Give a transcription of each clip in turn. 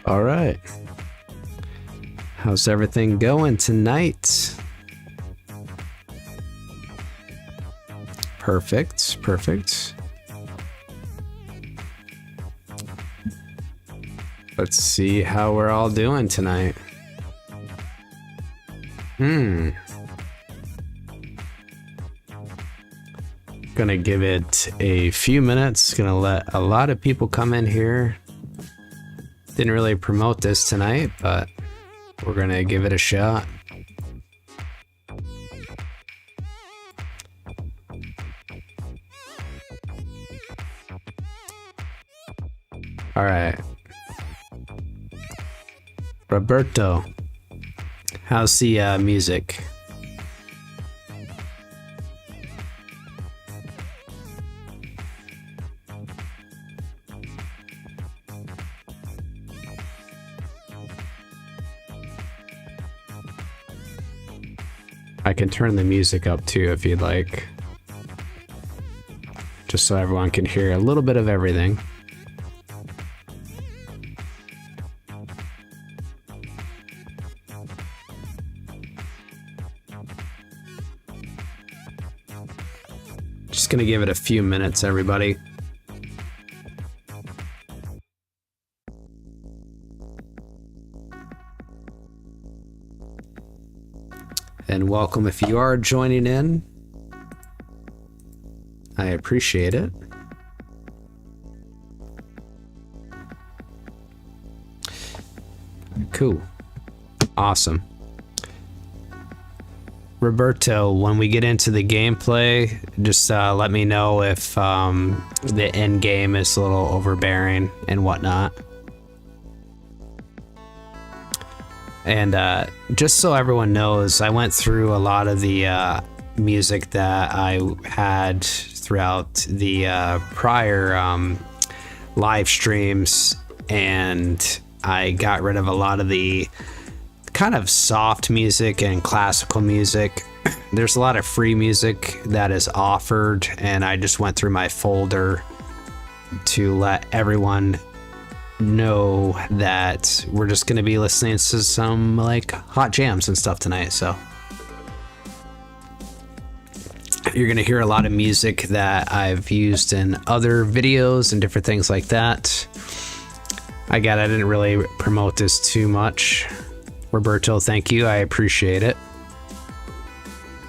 All right. How's everything going tonight? Perfect, perfect. Let's see how we're all doing tonight. Gonna give it a few minutes. Gonna let a lot of people come in here. Didn't really promote this tonight, but we're gonna give it a shot. All right. Roberto, how's the music? I can turn the music up too if you'd like, just so everyone can hear a little bit of everything. Just gonna give it a few minutes, everybody. And welcome if you are joining in. I appreciate it. Cool. Awesome. Roberto, when we get into the gameplay, just let me know if the end game is a little overbearing and whatnot. And just so everyone knows, I went through a lot of the music that I had throughout the prior live streams, and I got rid of a lot of the kind of soft music and classical music. There's a lot of free music that is offered, and I just went through my folder to let everyone know that we're just going to be listening to some like hot jams and stuff tonight. So you're going to hear a lot of music that I've used in other videos and different things like that. Again, I didn't really promote this too much. Roberto, thank you. I appreciate it.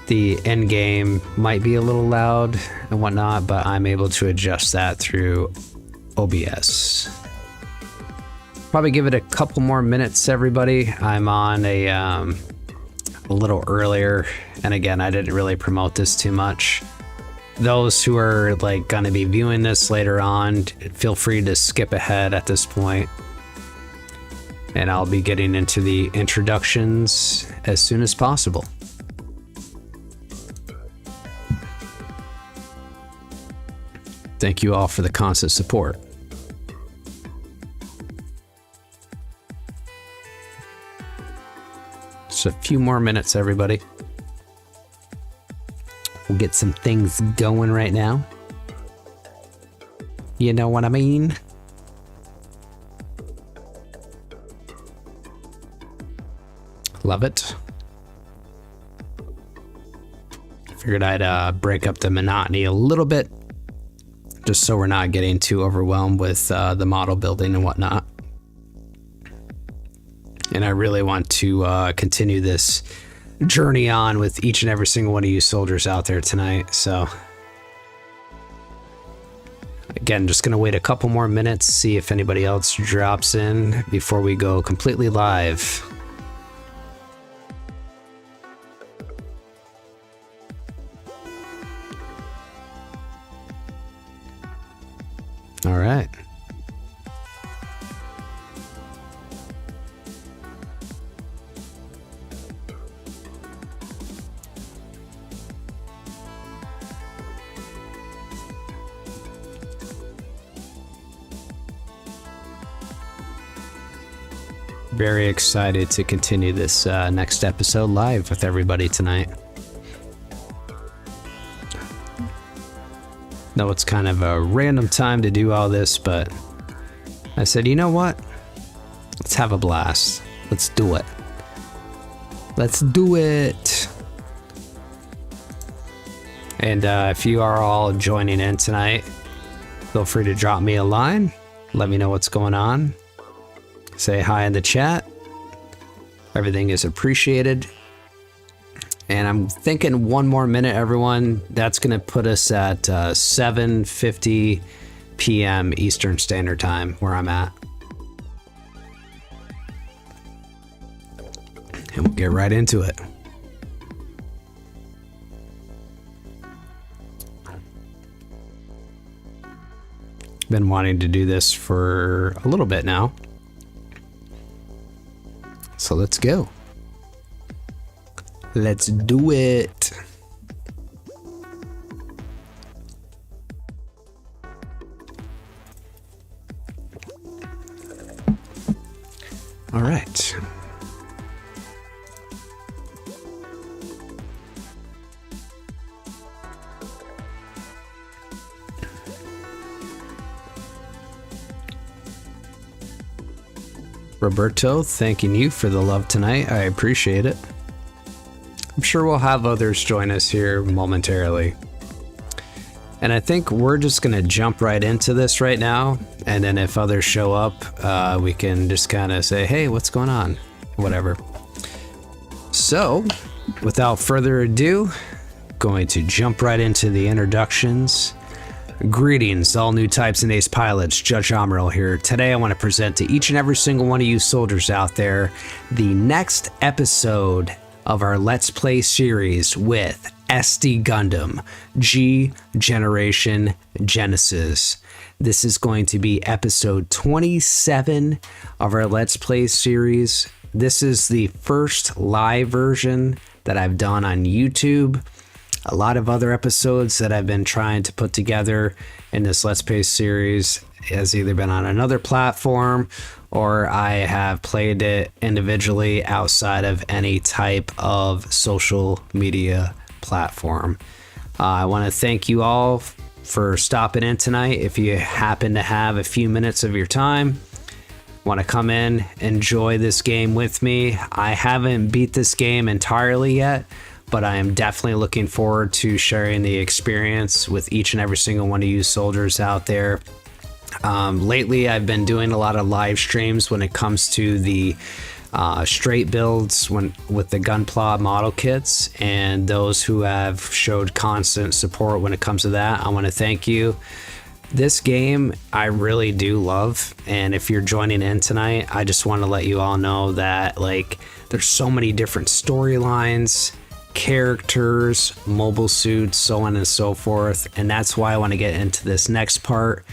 The end game might be a little loud and whatnot, but I'm able to adjust that through OBS. Probably give it a couple more minutes, everybody. I'm on a little earlier, and again, I didn't really promote this too much. Those who are like going to be viewing this later on, feel free to skip ahead at this point, and I'll be getting into the introductions as soon as possible. Thank you all for the constant support. Just a few more minutes, everybody. We'll get some things going right now. You know what I mean? Love it. Figured I'd break up the monotony a little bit, just so we're not getting too overwhelmed with the model building and whatnot. And I really want to continue this journey on with each and every single one of you soldiers out there tonight. So again, just gonna wait a couple more minutes, see if anybody else drops in before we go completely live. All right. Very excited to continue this next episode live with everybody tonight. Know it's kind of a random time to do all this, but I said, you know what? Let's have a blast. Let's do it. Let's do it. And if you are all joining in tonight, feel free to drop me a line. Let me know what's going on. Say hi in the chat. Everything is appreciated. And I'm thinking one more minute, everyone. That's going to put us at 7:50 p.m. Eastern Standard Time, where I'm at. And we'll get right into it. Been wanting to do this for a little bit now. So let's go. Let's do it. All right. Roberto, thanking you for the love tonight. I appreciate it. I'm sure we'll have others join us here momentarily. And I think we're just going to jump right into this right now. And then if others show up, we can just kind of say, hey, what's going on? Whatever. So, without further ado, going to jump right into the introductions. Greetings, all new Types and Ace pilots. Judge Amaral here. Today I want to present to each and every single one of you soldiers out there the next episode of our Let's Play series with SD Gundam G Generation Genesis. This is going to be episode 27 of our Let's Play series. This is the first live version that I've done on YouTube. A lot of other episodes that I've been trying to put together in this Let's Play series has either been on another platform or I have played it individually outside of any type of social media platform. I want to thank you all for stopping in tonight. If you happen to have a few minutes of your time, want to come in, enjoy this game with me. I haven't beat this game entirely yet, but I am definitely looking forward to sharing the experience with each and every single one of you soldiers out there. Lately, I've been doing a lot of live streams when it comes to the straight builds with the Gunpla model kits, and those who have showed constant support when it comes to that, I want to thank you. This game I really do love, and if you're joining in tonight, I just want to let you all know that there's so many different storylines, characters, mobile suits, so on and so forth, and that's why I want to get into this next part.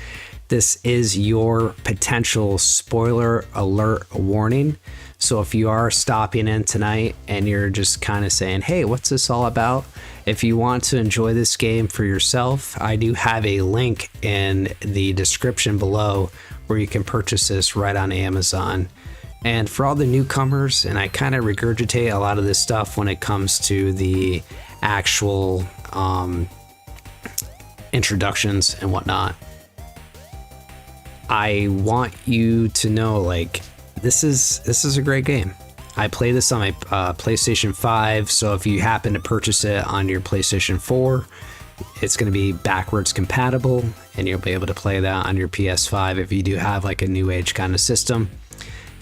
This is your potential spoiler alert warning. So if you are stopping in tonight and you're just kind of saying, hey, what's this all about? If you want to enjoy this game for yourself, I do have a link in the description below where you can purchase this right on Amazon. And for all the newcomers, and I kind of regurgitate a lot of this stuff when it comes to the actual introductions and whatnot, I want you to know, this is a great game. I play this on my PlayStation 5, so if you happen to purchase it on your PlayStation 4, it's going to be backwards compatible, and you'll be able to play that on your PS5 if you do have a new age kind of system.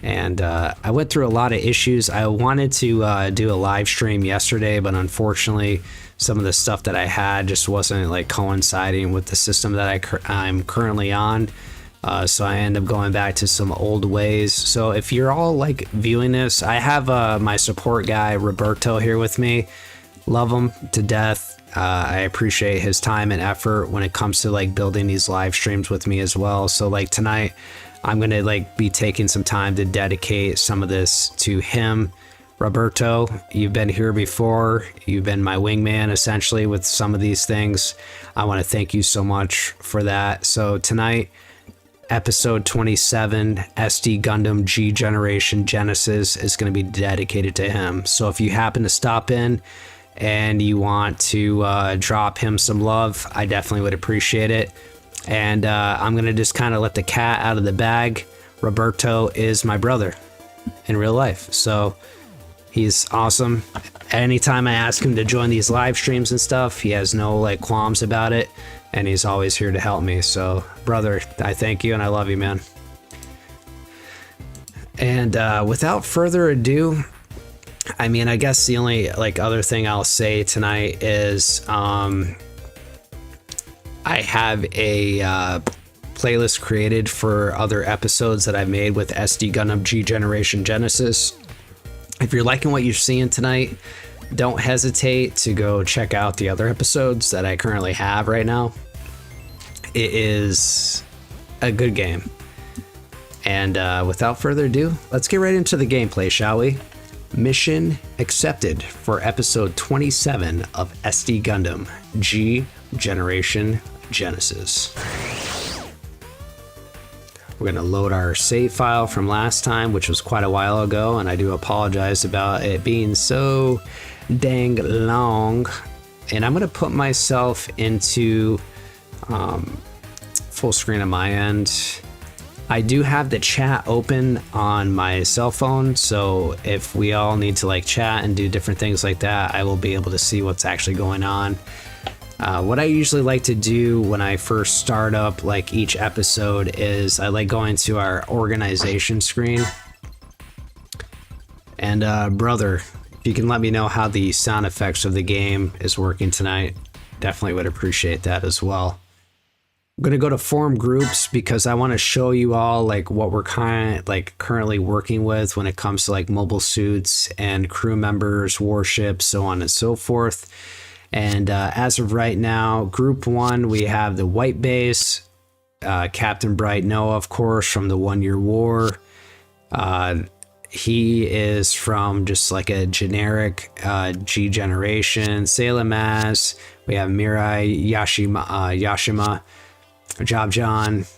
And I went through a lot of issues. I wanted to do a live stream yesterday, but unfortunately some of the stuff that I had just wasn't coinciding with the system that I'm currently on. So I end up going back to some old ways. So if you're all viewing this, I have my support guy Roberto here with me. Love him to death. I appreciate his time and effort when it comes to building these live streams with me as well. So tonight I'm going to be taking some time to dedicate some of this to him. Roberto, you've been here before. You've been my wingman essentially with some of these things. I want to thank you so much for that. So tonight, episode 27, SD Gundam G Generation Genesis, is going to be dedicated to him. So if you happen to stop in and you want to drop him some love, I definitely would appreciate it. And I'm going to just kind of let the cat out of the bag. Roberto is my brother. in real life. So he's awesome. Anytime I ask him to join these live streams and stuff, he has no like qualms about it, and he's always here to help me. So brother, I thank you and I love you, man. And without further ado, I mean, I guess the only like other thing I'll say tonight is I have a playlist created for other episodes that I've made with SD Gundam G Generation Genesis. If you're liking what you're seeing tonight, don't hesitate to go check out the other episodes that I currently have right now. It is a good game. And without further ado, let's get right into the gameplay, shall we? Mission accepted for episode 27 of SD Gundam G Generation Genesis. We're going to load our save file from last time, which was quite a while ago, and I do apologize about it being so dang long. And I'm going to put myself into full screen on my end. I do have the chat open on my cell phone, so if we all need to like chat and do different things like that, I will be able to see what's actually going on. What I usually like to do when I first start up like each episode is I like going to our organization screen. And brother, if you can let me know how the sound effects of the game is working tonight, definitely would appreciate that as well. I'm gonna go to form groups because I want to show you all like what we're kind of like currently working with when it comes to like mobile suits and crew members, warships, so on and so forth. And as of right now, group 1, we have the white base, Captain Bright Noah, of course, from the 1 Year War. He is from just like a generic G Generation. Salem Maz, we have Mirai Yashima, Jobjan,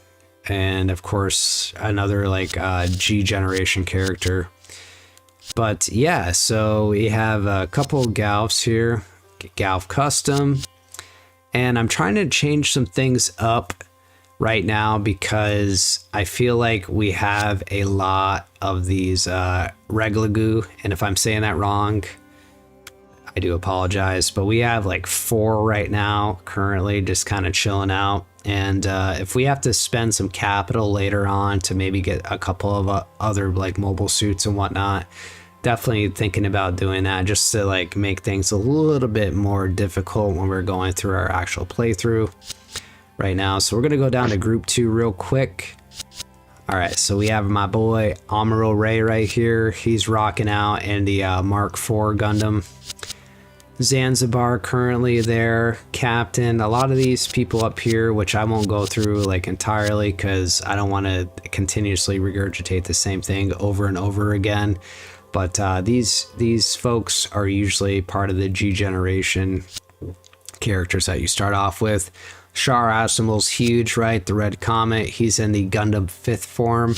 and of course another like G Generation character. But yeah, so we have a couple Galfs here. Galf Custom, and I'm trying to change some things up right now because I feel like we have a lot of these Reglagu, and if I'm saying that wrong, I do apologize, but we have like 4 right now currently just kind of chilling out. And if we have to spend some capital later on to maybe get a couple of other like mobile suits and whatnot, definitely thinking about doing that just to like make things a little bit more difficult when we're going through our actual playthrough right now. So we're gonna go down to group 2 real quick. All right, so we have my boy Amuro Ray right here. He's rocking out in the Mark IV Gundam. Zanzibar currently there, Captain. A lot of these people up here, which I won't go through like entirely because I don't want to continuously regurgitate the same thing over and over again. But these folks are usually part of the G Generation characters that you start off with. Char Asimel's huge, right? The Red Comet. He's in the Gundam 5th form.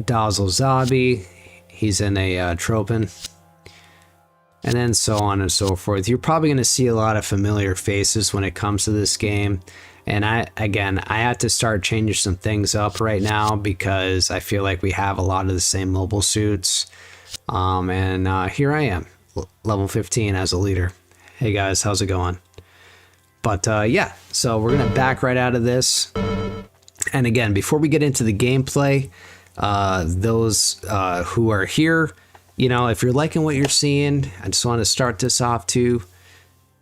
Dazzle Zabi. He's in a Tropin. And then so on and so forth. You're probably going to see a lot of familiar faces when it comes to this game. And I had to start changing some things up right now because I feel like we have a lot of the same mobile suits. And here I am, level 15 as a leader. Hey guys, how's it going? But yeah, so we're gonna back right out of this. And again, before we get into the gameplay, those who are here, you know, if you're liking what you're seeing, I just want to start this off too.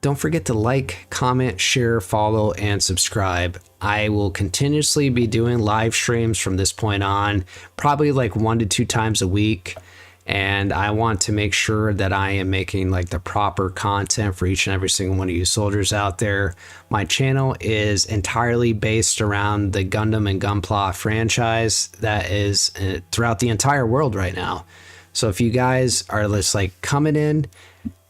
Don't forget to like, comment, share, follow, and subscribe. I will continuously be doing live streams from this point on, probably like 1 to 2 times a week. And I want to make sure that I am making like the proper content for each and every single one of you soldiers out there. My channel is entirely based around the Gundam and Gunpla franchise that is throughout the entire world right now. So if you guys are just like coming in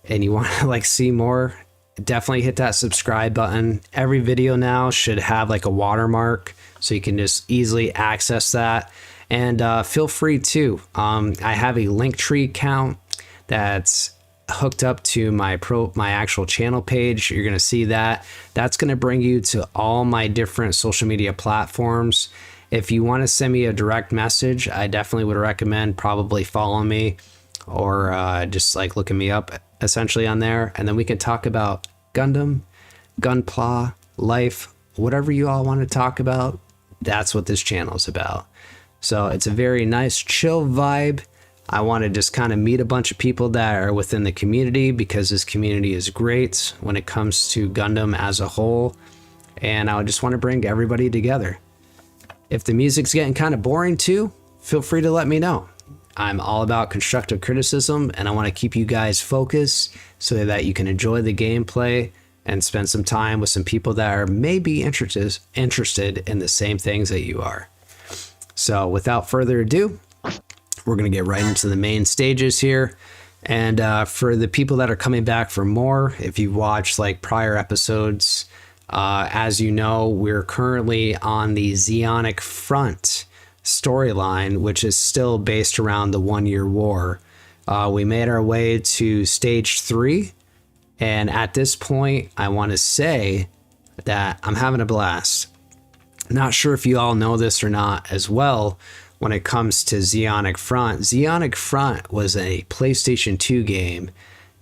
and you want to like see more, definitely hit that subscribe button. Every video now should have like a watermark so you can just easily access that. And feel free to. I have a Linktree account that's hooked up to my actual channel page. You're gonna see that. That's gonna bring you to all my different social media platforms. If you want to send me a direct message, I definitely would recommend probably following me or just like looking me up essentially on there. And then we can talk about Gundam, Gunpla, life, whatever you all want to talk about. That's what this channel is about. So it's a very nice, chill vibe. I want to just kind of meet a bunch of people that are within the community because this community is great when it comes to Gundam as a whole. And I just want to bring everybody together. If the music's getting kind of boring too, feel free to let me know. I'm all about constructive criticism and I want to keep you guys focused so that you can enjoy the gameplay and spend some time with some people that are maybe interested in the same things that you are. So without further ado, we're going to get right into the main stages here. And for the people that are coming back for more, if you've watched like prior episodes, as you know, we're currently on the Zeonic Front storyline, which is still based around the 1 year war. We made our way to stage 3. And at this point, I want to say that I'm having a blast. Not sure if you all know this or not as well. When it comes to Zeonic Front, Zeonic Front was a PlayStation 2 game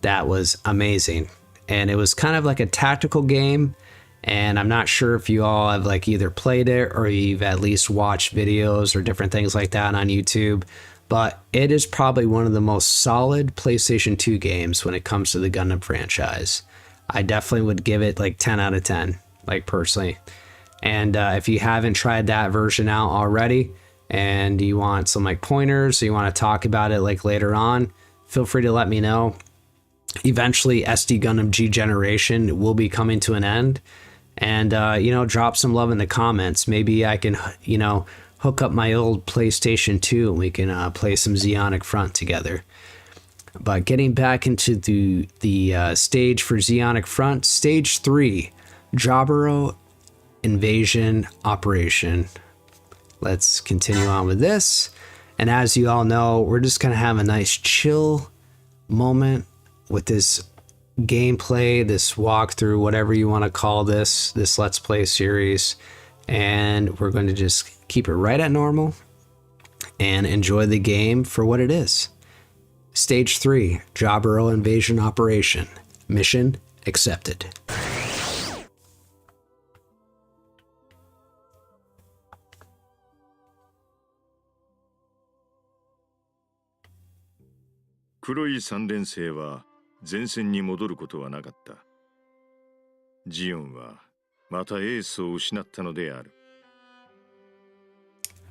that was amazing. And it was kind of like a tactical game. And I'm not sure if you all have like either played it or you've at least watched videos or different things like that on YouTube. But it is probably one of the most solid PlayStation 2 games when it comes to the Gundam franchise. I definitely would give it like 10 out of 10, like personally. And if you haven't tried that version out already, and you want some like pointers, so you want to talk about it like later on, feel free to let me know. Eventually SD Gundam G Generation will be coming to an end, and drop some love in the comments. Maybe I can hook up my old PlayStation 2 and we can play some Zeonic Front together. But getting back into the stage for Zeonic Front, stage 3, Jaburo Invasion Operation. Let's continue on with this. And as you all know, we're just going to have a nice chill moment with this gameplay, this walkthrough, whatever you want to call this Let's Play series. And we're going to just keep it right at normal and enjoy the game for what it is. Stage 3, Jaburo Invasion Operation. Mission accepted.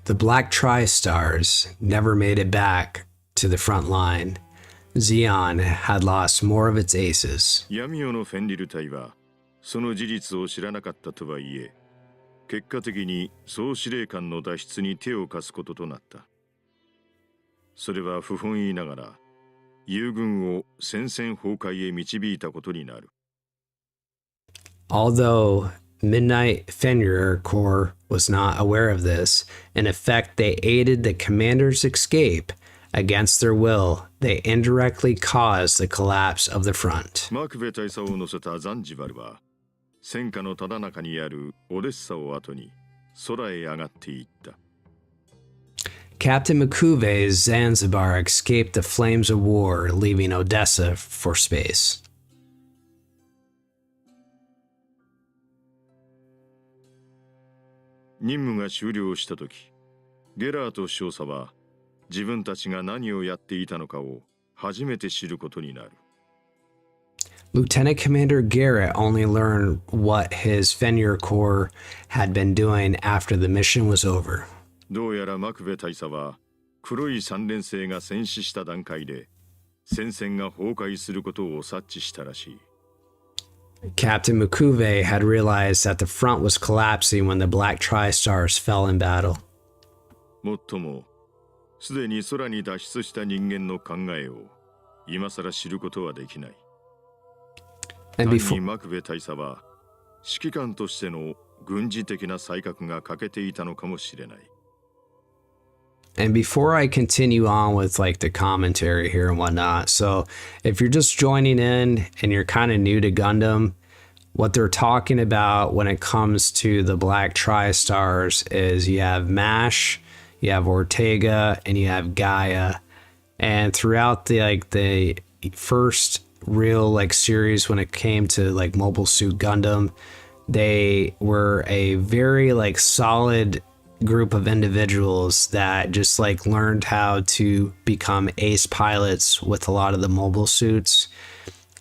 The Black Tri-Stars never made it back to the front line. Zeon had lost more of its aces. 闇夜のフェンリル隊はその事実を知らなかったとはいえ、結果的に総司令官の脱出に手を貸すこととなった。それは不本意ながら友軍を戦線崩壊へ導いたことになる。Although Midnight Fenrir Corps was not aware of this, in effect they aided the commander's escape. Against their will, they indirectly caused the collapse of the front. マクベ大佐を乗せたザンジバルは戦火のただ中にあるオデッサを後に空へ上がっていった。Captain Makuve's Zanzibar escaped the flames of war, leaving Odessa for space. 任務が終了したとき、ゲラート少佐は自分たちが何をやっていたのかを初めて知ることになる。Lieutenant Commander Garrett only learned what his Fenrir Corps had been doing after the mission was over. どうやらマクベ大佐は黒い三連星が戦死した段階で戦線が崩壊することを察知したらしい。Captain Makuve had realized that the front was collapsing when the Black Tri-Stars fell in battle. もっとも、すでに空に脱出した人間の考えを今さら知ることはできない。単にマクベ大佐は指揮官としての軍事的な才覚が欠けていたのかもしれない。And before I continue on with like the commentary here and whatnot, so if you're just joining in and you're kind of new to Gundam, what they're talking about when it comes to the Black Tri-Stars is you have MASH, you have Ortega, and you have Gaia. And throughout the first real series when it came to Mobile Suit Gundam, they were a very solid group of individuals that just learned how to become ace pilots with a lot of the mobile suits.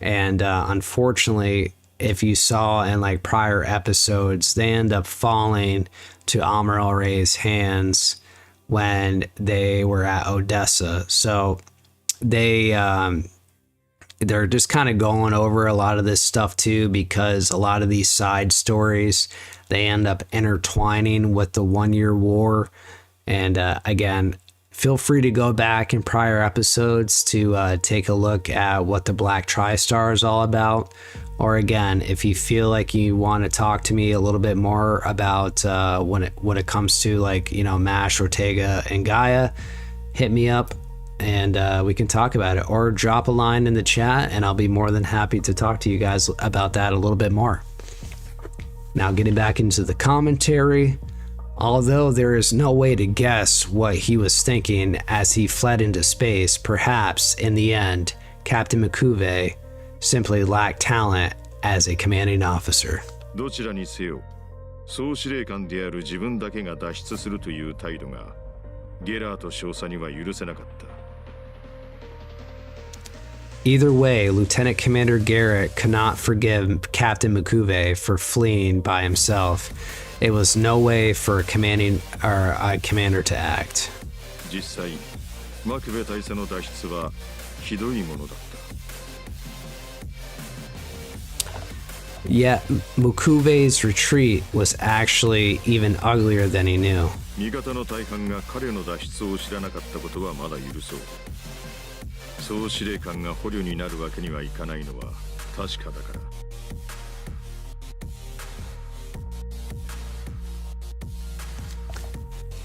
And unfortunately, if you saw in prior episodes, they end up falling to Amiral Ray's hands when they were at Odessa. So they're just kind of going over a lot of this stuff too, because a lot of these side stories, they end up intertwining with the 1 year war. And again, feel free to go back in prior episodes to take a look at what the Black Tri-Star is all about. Or again, if you feel like you want to talk to me a little bit more about when it comes to MASH, Ortega, and Gaia, hit me up and we can talk about it. Or drop a line in the chat and I'll be more than happy to talk to you guys about that a little bit more. Now getting back into the commentary, although there is no way to guess what he was thinking as he fled into space, perhaps in the end, Captain M'Quve simply lacked talent as a commanding officer. どちらにせよ、総司令官である自分だけが脱出するという態度がゲラート少佐には許せなかった。Either way, Lieutenant Commander Garrett could not forgive Captain M'Quve for fleeing by himself. It was no way for a commander to act. 実際、マクベ大佐の脱出はひどいものだった。Yet, M'Quve's retreat was actually even uglier than he knew. 味方の大半が彼の脱出を知らなかったことはまだ許そう。総司令官が捕虜になるわけにはいかないのは確かだから。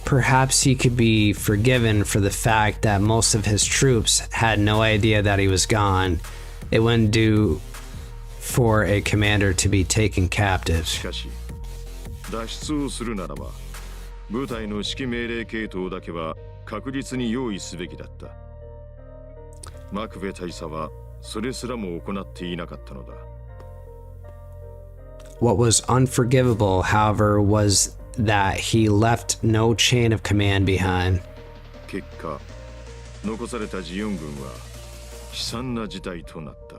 Perhaps he could be forgiven for the fact that most of his troops had no idea that he was gone. It wouldn't do for a commander to be taken captive. しかし、脱出をするならば、部隊の指揮命令系統だけは確実に用意すべきだった。マクベ大佐はそれすらも行っていなかったのだ。What was unforgivable, however, was that he left no chain of command behind. 結果、残されたジオン軍は悲惨な事態となった。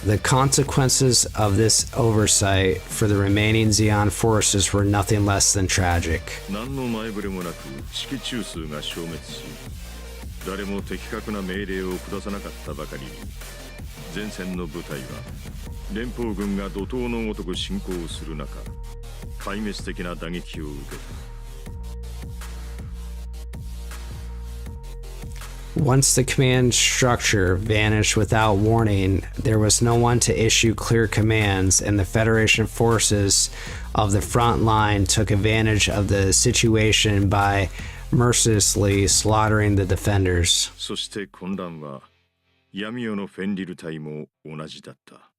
The consequences of this oversight for the remaining Zeon forces were nothing less than tragic. 何の前触れもなく指揮中枢が消滅し、誰も的確な命令を下さなかったばかりに、前線の部隊は連邦軍が怒涛のごとく侵攻する中、壊滅的な打撃を受けた。Once the command structure vanished without warning, there was no one to issue clear commands, and the Federation forces of the front line took advantage of the situation by mercilessly slaughtering the defenders. そして混乱は闇夜のフェンリル隊も同じだった。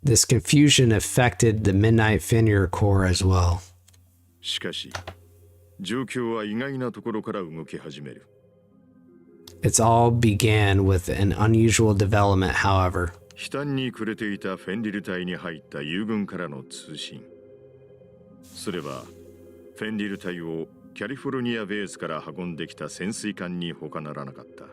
This confusion affected the Midnight Fenrir Corps as well. しかし、状況は意外なところから動き始める。It all began with an unusual development, however. 悲嘆に暮れていたフェンリル隊に入った友軍からの通信。それはフェンリル隊をキャリフォルニアベースから運んできた潜水艦に他ならなかった。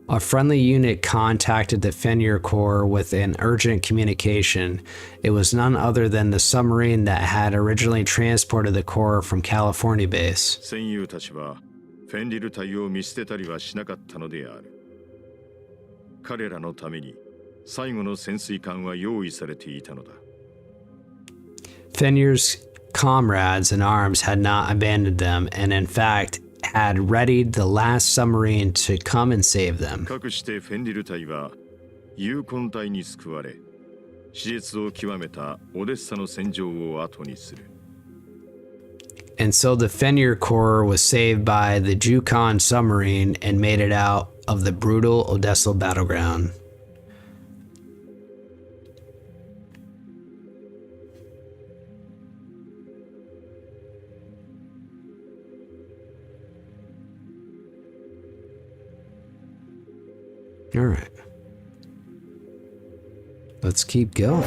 A friendly unit contacted the Fenrir Corps with an urgent communication. It was none other than the submarine that had originally transported the Corps from California base. 戦友たちはフェンリル隊を見捨てたりはしなかったのである。彼らのために最後の潜水艦は用意されていたのだ。Fenrir's comrades in arms had not abandoned them, and in fact had readied the last submarine to come and save them. かくしてフェンリル隊は友魂隊に救われ、熾烈を極めたオデッサの戦場を後にする。And so the Fenrir Corps was saved by the Yukon submarine and made it out of the brutal Odessa battleground. All right. Let's keep going.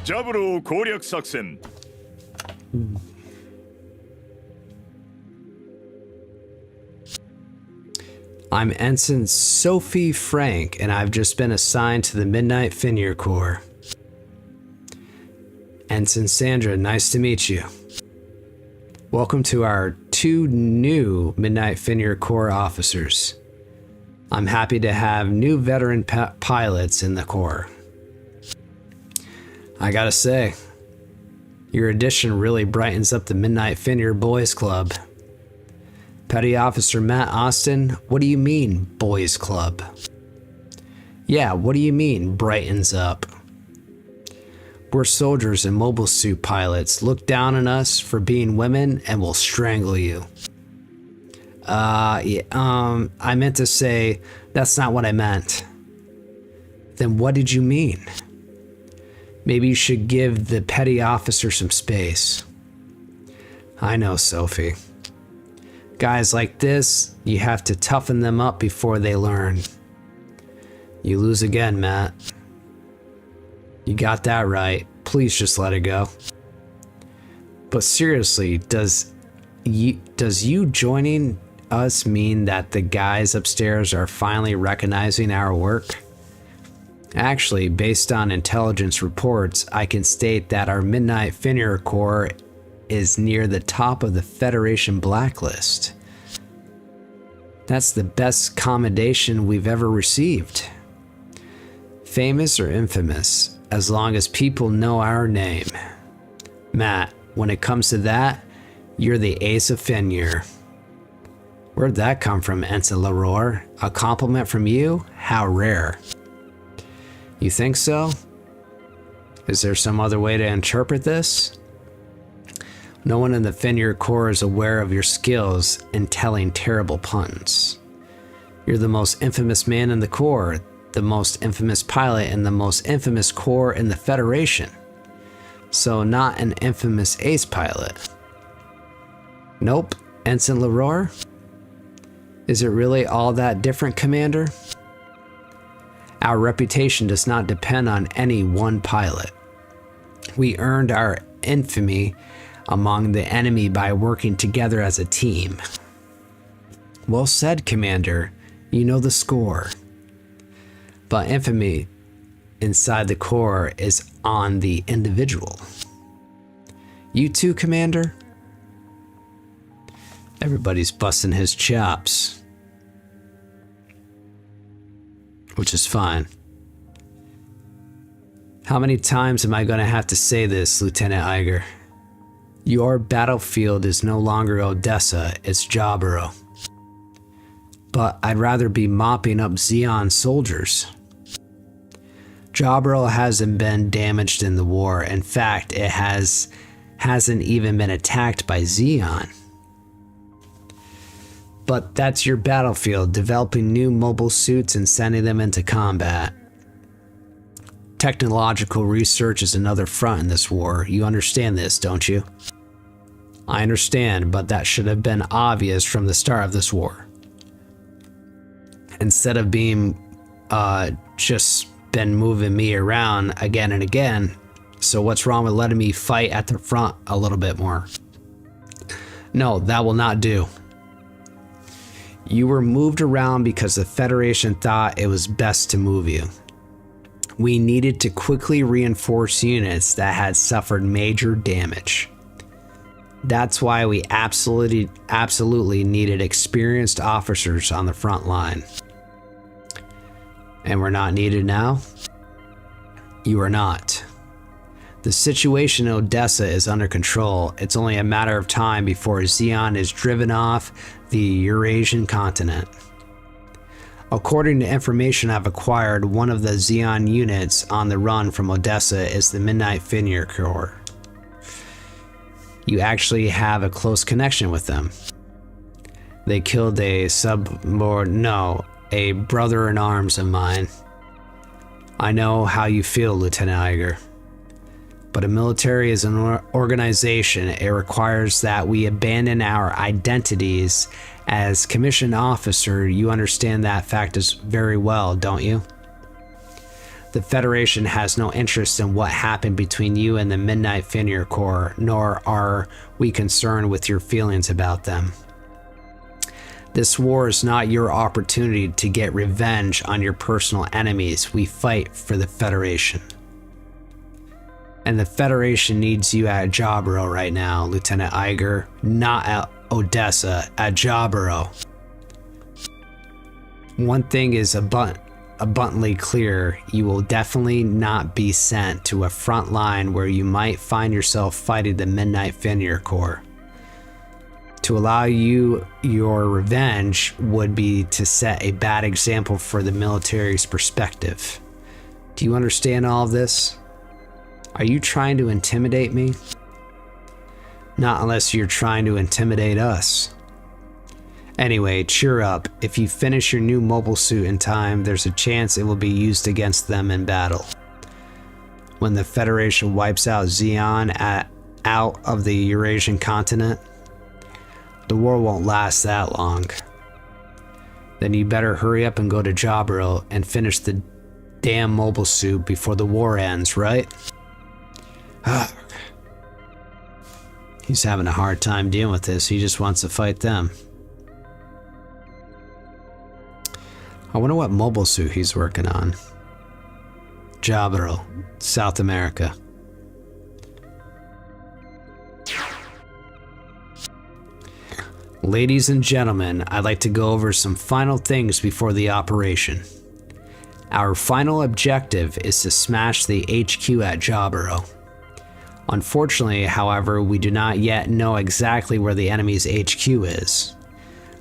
ジャブロー攻略作戦 I'm Ensign Sophie Frank, and I've just been assigned to the Midnight Fenrir Corps. Ensign Sandra, nice to meet you. Welcome to our 2 new Midnight Fenrir Corps officers. I'm happy to have new veteran pilots in the Corps. I gotta say, your addition really brightens up the Midnight Fenrir Boys Club. Petty Officer Matt Austin, what do you mean, Boys Club? Yeah, what do you mean, brightens up? We're soldiers and mobile suit pilots. Look down on us for being women and we'll strangle you. I meant to say, that's not what I meant. Then what did you mean? Maybe you should give the petty officer some space. I know, Sophie. Guys like this, you have to toughen them up before they learn. You lose again, Matt. You got that right. Please just let it go. But seriously, does you joining us mean that the guys upstairs are finally recognizing our work? Actually, based on intelligence reports, I can state that our Midnight Fenrir Corps is near the top of the Federation blacklist. That's the best commendation we've ever received. Famous or infamous, as long as people know our name. Matt, when it comes to that, you're the ace of Fenrir. Where'd that come from, Ensign Leroy? A compliment from you? How rare. You think so? Is there some other way to interpret this? No one in the Fenrir Corps is aware of your skills in telling terrible puns. You're the most infamous man in the Corps, the most infamous pilot in the most infamous Corps in the Federation. So not an infamous ace pilot. Nope, Ensign Leroy? Is it really all that different, Commander? Our reputation does not depend on any one pilot. We earned our infamy among the enemy by working together as a team. Well said, Commander. You know the score. But infamy inside the Corps is on the individual. You too, Commander? Everybody's busting his chops. Which is fine. How many times am I going to have to say this, Lieutenant Iger? Your battlefield is no longer Odessa, it's Jawborough. But I'd rather be mopping up Zeon soldiers. Jawborough hasn't been damaged in the war. In fact, it hasn't even been attacked by Zeon. But that's your battlefield, developing new mobile suits and sending them into combat. Technological research is another front in this war. You understand this, don't you? I understand, but that should have been obvious from the start of this war. Instead of being just been moving me around again and again. So what's wrong with letting me fight at the front a little bit more? No, that will not do. You were moved around because the Federation thought it was best to move you. We needed to quickly reinforce units that had suffered major damage. That's why we absolutely needed experienced officers on the front line. And we're not needed now? You are not. The situation in Odessa is under control. It's only a matter of time before Zeon is driven off the Eurasian continent. According to information I've acquired, one of the Xeon units on the run from Odessa is the Midnight Fenrir Corps. You actually have a close connection with them. They killed a brother-in-arms of mine. I know how you feel, Lieutenant Iger. But a military is an organization. It requires that we abandon our identities. As commissioned officer, you understand that fact as very well, don't you? The Federation has no interest in what happened between you and the Midnight Fenrir Corps, nor are we concerned with your feelings about them. This war is not your opportunity to get revenge on your personal enemies. We fight for the Federation. And the Federation needs you at Jaburo right now, Lieutenant Iger. Not at Odessa, at Jaburo. One thing is abundantly clear. You will definitely not be sent to a front line where you might find yourself fighting the Midnight Fenrir Corps. To allow you your revenge would be to set a bad example for the military's perspective. Do you understand all of this? Are you trying to intimidate me? Not unless you're trying to intimidate us. Anyway, cheer up. If you finish your new mobile suit in time, there's a chance it will be used against them in battle. When the Federation wipes out Xeon out of the Eurasian continent, the war won't last that long. Then you better hurry up and go to Jaburo and finish the damn mobile suit before the war ends, right? He's having a hard time dealing with this. He just wants to fight them. I wonder what mobile suit he's working on. Jaburo, South America. Ladies and gentlemen, I'd like to go over some final things before the operation. Our final objective is to smash the HQ at Jaburo. Unfortunately, however, we do not yet know exactly where the enemy's HQ is.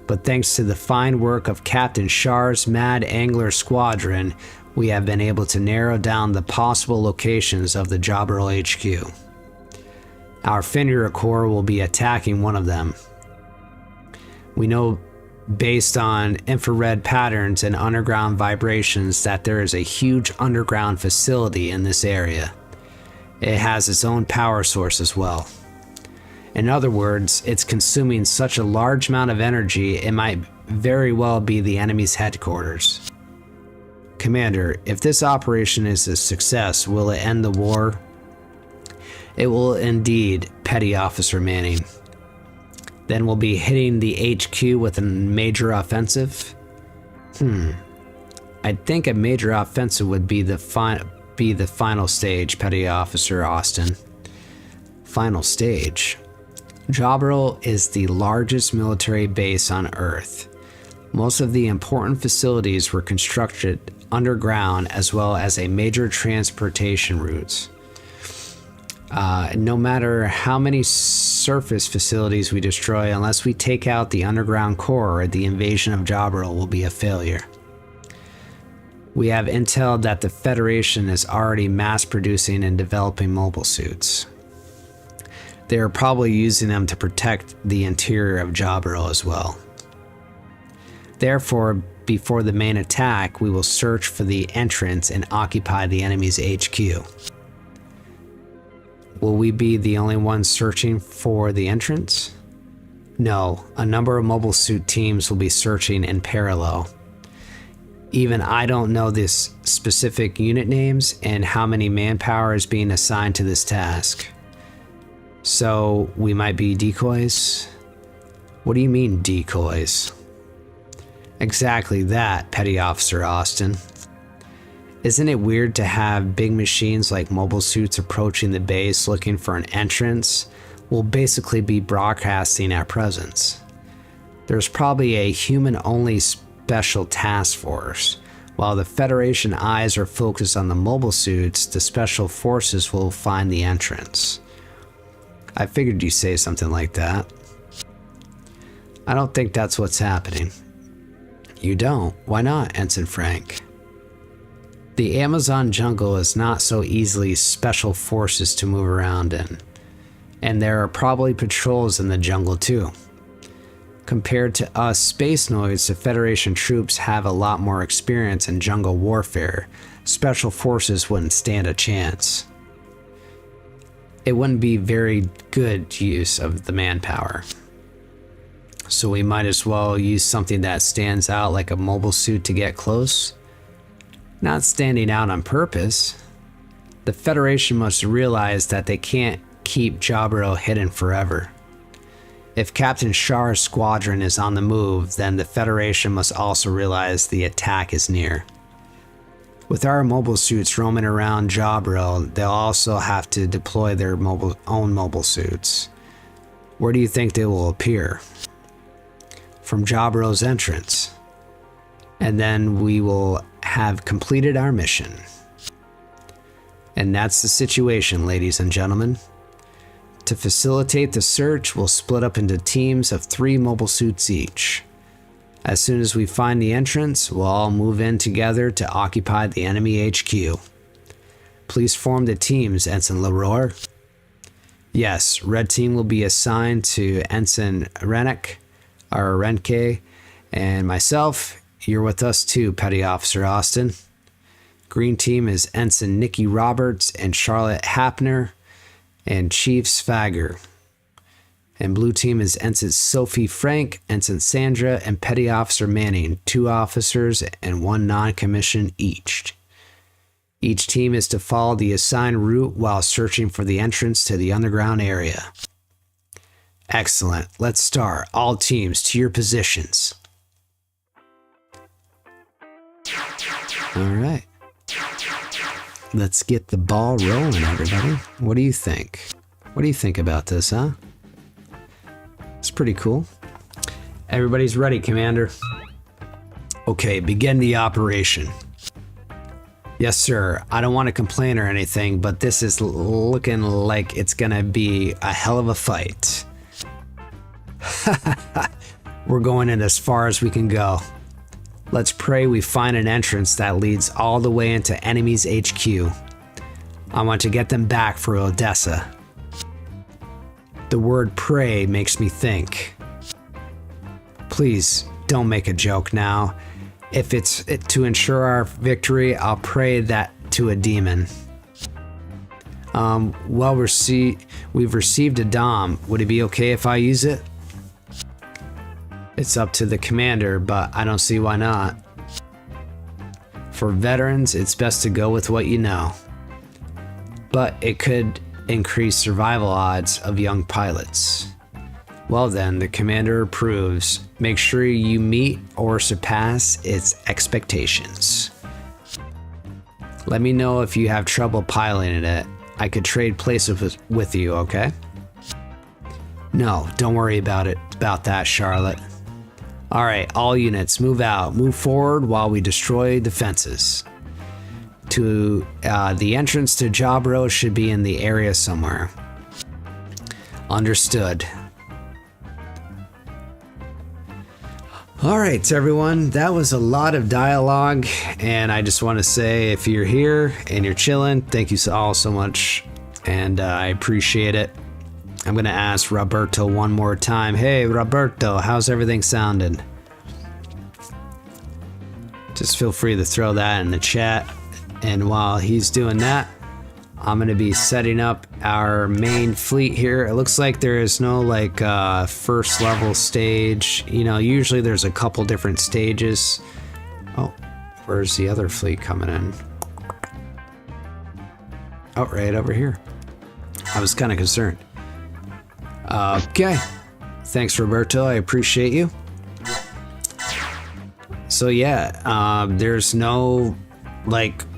But thanks to the fine work of Captain Shar's Mad Angler Squadron, we have been able to narrow down the possible locations of the Jaburo HQ. Our Fenrir Corps will be attacking one of them. We know based on infrared patterns and underground vibrations that there is a huge underground facility in this area. It has its own power source as well. In other words, it's consuming such a large amount of energy it might very well be the enemy's headquarters. Commander, if this operation is a success, will it end the war? It will indeed, Petty Officer Manning. Then we'll be hitting the HQ with a major offensive? I think a major offensive would be the final stage, Petty Officer Austin. Final stage. Jaburo is the largest military base on Earth. Most of the important facilities were constructed underground as well as a major transportation routes. No matter how many surface facilities we destroy, unless we take out the underground core, the invasion of Jaburo will be a failure. We have intel that the Federation is already mass producing and developing mobile suits. They are probably using them to protect the interior of Jaburo as well. Therefore, before the main attack, we will search for the entrance and occupy the enemy's HQ. Will we be the only ones searching for the entrance? No, a number of mobile suit teams will be searching in parallel. Even I don't know the specific unit names and how many manpower is being assigned to this task. So, we might be decoys? What do you mean, decoys? Exactly that, Petty Officer Austin. Isn't it weird to have big machines like mobile suits approaching the base looking for an entrance? We'll basically be broadcasting our presence. There's probably a human-only special task force. While the Federation eyes are focused on the mobile suits, the special forces will find the entrance. I figured you'd say something like that. I don't think that's what's happening. You don't? Why not, Ensign Frank? The Amazon jungle is not so easily special forces to move around in, and there are probably patrols in the jungle too. Compared to us space noids, the Federation troops have a lot more experience in jungle warfare. Special forces wouldn't stand a chance. It wouldn't be very good use of the manpower. So we might as well use something that stands out like a mobile suit to get close. Not standing out on purpose. The Federation must realize that they can't keep Jaburo hidden forever. If Captain Shar's squadron is on the move, then the Federation must also realize the attack is near. With our mobile suits roaming around Jaburo, they'll also have to deploy their own mobile suits. Where do you think they will appear? From Jaburo's entrance. And then we will have completed our mission. And that's the situation, ladies and gentlemen. To facilitate the search, we'll split up into teams of 3 mobile suits each. As soon as we find the entrance, we'll all move in together to occupy the enemy HQ. Please form the teams, Ensign Leroy. Yes, red team will be assigned to Ensign Rennick, or Renke, and myself. You're with us too, Petty Officer Austin. Green team is Ensign Nikki Roberts and Charlotte Hapner, and Chief Svager. And blue team is Ensign Sophie Frank, Ensign Sandra, and Petty Officer Manning, 2 officers and 1 non-commissioned each. Each team is to follow the assigned route while searching for the entrance to the underground area. Excellent. Let's start. All teams to your positions. All right. Let's get the ball rolling, everybody. What do you think? What do you think about this, huh? It's pretty cool. Everybody's ready, Commander. Okay, begin the operation. Yes, sir. I don't want to complain or anything, but this is looking like it's gonna be a hell of a fight. We're going in as far as we can go. Let's pray we find an entrance that leads all the way into enemy's HQ. I want to get them back for Odessa. The word pray makes me think. Please, don't make a joke now. If it's to ensure our victory, I'll pray that to a demon. Well, we've received a Dom. Would it be okay if I use it? It's up to the commander, but I don't see why not. For veterans, it's best to go with what you know. But it could increase survival odds of young pilots. Well then, the commander approves. Make sure you meet or surpass its expectations. Let me know if you have trouble piloting it. I could trade places with you, okay? No, don't worry about that, Charlotte. Alright, all units, move out. Move forward while we destroy defenses. The entrance to Jaburo should be in the area somewhere. Understood. Alright, everyone, that was a lot of dialogue, and I just want to say, if you're here and you're chilling, thank you all so much, and I appreciate it. I'm going to ask Roberto one more time. Hey, Roberto, how's everything sounding? Just feel free to throw that in the chat. And while he's doing that, I'm going to be setting up our main fleet here. It looks like there is no first level stage. You know, usually there's a couple different stages. Oh, where's the other fleet coming in? Oh, right over here. I was kind of concerned. Okay. Thanks, Roberto. I appreciate you. So yeah, there's no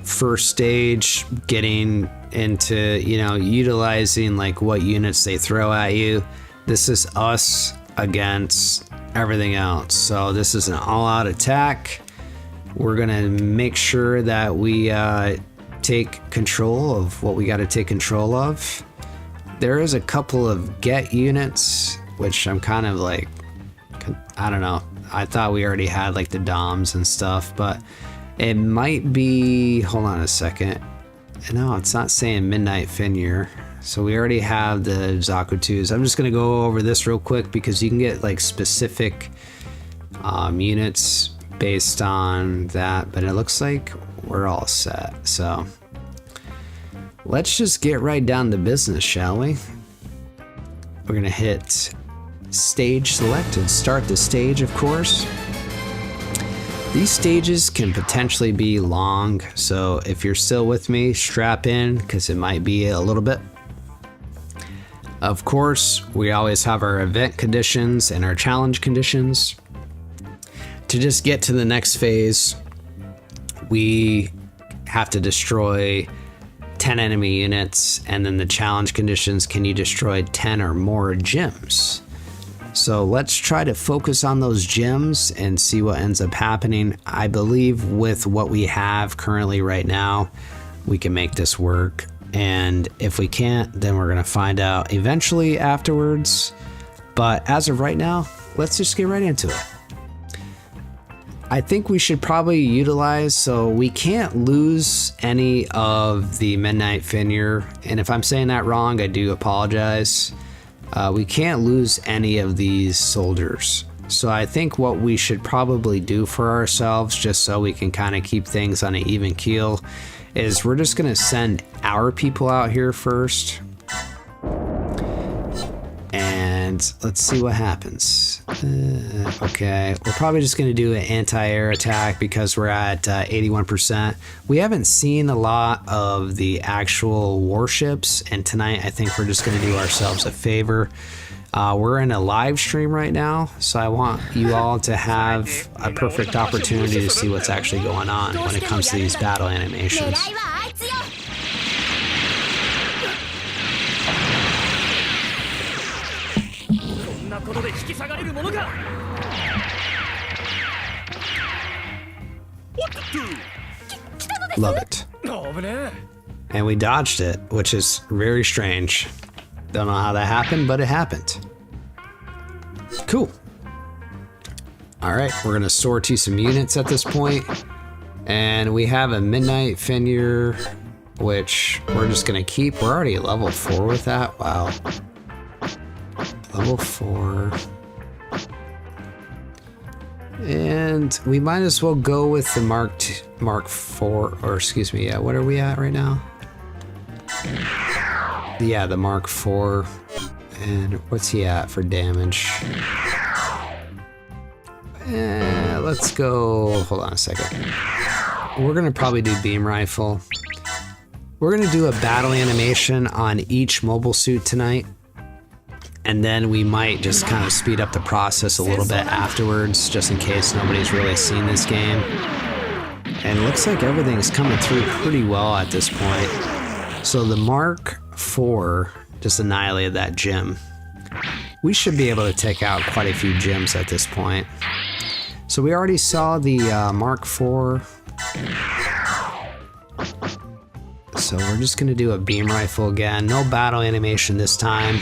first stage getting into, utilizing what units they throw at you. This is us against everything else. So this is an all-out attack. We're gonna make sure that we take control of what we got to take control of. There is a couple of get units, which I'm kind of I don't know. I thought we already had like the DOMs and stuff, but it might be, hold on a second. No, it's not saying Midnight Fenrir. So we already have the Zakutus. I'm just gonna go over this real quick because you can get like specific units based on that, but it looks like we're all set. So let's just get right down to business, shall we? We're gonna hit stage select and start the stage, of course. These stages can potentially be long, so if you're still with me, strap in because it might be a little bit. Of course, we always have our event conditions and our challenge conditions. To just get to the next phase, we have to destroy 10 enemy units, and then the challenge conditions, can you destroy 10 or more gems? So let's try to focus on those gems and see what ends up happening. I believe with what we have currently right now, we can make this work. And if we can't, then we're gonna find out eventually afterwards. But as of right now, let's just get right into it. I think we should probably utilize, so we can't lose any of the Midnight Fenrir. And if I'm saying that wrong, I do apologize. We can't lose any of these soldiers. So I think what we should probably do for ourselves, just so we can kind of keep things on an even keel, is we're just gonna send our people out here first. And let's see what happens. Okay, we're probably just gonna do an anti-air attack because we're at 81%. We haven't seen a lot of the actual warships, and tonight I think we're just gonna do ourselves a favor. We're in a live stream right now, so I want you all to have a perfect opportunity to see what's actually going on when it comes to these battle animations. Love it. And we dodged it, which is very strange. Don't know how that happened, but it happened. Cool. All right, we're gonna sortie some units at this point. And we have a Midnight Fenrir, which we're just gonna keep. We're already at level 4 with that, wow. Level 4. And we might as well go with the Mark 4, or excuse me, yeah, what are we at right now? Yeah, the Mark 4. And what's he at for damage? Let's go, hold on a second. We're gonna probably do beam rifle. We're gonna do a battle animation on each mobile suit tonight. And then we might just kind of speed up the process a little bit afterwards, just in case nobody's really seen this game. And it looks like everything's coming through pretty well at this point. So the Mark 4 just annihilated that gem. We should be able to take out quite a few gems at this point. So we already saw the Mark 4. So we're just gonna do a beam rifle again. No battle animation this time.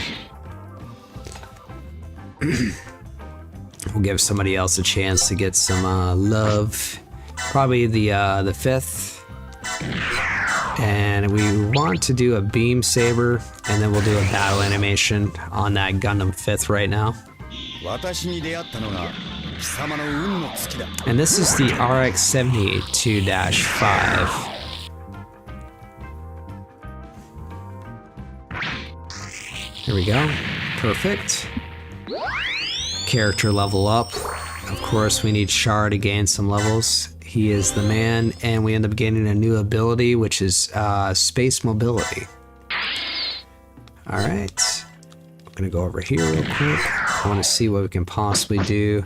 We'll give somebody else a chance to get some love. Probably the 5th. And we want to do a beam saber, and then we'll do a battle animation on that Gundam 5th right now. And this is the RX-72-5. Here we go. Perfect. Character level up. Of course, we need Char to gain some levels. He is the man, and we end up getting a new ability, which is space mobility. All right. I'm gonna go over here real quick. I want to see what we can possibly do.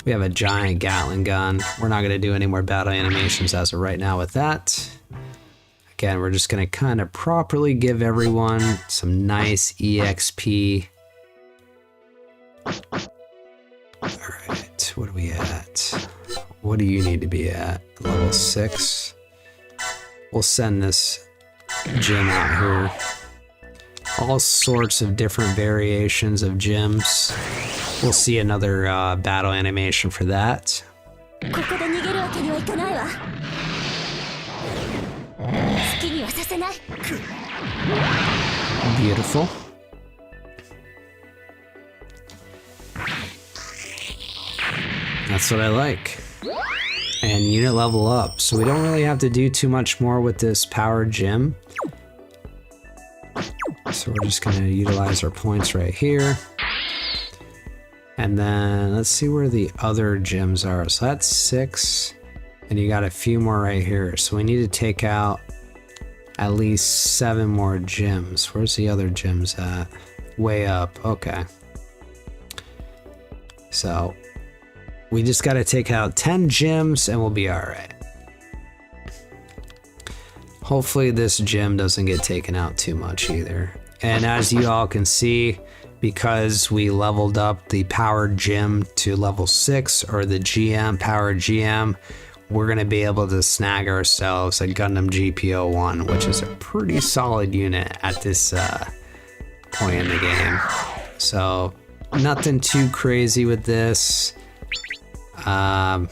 We have a giant Gatling gun. We're not gonna do any more battle animations as of right now with that. Again, we're just gonna kind of properly give everyone some nice EXP. Alright, what are we at? What do you need to be at? Level 6? We'll send this gem out here. all sorts of different variations of gyms. We'll see another battle animation for that. Beautiful. That's what I like. And unit level up. So we don't really have to do too much more with this power gym. So we're just gonna utilize our points right here. And then let's see where the other gyms are. So that's 6. And you got a few more right here. So we need to take out at least 7 more gyms. Where's the other gyms at? Way up. Okay. So we just got to take out 10 gyms and we'll be all right. Hopefully this gym doesn't get taken out too much either. And as you all can see, because we leveled up the power gym to level 6, or the GM, power GM, we're going to be able to snag ourselves a Gundam GPO-1, which is a pretty solid unit at this point in the game. So nothing too crazy with this. Yeah.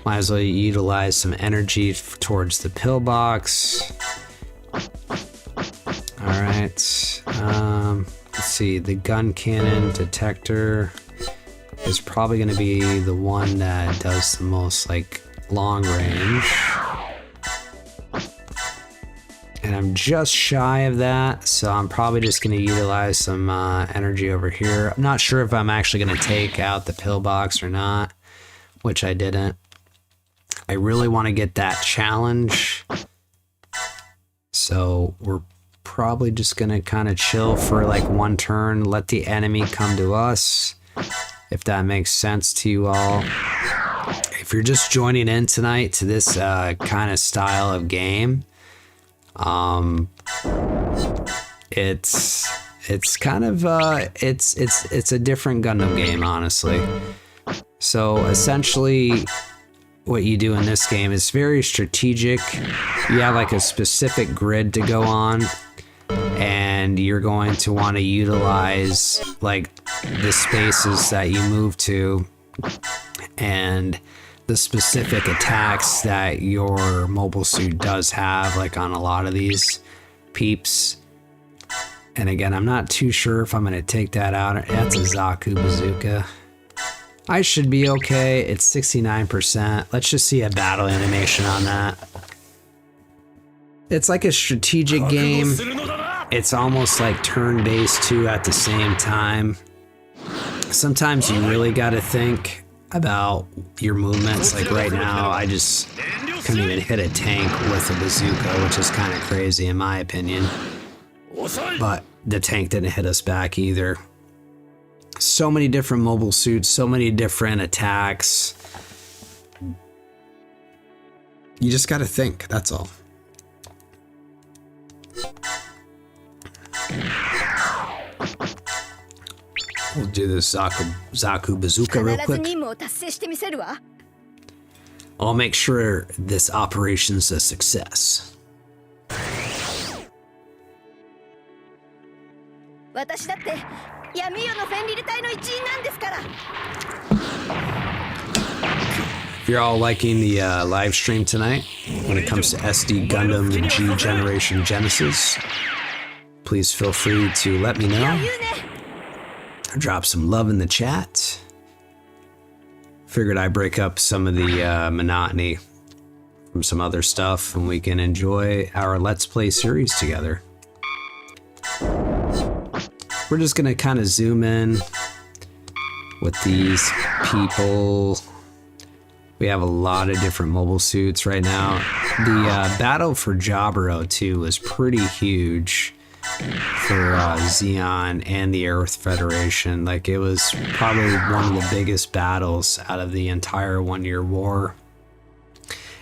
Might as well utilize some energy towards the pillbox. Alright. Let's see. The gun cannon detector is probably going to be the one that does the most, like, long range. And I'm just shy of that, so I'm probably just going to utilize some energy over here. I'm not sure if I'm actually going to take out the pillbox or not, which I didn't. I really want to get that challenge, so we're probably just going to kind of chill for like one turn, let the enemy come to us, if that makes sense to you all. If you're just joining in tonight to this kind of style of game, it's kind of it's a different Gundam game, honestly. So essentially what you do in this game is very strategic. You have like a specific grid to go on, and you're going to want to utilize like the spaces that you move to and the specific attacks that your mobile suit does have, like on a lot of these peeps. And again, I'm not too sure if I'm going to take that out. That's a Zaku bazooka. I should be okay. It's 69%. Let's just see a battle animation on that. It's like a strategic game. It's almost like turn-based too at the same time. Sometimes you really got to think about your movements. Like right now, I just couldn't even hit a tank with a bazooka, which is kind of crazy in my opinion. But the tank didn't hit us back either. So many different mobile suits, so many different attacks. You just got to think, that's all. We'll do this Zaku bazooka real quick. I'll make sure this operation's a success. If you're all liking the live stream tonight, when it comes to SD Gundam G Generation Genesis, please feel free to let me know. Drop some love in the chat. Figured I'd break up some of the monotony from some other stuff, and we can enjoy our Let's Play series together. We're just gonna kind of zoom in with these people. We have a lot of different mobile suits right now. The battle for Jaburo too was pretty huge for Zeon and the Earth Federation. Like, it was probably one of the biggest battles out of the entire 1 year war.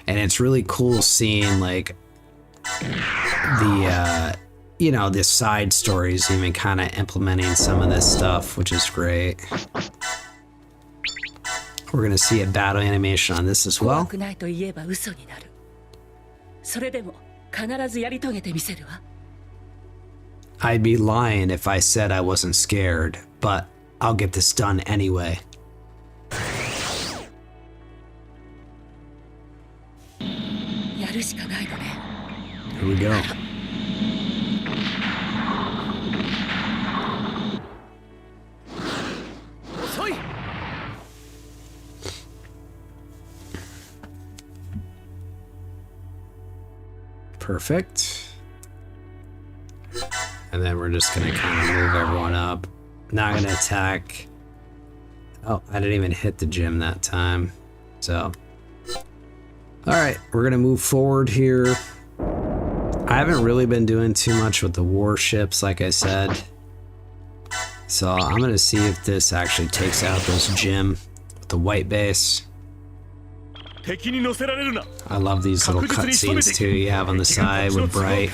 And it's really cool seeing like the you know, the side stories even kind of implementing some of this stuff, which is great. We're gonna see a battle animation on this as well. 必ずやり遂げてみせるわ。 I'd be lying if I said I wasn't scared, but I'll get this done anyway. やるしかないのね。 Here we go. Perfect. And then we're just gonna kind of move everyone up. Not gonna attack. Oh, I didn't even hit the gym that time. So, all right, we're gonna move forward here. I haven't really been doing too much with the warships, like I said. So I'm gonna see if this actually takes out this gym with the white base. I love these little cutscenes too you have on the side with Bright.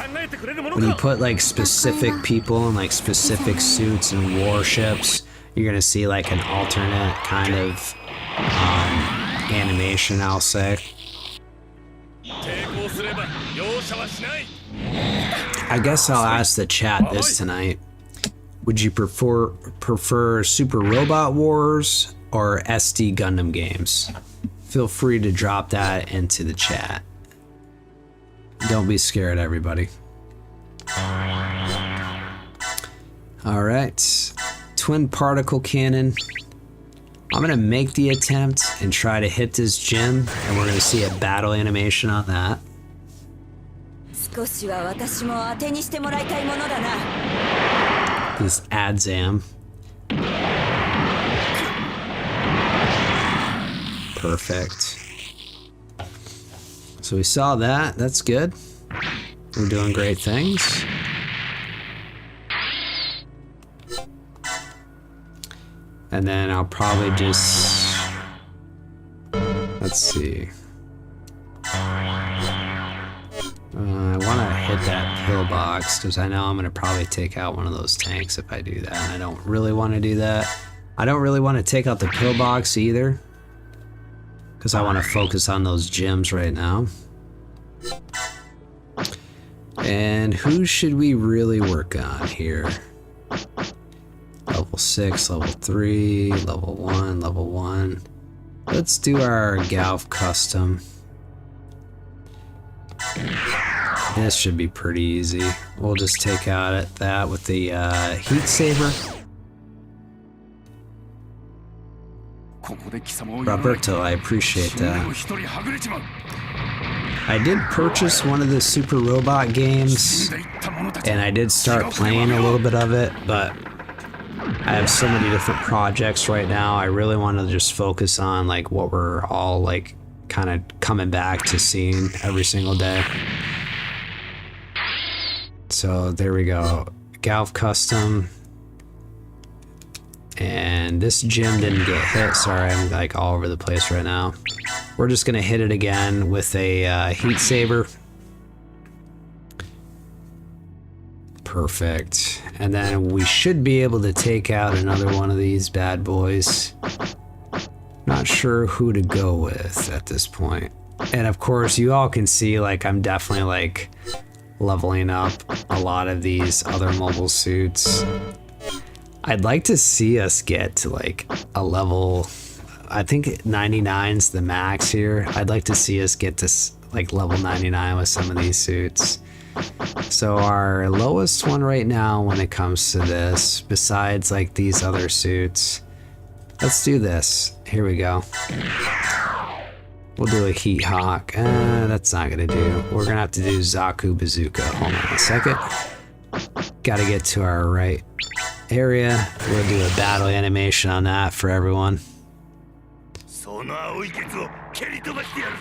When you put like specific people in like specific suits and warships, you're gonna see like an alternate kind of animation, I'll say. I guess I'll ask the chat this tonight. Would you prefer Super Robot Wars or SD Gundam games? Feel free to drop that into the chat. Don't be scared, everybody. All right, twin particle cannon. I'm gonna make the attempt and try to hit this gym, and we're gonna see a battle animation on that. 少しは私も当てにしてもらいたいものだな。 This Adzam. Perfect. So we saw that. That's good. We're doing great things. And then I'll probably just... Let's see. I want to hit that pillbox because I know I'm going to probably take out one of those tanks if I do that. And I don't really want to do that. I don't really want to take out the pillbox either because I want to focus on those gyms right now. And who should we really work on here? Level 6, level 3, level 1, level 1. Let's do our Galv custom. This should be pretty easy. We'll just take out that with the heat saber. Roberto, I appreciate that. I did purchase one of the Super Robot games, and I did start playing a little bit of it, but I have so many different projects right now. I really want to just focus on like what we're all like kind of coming back to seeing every single day. So there we go. Galv custom. And this gym didn't get hit. Sorry, I'm like all over the place right now. We're just gonna hit it again with a heat saber. Perfect. And then we should be able to take out another one of these bad boys. Not sure who to go with at this point. And of course, you all can see like I'm definitely like leveling up a lot of these other mobile suits. I'd like to see us get to like a level, I think 99's the max here. I'd like to see us get to like level 99 with some of these suits. So our lowest one right now when it comes to this, besides like these other suits, let's do this. Here we go. We'll do a Heat Hawk. That's not gonna do. We're gonna have to do Zaku Bazooka. Hold on a second. Gotta get to our right area. We'll do a battle animation on that for everyone.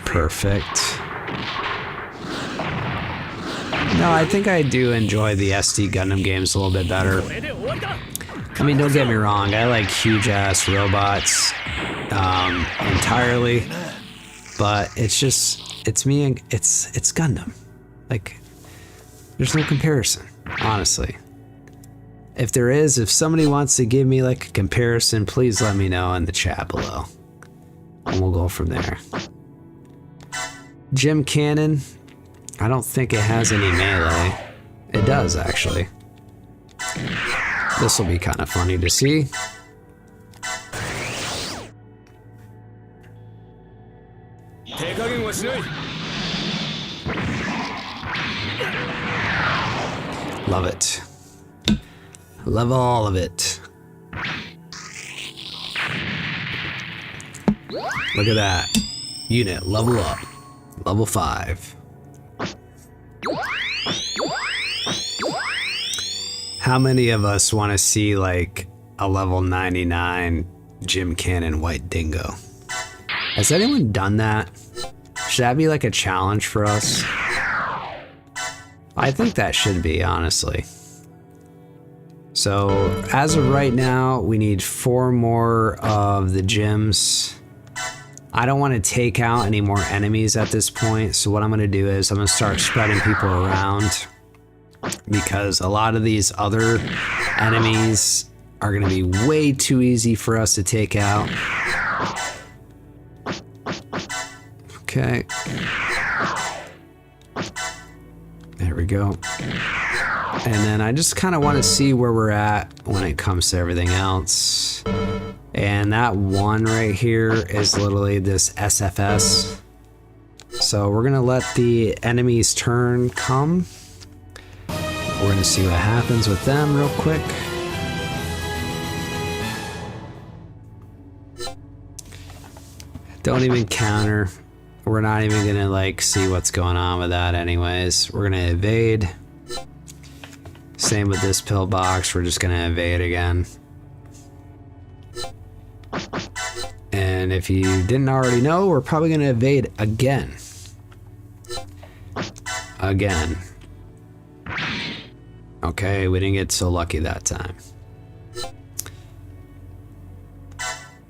Perfect. No, I think I do enjoy the SD Gundam games a little bit better. I mean, don't get me wrong, I like huge ass robots entirely, but it's just, it's me and it's Gundam. Like, there's no comparison, honestly. If there is, if somebody wants to give me like a comparison, please let me know in the chat below. And we'll go from there. Gym Cannon. I don't think it has any melee. It does, actually. This will be kind of funny to see. Love it. Love all of it. Look at that. Unit, level up. Level 5. How many of us want to see like a level 99 Gym Cannon White Dingo? Has anyone done that? Should that be like a challenge for us? I think that should be, honestly. So as of right now, we need 4 more of the gyms. I don't want to take out any more enemies at this point, so what I'm going to do is I'm going to start spreading people around, because a lot of these other enemies are going to be way too easy for us to take out. Okay. There we go. And then I just kind of want to see where we're at when it comes to everything else. And that one right here is literally this SFS. So we're gonna let the enemy's turn come. We're gonna see what happens with them real quick. Don't even counter. We're not even gonna like see what's going on with that anyways. We're gonna evade. Same with this pillbox, we're just gonna evade again. And if you didn't already know, we're probably gonna evade again. Again. Okay, we didn't get so lucky that time.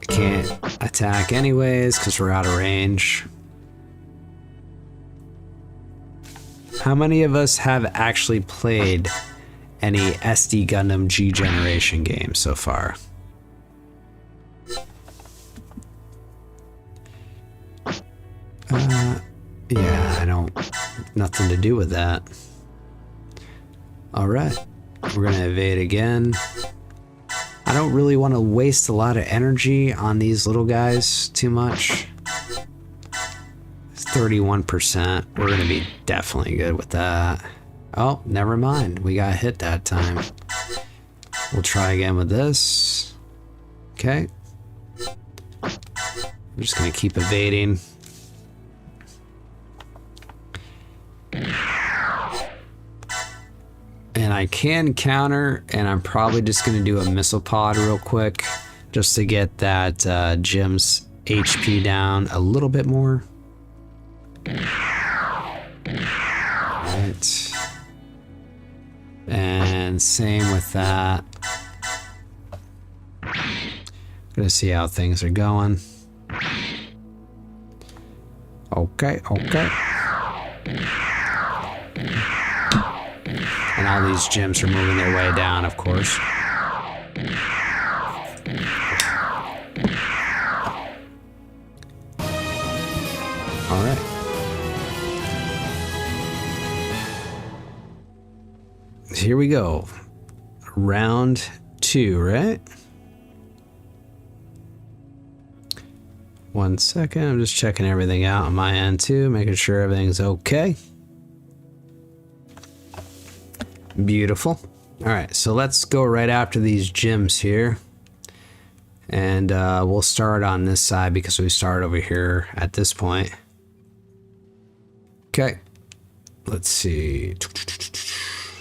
Can't attack anyways, because we're out of range. How many of us have actually played any SD Gundam G Generation games so far? Yeah, I don't, nothing to do with that. Alright, we're gonna evade again. I don't really want to waste a lot of energy on these little guys too much. It's 31%, we're gonna be definitely good with that. Oh, never mind, we got hit that time. We'll try again with this. Okay. I'm just gonna keep evading. And I can counter, and I'm probably just going to do a missile pod real quick just to get that Jim's HP down a little bit more. Right. And same with that. Gonna see how things are going. Okay, okay. And all these gyms are moving their way down, of course. All right. Here we go. Round 2, right? 1 second. I'm just checking everything out on my end too, making sure everything's okay. Beautiful. All right, so let's go right after these gyms here. And we'll start on this side because we started over here at this point. Okay, let's see.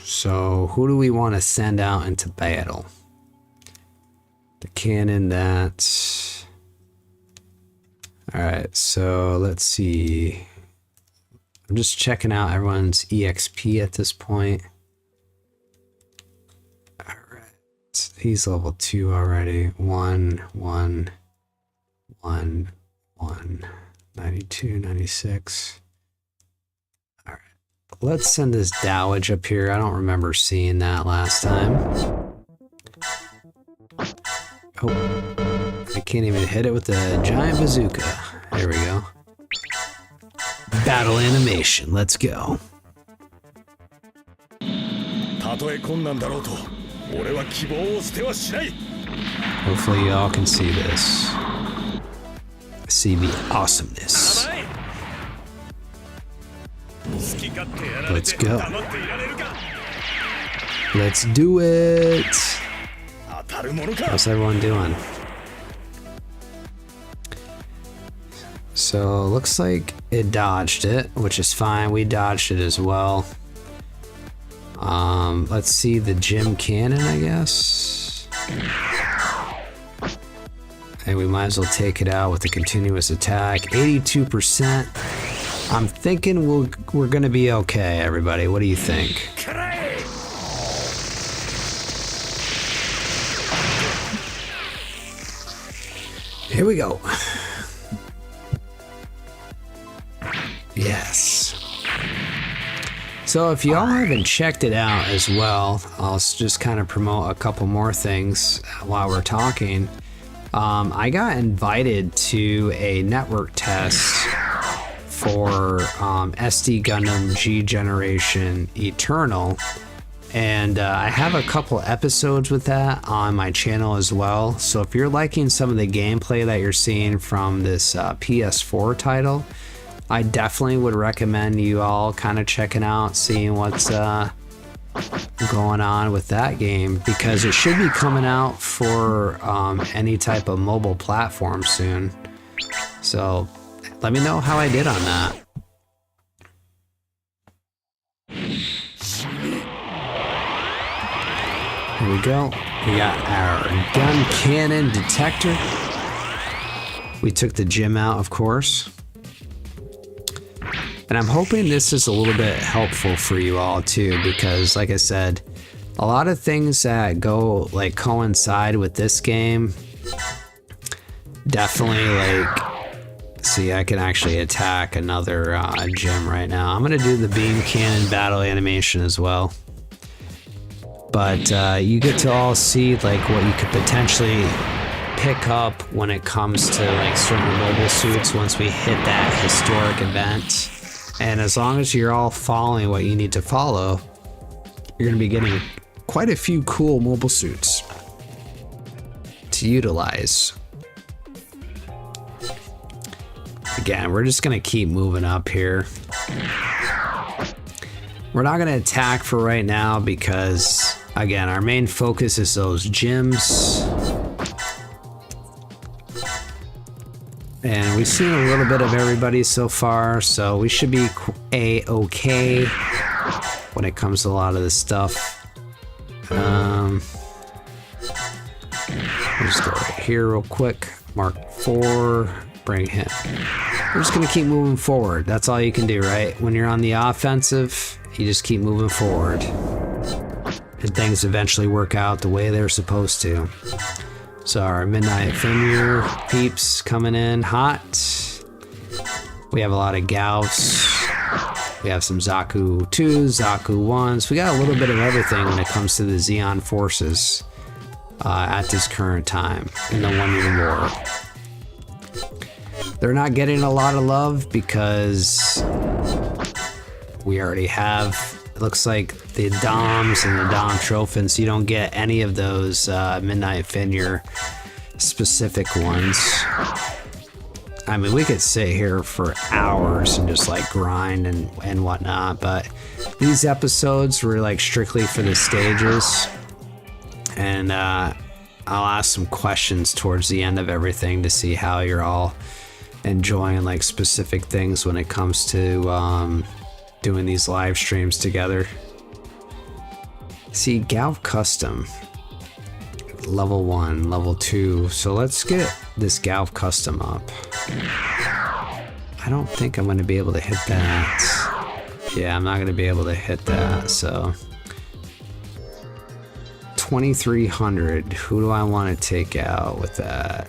So who do we want to send out into battle? The cannon that... All right, so let's see. I'm just checking out everyone's EXP at this point. He's level 2 already. 1, 1, 1, 1, 92, 96. Alright. Let's send this Dowage up here. I don't remember seeing that last time. Oh. I can't even hit it with the giant bazooka. There we go. Battle animation. Let's go. Hopefully you all can see this. See the awesomeness. Let's go. Let's do it. How's everyone doing? So looks like it dodged it, which is fine. We dodged it as well. Let's see the gym cannon, I guess. And we might as well take it out with a continuous attack. 82%. I'm thinking we're gonna be okay, everybody. What do you think? Here we go. Yes. So if y'all haven't checked it out as well, I'll just kind of promote a couple more things while we're talking. I got invited to a network test for SD Gundam G Generation Eternal, and I have a couple episodes with that on my channel as well. So if you're liking some of the gameplay that you're seeing from this PS4 title, I definitely would recommend you all kind of checking out, seeing what's going on with that game, because it should be coming out for any type of mobile platform soon. So let me know how I did on that. Here we go. We got our gun cannon detector. We took the gym out, of course. And I'm hoping this is a little bit helpful for you all too, because like I said, a lot of things that go like coincide with this game, definitely like, see, I can actually attack another gym right now. I'm gonna do the beam cannon battle animation as well. But you get to all see like what you could potentially pick up when it comes to like certain mobile suits once we hit that historic event. And as long as you're all following what you need to follow, you're gonna be getting quite a few cool mobile suits to utilize. Again, we're just gonna keep moving up here. We're not gonna attack for right now because, again, our main focus is those gyms. And we've seen a little bit of everybody so far, so we should be A-okay when it comes to a lot of this stuff. We'll just go right here real quick. Mark 4, bring him. We're just gonna keep moving forward. That's all you can do, right? When you're on the offensive, you just keep moving forward. And things eventually work out the way they're supposed to. So our Midnight Fenrir peeps coming in hot. We have a lot of Gaus. We have some Zaku 2s, Zaku 1s. We got a little bit of everything when it comes to the Zeon forces at this current time in the 1 Year War. They're not getting a lot of love because we already have, it looks like, the Doms and the Dom Trophans. You don't get any of those Midnight Fenrir specific ones. I mean, we could sit here for hours and just like grind and whatnot, but these episodes were like strictly for the stages. And I'll ask some questions towards the end of everything to see how you're all enjoying like specific things when it comes to doing these live streams together. See, Galv Custom, level 1, level 2. So let's get this Galv Custom up. I don't think I'm going to be able to hit that. Yeah, I'm not going to be able to hit that. So 2300. Who do I want to take out with that?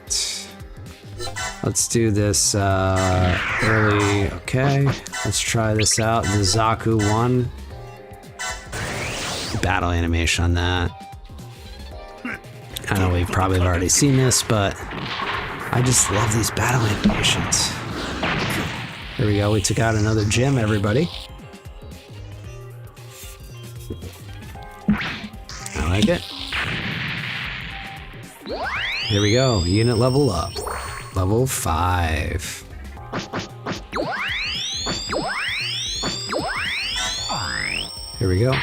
Let's do this early. Okay, let's try this out. The Zaku 1. Battle animation on that. I know we've probably already seen this, but I just love these battle animations. Here we go. We took out another gym, everybody. like it. Here we go. Unit level up. Level 5. Here we go.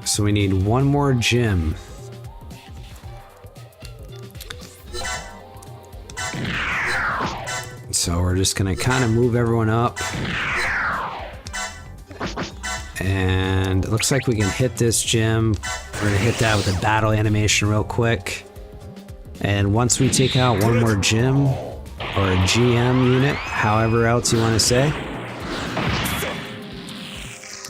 So we need one more gym. So we're just gonna kind of move everyone up. And it looks like we can hit this gym. We're gonna hit that with a battle animation real quick. And once we take out one more gym, or a GM unit, however else you want to say.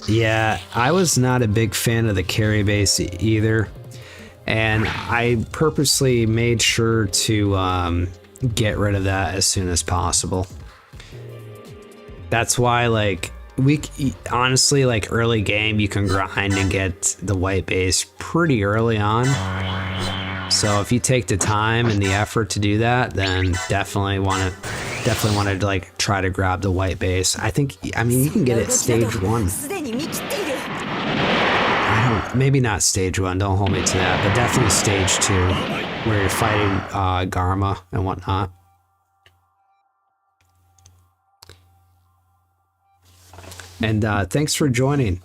Yeah, I was not a big fan of the carry base either. And I purposely made sure to get rid of that as soon as possible. That's why, like, honestly, like, early game, you can grind and get the white base pretty early on. So if you take the time and the effort to do that, then definitely want to like try to grab the white base. I mean, you can get it stage 1. Maybe not stage 1, don't hold me to that, but definitely stage 2, where you're fighting Garma and whatnot. And thanks for joining.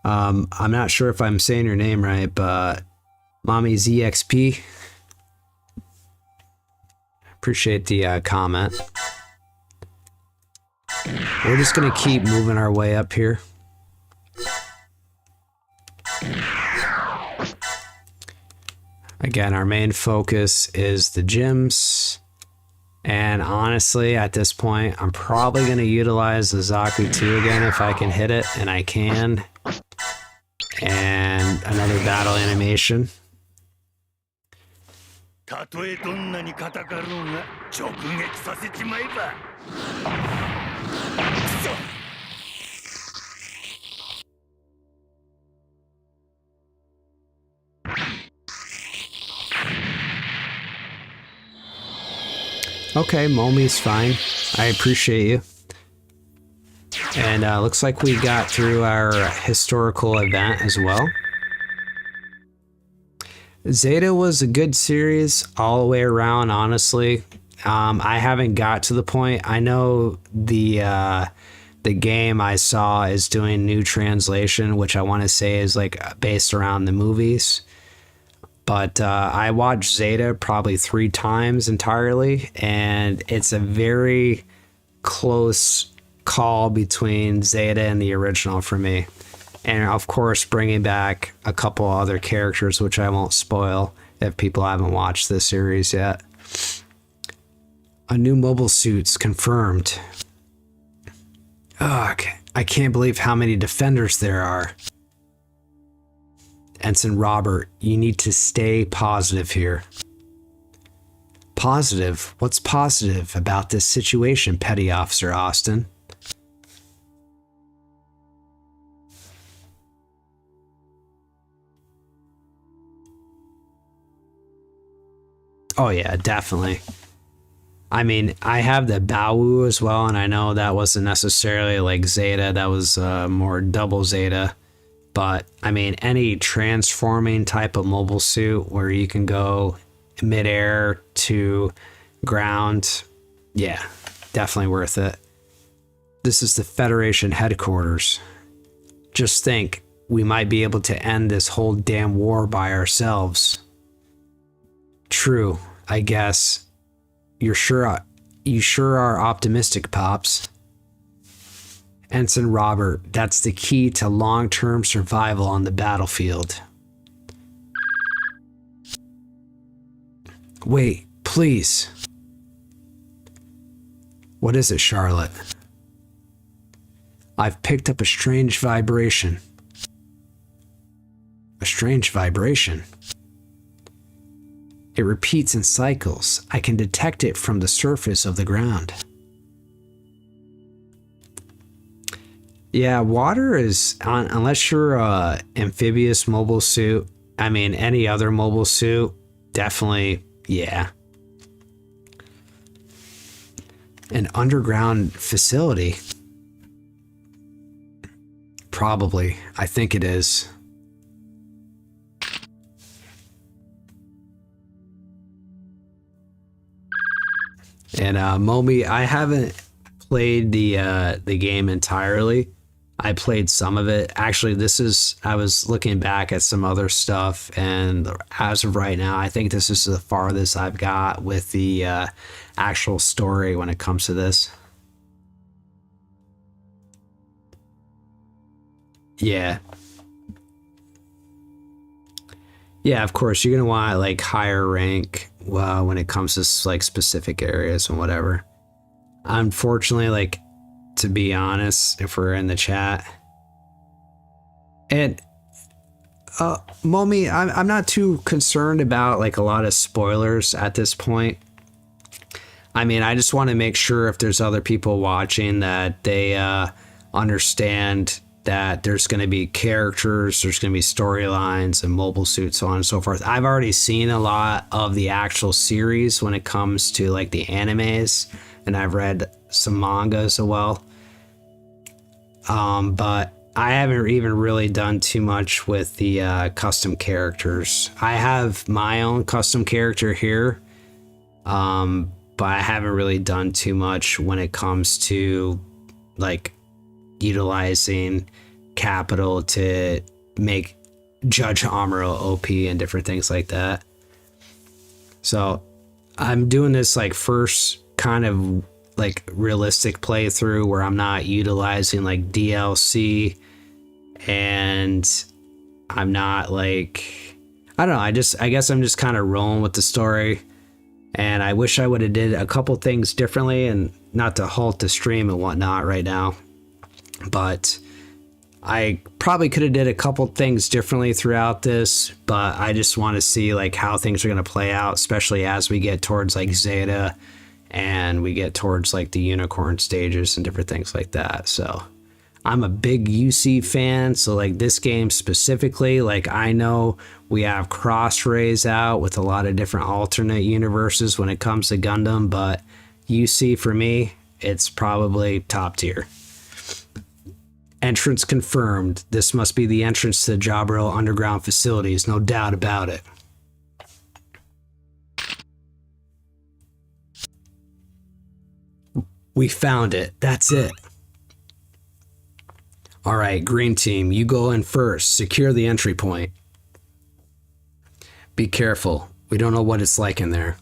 I'm not sure if I'm saying your name right, but Mommy ZXP. Appreciate the comment. We're just gonna keep moving our way up here. Again, our main focus is the gyms. And honestly, at this point, I'm probably gonna utilize the Zaku 2 again if I can hit it, and I can. And another battle animation. Okay, Momi's fine. I appreciate you. And looks like we got through our historical event as well. Zeta was a good series all the way around, honestly. I haven't got to the point. I know the game I saw is doing new translation, which I want to say is like based around the movies. But I watched Zeta probably 3 times entirely, and it's a very close call between Zeta and the original for me. And of course, bringing back a couple other characters, which I won't spoil if people haven't watched this series yet. A new mobile suit's confirmed. Ugh, I can't believe how many defenders there are. Ensign Robert, you need to stay positive here. Positive? What's positive about this situation, Petty Officer Austin? Oh yeah, definitely. I mean, I have the Baowu as well, and I know that wasn't necessarily like Zeta, that was more double Zeta. But, I mean, any transforming type of mobile suit where you can go midair to ground, yeah, definitely worth it. This is the Federation headquarters. Just think, we might be able to end this whole damn war by ourselves. True, I guess. You sure are optimistic, Pops. Ensign Robert, that's the key to long-term survival on the battlefield. Wait, please. What is it, Charlotte? I've picked up a strange vibration. A strange vibration? It repeats in cycles. I can detect it from the surface of the ground. Yeah, water is, unless you're a amphibious mobile suit, I mean, any other mobile suit, definitely, yeah. An underground facility? Probably. I think it is. And Momi, I haven't played the game entirely. I played some of it. Actually, I was looking back at some other stuff, and as of right now, I think this is the farthest I've got with the actual story when it comes to this. Yeah. Yeah, of course, you're gonna want like higher rank when it comes to like specific areas and whatever. Unfortunately, like, to be honest, if we're in the chat, and Momi, I'm not too concerned about like a lot of spoilers at this point. I mean, I just want to make sure if there's other people watching that they understand that there's going to be characters, there's going to be storylines and mobile suits, so on and so forth. I've already seen a lot of the actual series when it comes to like the animes, and I've read some manga as well. But I haven't even really done too much with the custom characters. I have my own custom character here, but I haven't really done too much when it comes to like utilizing capital to make Judge Amuro OP and different things like that. So I'm doing this like first kind of like realistic playthrough where I'm not utilizing like DLC, and I'm not like, I don't know, I guess I'm just kind of rolling with the story. And I wish I would have did a couple things differently, and not to halt the stream and whatnot right now, but I probably could have did a couple things differently throughout this, but I just want to see like how things are going to play out, especially as we get towards like Zeta and we get towards like the unicorn stages and different things like that. So I'm a big UC fan, so like this game specifically, like I know we have Cross Rays out with a lot of different alternate universes when it comes to Gundam, but UC for me, it's probably top tier. Entrance confirmed. This must be the entrance to the Jaburo underground facilities, no doubt about it. We found it. That's it. All right, green team, you go in first. Secure the entry point. Be careful. We don't know what it's like in there.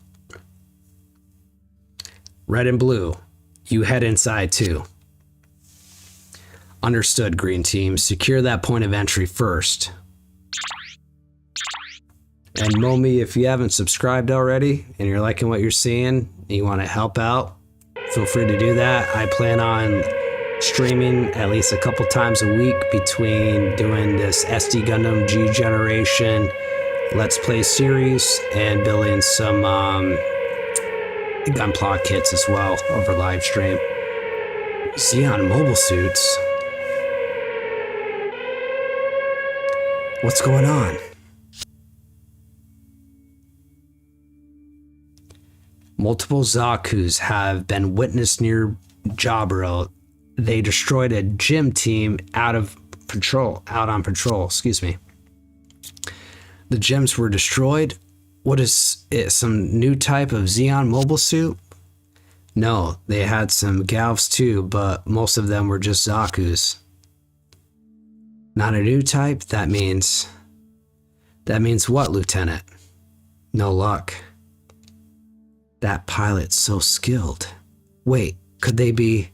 Red and blue, you head inside too. Understood, green team. Secure that point of entry first. And Momi, if you haven't subscribed already and you're liking what you're seeing and you want to help out, feel free to do that. I plan on streaming at least a couple times a week between doing this SD Gundam G Generation Let's Play series and building some Gunpla kits as well over live stream. Zeon mobile suits. What's going on? Multiple Zaku's have been witnessed near Jaburo. They destroyed a gym team out on patrol, excuse me. The gems were destroyed? What is it, some new type of Zeon mobile suit? No, they had some Galvs too, but most of them were just Zaku's. Not a new type? That means what, Lieutenant? No luck. That pilot's so skilled. Wait, could they be...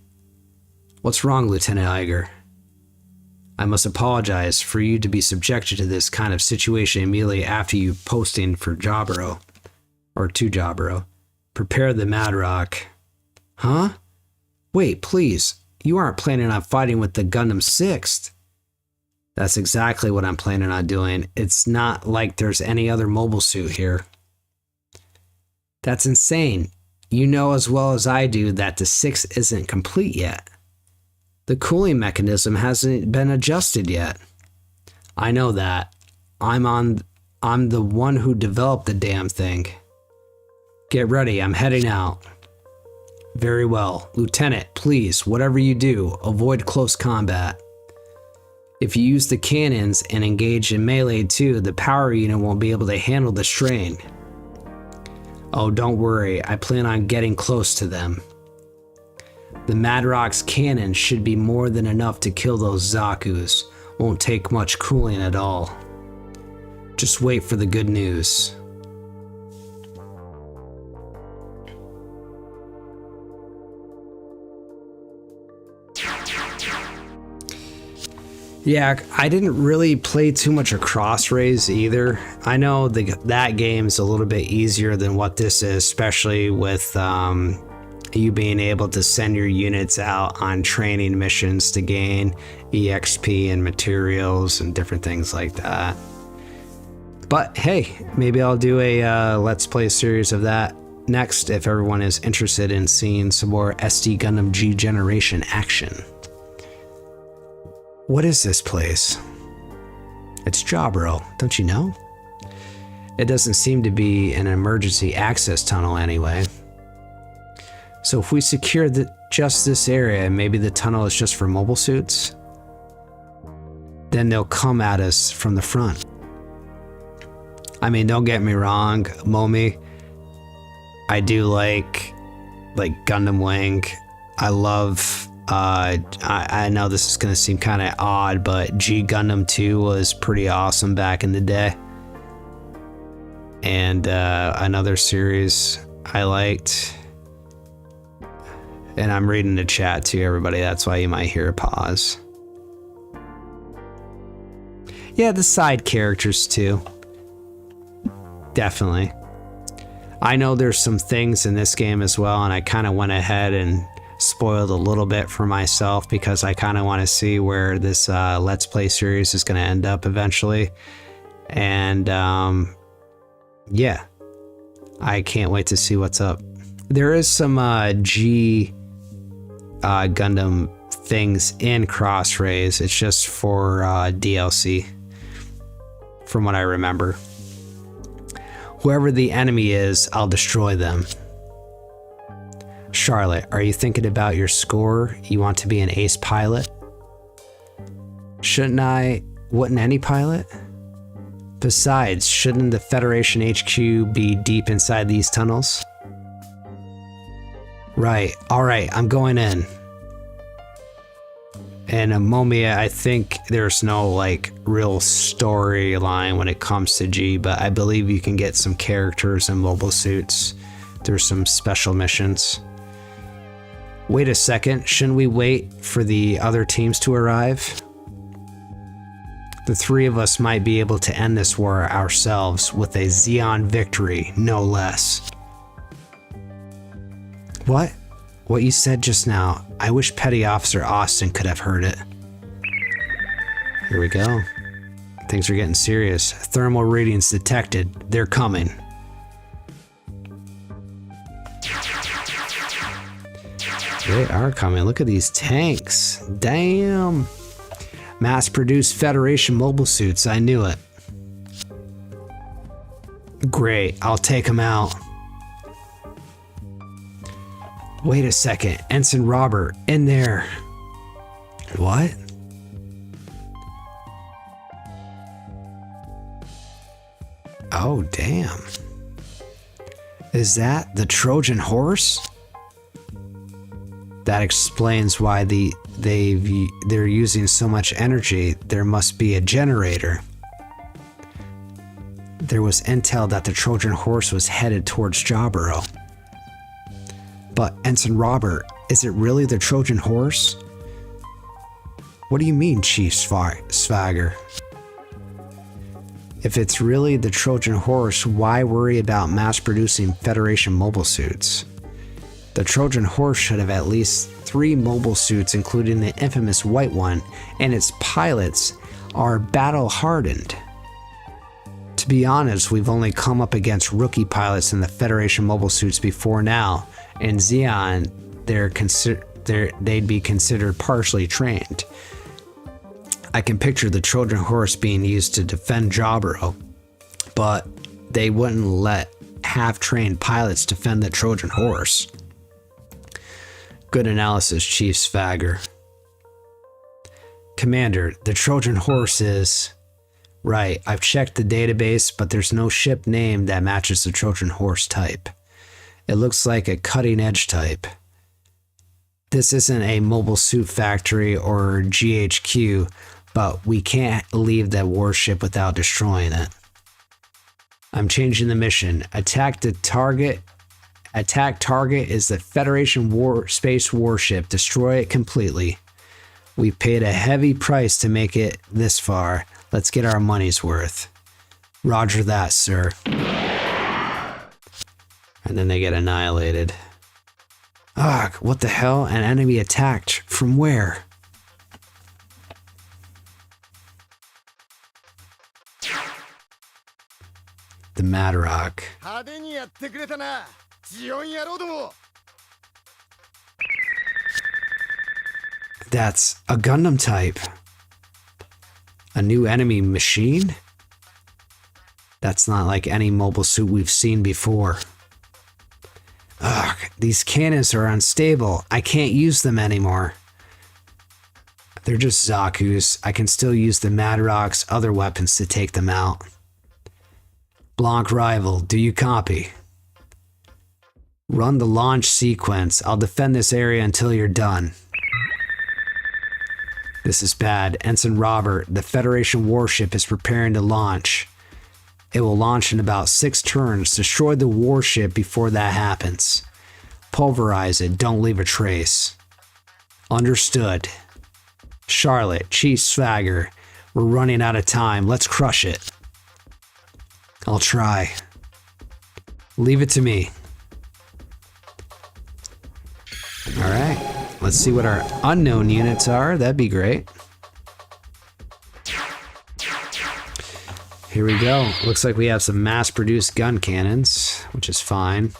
What's wrong, Lieutenant Iger? I must apologize for you to be subjected to this kind of situation immediately after you posting for Jaburo. Or to Jaburo. Prepare the Madrock. Huh? Wait, please. You aren't planning on fighting with the Gundam 6th. That's exactly what I'm planning on doing. It's not like there's any other mobile suit here. That's insane. You know as well as I do that the 6th isn't complete yet. The cooling mechanism hasn't been adjusted yet. I know that. I'm the one who developed the damn thing. Get ready, I'm heading out. Very well. Lieutenant, please, whatever you do, avoid close combat. If you use the cannons and engage in melee too, the power unit won't be able to handle the strain. Oh, don't worry, I plan on getting close to them. The Madrock's cannon should be more than enough to kill those Zakus. Won't take much cooling at all. Just wait for the good news. Yeah, I didn't really play too much of Crossrays either. I know that game's a little bit easier than what this is, especially with you being able to send your units out on training missions to gain EXP and materials and different things like that. But hey, maybe I'll do a Let's Play series of that next if everyone is interested in seeing some more SD Gundam G Generation action. What is this place? It's Jaburo, don't you know? It doesn't seem to be an emergency access tunnel anyway. So if we secure just this area, maybe the tunnel is just for mobile suits? Then they'll come at us from the front. I mean, don't get me wrong, Momi, I do like Gundam Wing. I love, I know this is going to seem kind of odd, but G Gundam 2 was pretty awesome back in the day. And another series I liked. And I'm reading the chat too, everybody. That's why you might hear a pause. Yeah, the side characters too. Definitely. I know there's some things in this game as well, and I kind of went ahead and spoiled a little bit for myself because I kind of want to see where this Let's Play series is going to end up eventually. And yeah, I can't wait to see what's up. There is some G Gundam things in Crossrays. It's just for DLC, from what I remember. Whoever the enemy is, I'll destroy them. Charlotte, are you thinking about your score? You want to be an ace pilot? Wouldn't any pilot? Besides, shouldn't the Federation HQ be deep inside these tunnels? Right, alright, I'm going in. And Momia, I think there's no real storyline when it comes to G, but I believe you can get some characters in mobile suits. There's some special missions. Wait a second, shouldn't we wait for the other teams to arrive? The three of us might be able to end this war ourselves with a Zeon victory, no less. What? What you said just now, I wish Petty Officer Austin could have heard it. Here we go. Things are getting serious. Thermal readings detected. They're coming. They are coming. Look at these tanks. Damn. Mass-produced Federation mobile suits. I knew it. Great. I'll take them out. Wait a second. Ensign Robert. In there. What? Oh, damn. Is that the Trojan horse? That explains why they're using so much energy. There must be a generator. There was intel that the Trojan horse was headed towards Jaburo. But Ensign Robert, is it really the Trojan horse? What do you mean, Chief Svager? If it's really the Trojan horse, why worry about mass-producing Federation mobile suits? The Trojan horse should have at least 3 mobile suits, including the infamous white one, and its pilots are battle-hardened. To be honest, we've only come up against rookie pilots in the Federation mobile suits before now. In Zeon, they'd be considered partially trained. I can picture the Trojan horse being used to defend Jaburo, but they wouldn't let half-trained pilots defend the Trojan horse. Good analysis, Chief Svager. Commander, the Trojan horse is... Right, I've checked the database, but there's no ship name that matches the Trojan horse type. It looks like a cutting edge type. This isn't a mobile suit factory or GHQ, but we can't leave that warship without destroying it. I'm changing the mission. Attack target is the Federation space warship. Destroy it completely. We paid a heavy price to make it this far. Let's get our money's worth. Roger that, sir. And then they get annihilated. Ugh, what the hell? An enemy attacked. From where? The Madrock. That's a Gundam type. A new enemy machine? That's not like any mobile suit we've seen before. Ugh, these cannons are unstable. I can't use them anymore. They're just Zaku's. I can still use the Madrock's other weapons to take them out. Blanc Rival, do you copy? Run the launch sequence. I'll defend this area until you're done. This is bad. Ensign Robert, the Federation warship is preparing to launch. It will launch in about 6 turns. Destroy the warship before that happens. Pulverize it. Don't leave a trace. Understood. Charlotte, Chief Swagger, we're running out of time. Let's crush it. I'll try. Leave it to me. Alright, let's see what our unknown units are. That'd be great. Here we go. Looks like we have some mass-produced gun cannons, which is fine.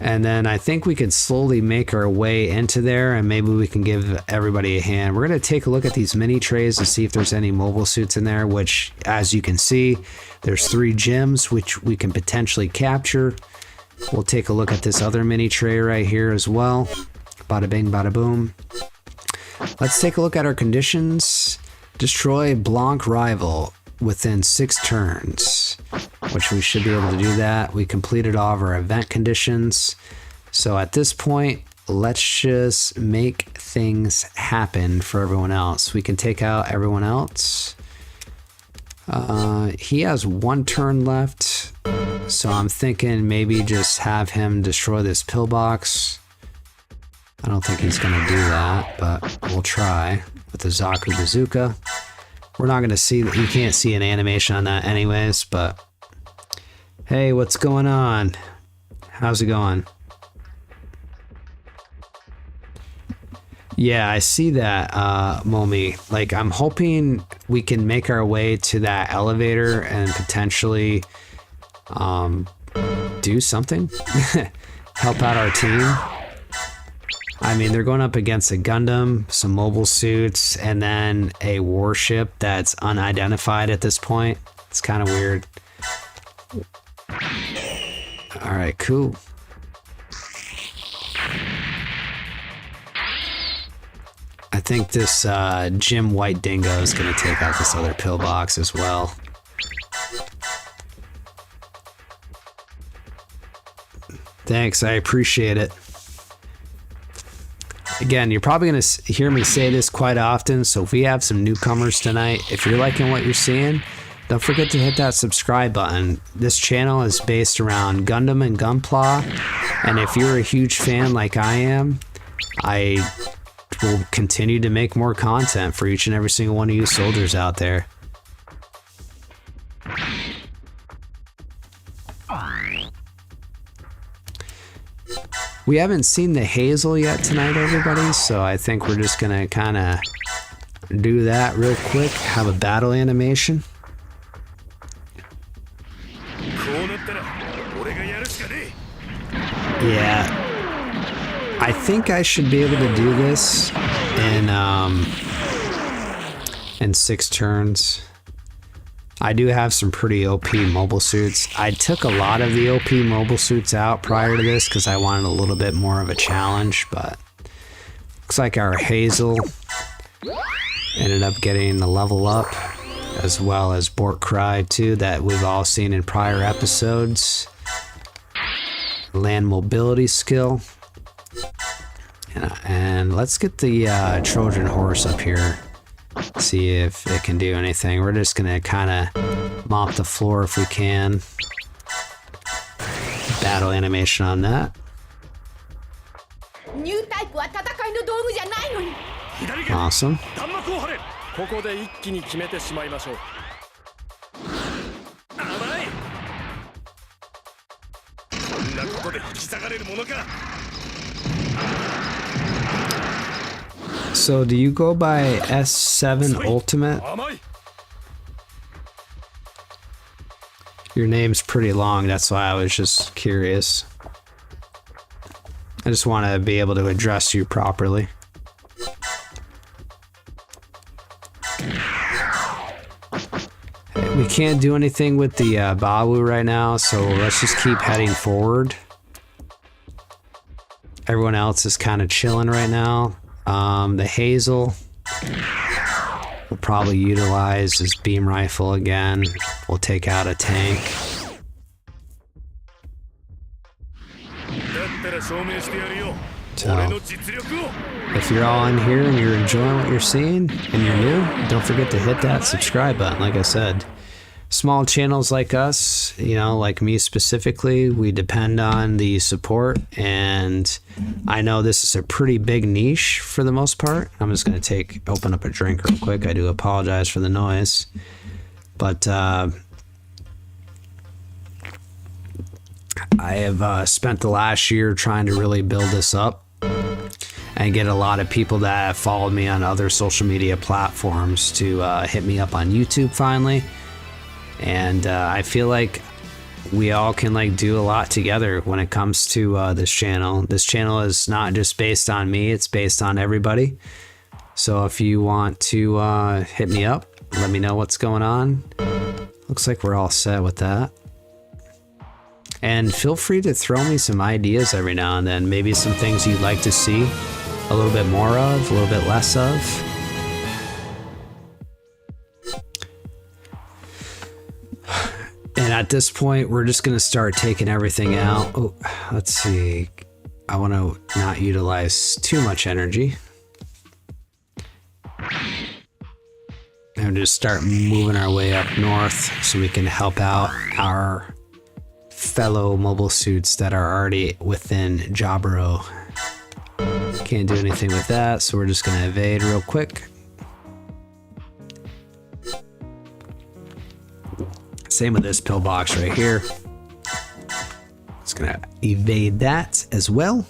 And then I think we could slowly make our way into there, and maybe we can give everybody a hand. We're going to take a look at these mini trays to see if there's any mobile suits in there, which, as you can see, there's 3 gems, which we can potentially capture. We'll take a look at this other mini tray right here as well. Bada bing, bada boom. Let's take a look at our conditions. Destroy Blanc Rival within 6 turns, which we should be able to do that. We completed all of our event conditions. So at this point, let's just make things happen for everyone else. We can take out everyone else. He has 1 turn left, so I'm thinking maybe just have him destroy this pillbox. I don't think he's gonna do that, but we'll try with the Zaku Bazooka. We're not gonna see, you can't see an animation on that anyways, but hey, what's going on? How's it going? Yeah, I see that, Momi. Like, I'm hoping we can make our way to that elevator and potentially do something. Help out our team. I mean, they're going up against a Gundam, some mobile suits, and then a warship that's unidentified at this point. It's kind of weird. Alright, cool. I think this Jim White Dingo is going to take out this other pillbox as well. Thanks, I appreciate it. Again, you're probably going to hear me say this quite often, so if we have some newcomers tonight, if you're liking what you're seeing, don't forget to hit that subscribe button. This channel is based around Gundam and Gunpla, and if you're a huge fan like I am, I will continue to make more content for each and every single one of you soldiers out there. We haven't seen the Hazel yet tonight, everybody, so I think we're just gonna kind of do that real quick, have a battle animation. Yeah, I think I should be able to do this in 6 turns. I do have some pretty OP mobile suits. I took a lot of the OP mobile suits out prior to this because I wanted a little bit more of a challenge, but looks like our Hazel ended up getting the level up, as well as Bork Cry too, that we've all seen in prior episodes. land mobility skill. And let's get the Trojan horse up here. See if it can do anything. We're just gonna kind of mop the floor if we can. Battle animation on that. Awesome. So do you go by S7 Ultimate? Your name's pretty long, that's why I was just curious. I just want to be able to address you properly. We can't do anything with the Bawu right now, so let's just keep heading forward. Everyone else is kind of chilling right now. The Hazel will probably utilize his beam rifle again. We'll take out a tank. So, if you're all in here and you're enjoying what you're seeing and you're new, don't forget to hit that subscribe button. Like I said, small channels like us, you know, like me specifically, we depend on the support, and I know this is a pretty big niche for the most part. I'm just going to open up a drink real quick. I do apologize for the noise, but I have spent the last year trying to really build this up and get a lot of people that have followed me on other social media platforms to hit me up on YouTube finally. And I feel like we all can like do a lot together when it comes to this channel. This channel is not just based on me, it's based on everybody. So if you want to hit me up, let me know what's going on. Looks like we're all set with that. And feel free to throw me some ideas every now and then. Maybe some things you'd like to see a little bit more of, a little bit less of. And at this point, we're just going to start taking everything out. Oh, let's see. I want to not utilize too much energy. And just start moving our way up north so we can help out our fellow mobile suits that are already within Jaburo. Can't do anything with that, so we're just going to evade real quick. Same with this pillbox right here. Just gonna evade that as well.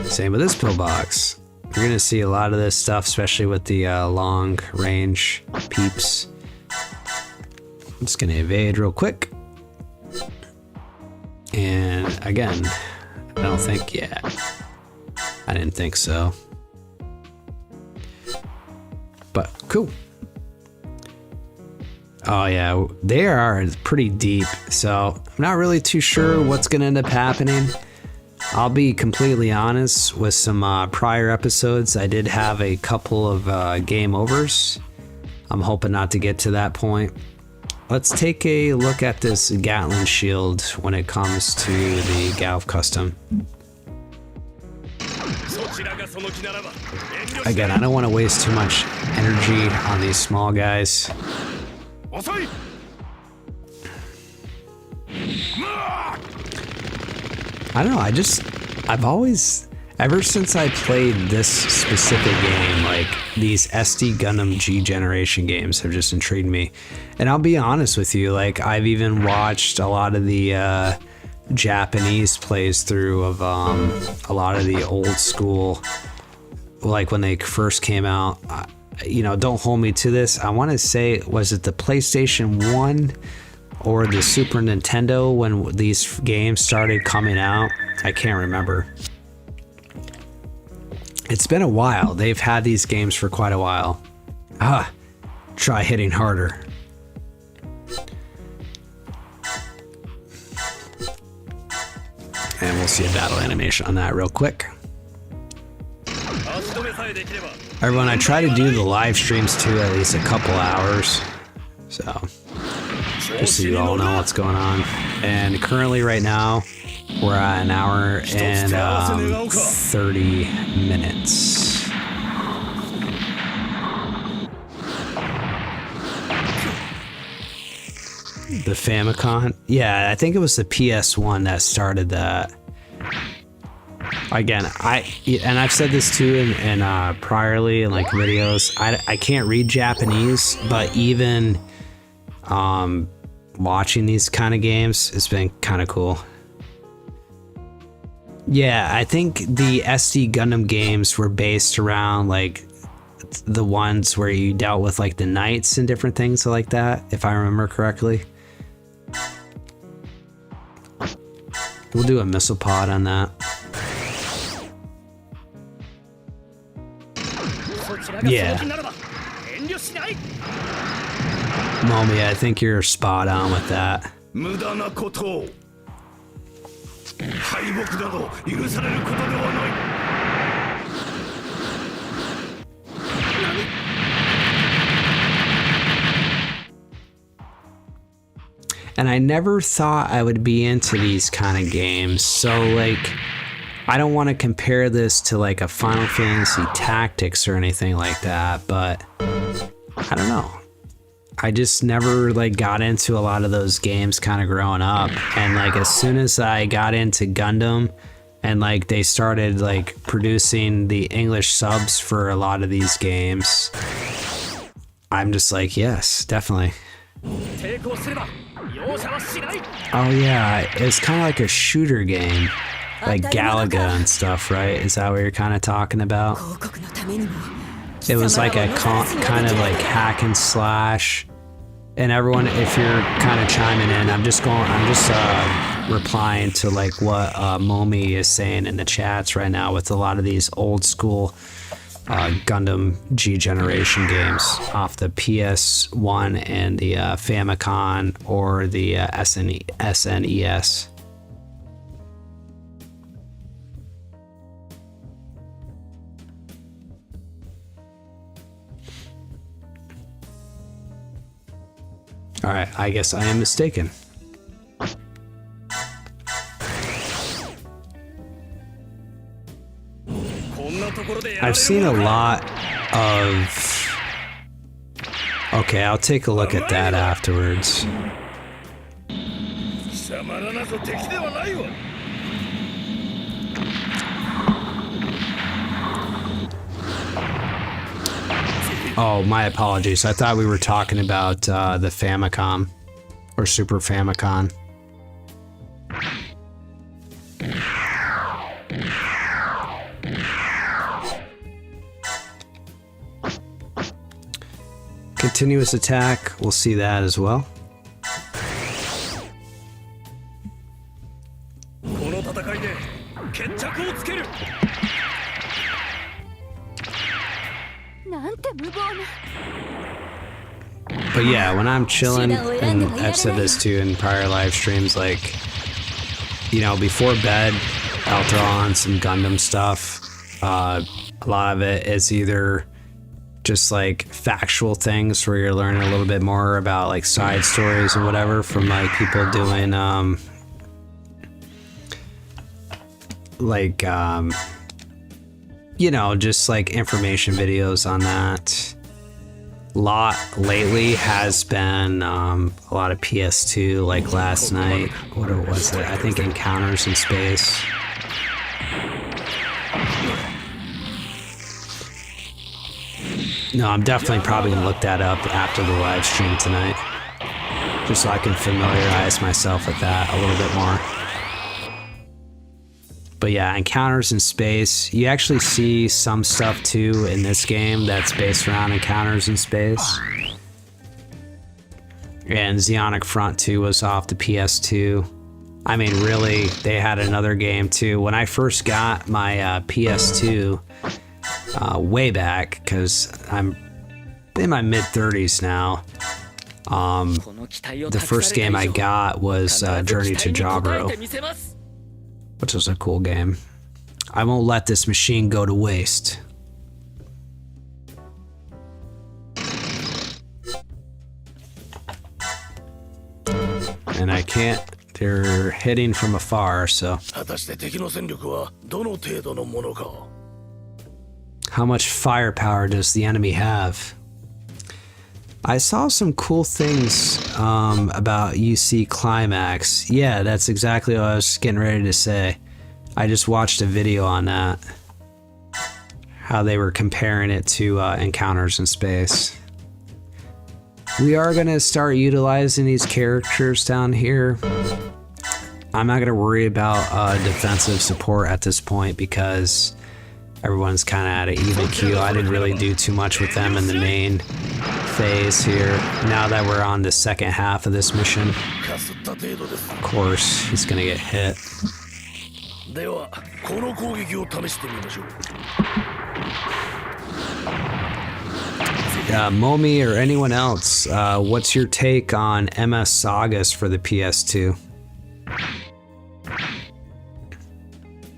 Same with this pillbox. You're gonna see a lot of this stuff, especially with the long range peeps. I'm just gonna evade real quick. And again, I don't think, yeah, I didn't think so. But cool. Oh yeah, they are pretty deep, so I'm not really too sure what's gonna end up happening. I'll be completely honest, with some prior episodes, I did have a couple of game overs. I'm hoping not to get to that point. Let's take a look at this Gatling shield when it comes to the Galv custom. Again, I don't want to waste too much energy on these small guys. I don't know, I've always, ever since I played this specific game, like these SD Gundam G generation games have just intrigued me. And I'll be honest with you, like I've even watched a lot of the Japanese plays through of a lot of the old school, like when they first came out. You know, don't hold me to this. I want to say, was it the PlayStation 1 or the Super Nintendo when these games started coming out? I can't remember. It's been a while. They've had these games for quite a while. Try hitting harder. And we'll see a battle animation on that real quick. Everyone, I try to do the live streams too, at least a couple hours. So, just so you all know what's going on. And currently right now, we're at an hour and 30 minutes. The Famicom? Yeah, I think it was the PS1 that started that. Again, I've said this too in priorly in like videos. I can't read Japanese, but even watching these kind of games, it's been kind of cool. Yeah, I think the SD Gundam games were based around like the ones where you dealt with like the knights and different things like that, if I remember correctly. We'll do a missile pod on that. Yeah. Momi, I think you're spot on with that. And I never thought I would be into these kind of games. So like, I don't want to compare this to like a Final Fantasy Tactics or anything like that, but I don't know. I just never like got into a lot of those games kind of growing up. And like as soon as I got into Gundam and like they started like producing the English subs for a lot of these games, I'm just like, yes, definitely. Oh yeah, it's kind of like a shooter game, like Galaga and stuff, right? Is that what you're kind of talking about? It was like a kind of like hack and slash. And everyone, if you're kind of chiming in, I'm just replying to like what Momi is saying in the chats right now with a lot of these old school Gundam G generation games off the PS1 and the Famicom or the SNES. All right, I guess I am mistaken. I've seen a lot of... Okay, I'll take a look at that afterwards. Oh, my apologies. I thought we were talking about the Famicom or Super Famicom. Continuous attack, we'll see that as well. But yeah, when I'm chilling, and I've said this too in prior live streams, like, you know, before bed, I'll throw on some Gundam stuff. A lot of it is either just like factual things where you're learning a little bit more about like side stories and whatever from like people doing you know, just like information videos on that. Lot lately has been a lot of PS2, like last night. What was it? I think Encounters in Space. No, I'm definitely probably gonna look that up after the live stream tonight, just so I can familiarize myself with that a little bit more. But yeah, Encounters in Space. You actually see some stuff too in this game that's based around Encounters in Space. And Zeonic Front 2 was off the PS2. I mean, really, they had another game too. When I first got my PS2, way back, because I'm in my mid-30s now, the first game I got was Journey to Jaburo, which was a cool game. I won't let this machine go to waste. And I can't They're hitting from afar, so. 果たして敵の戦力はどの程度のものか。 How much firepower does the enemy have? I saw some cool things about UC Climax. Yeah, that's exactly what I was getting ready to say. I just watched a video on that. How they were comparing it to Encounters in Space. We are going to start utilizing these characters down here. I'm not going to worry about defensive support at this point because everyone's kind of at an even keel. I didn't really do too much with them in the main phase here. Now that we're on the second half of this mission, of course, he's going to get hit. ではこの攻撃を試してみましょう。 Momi or anyone else, what's your take on MS Sagas for the PS2?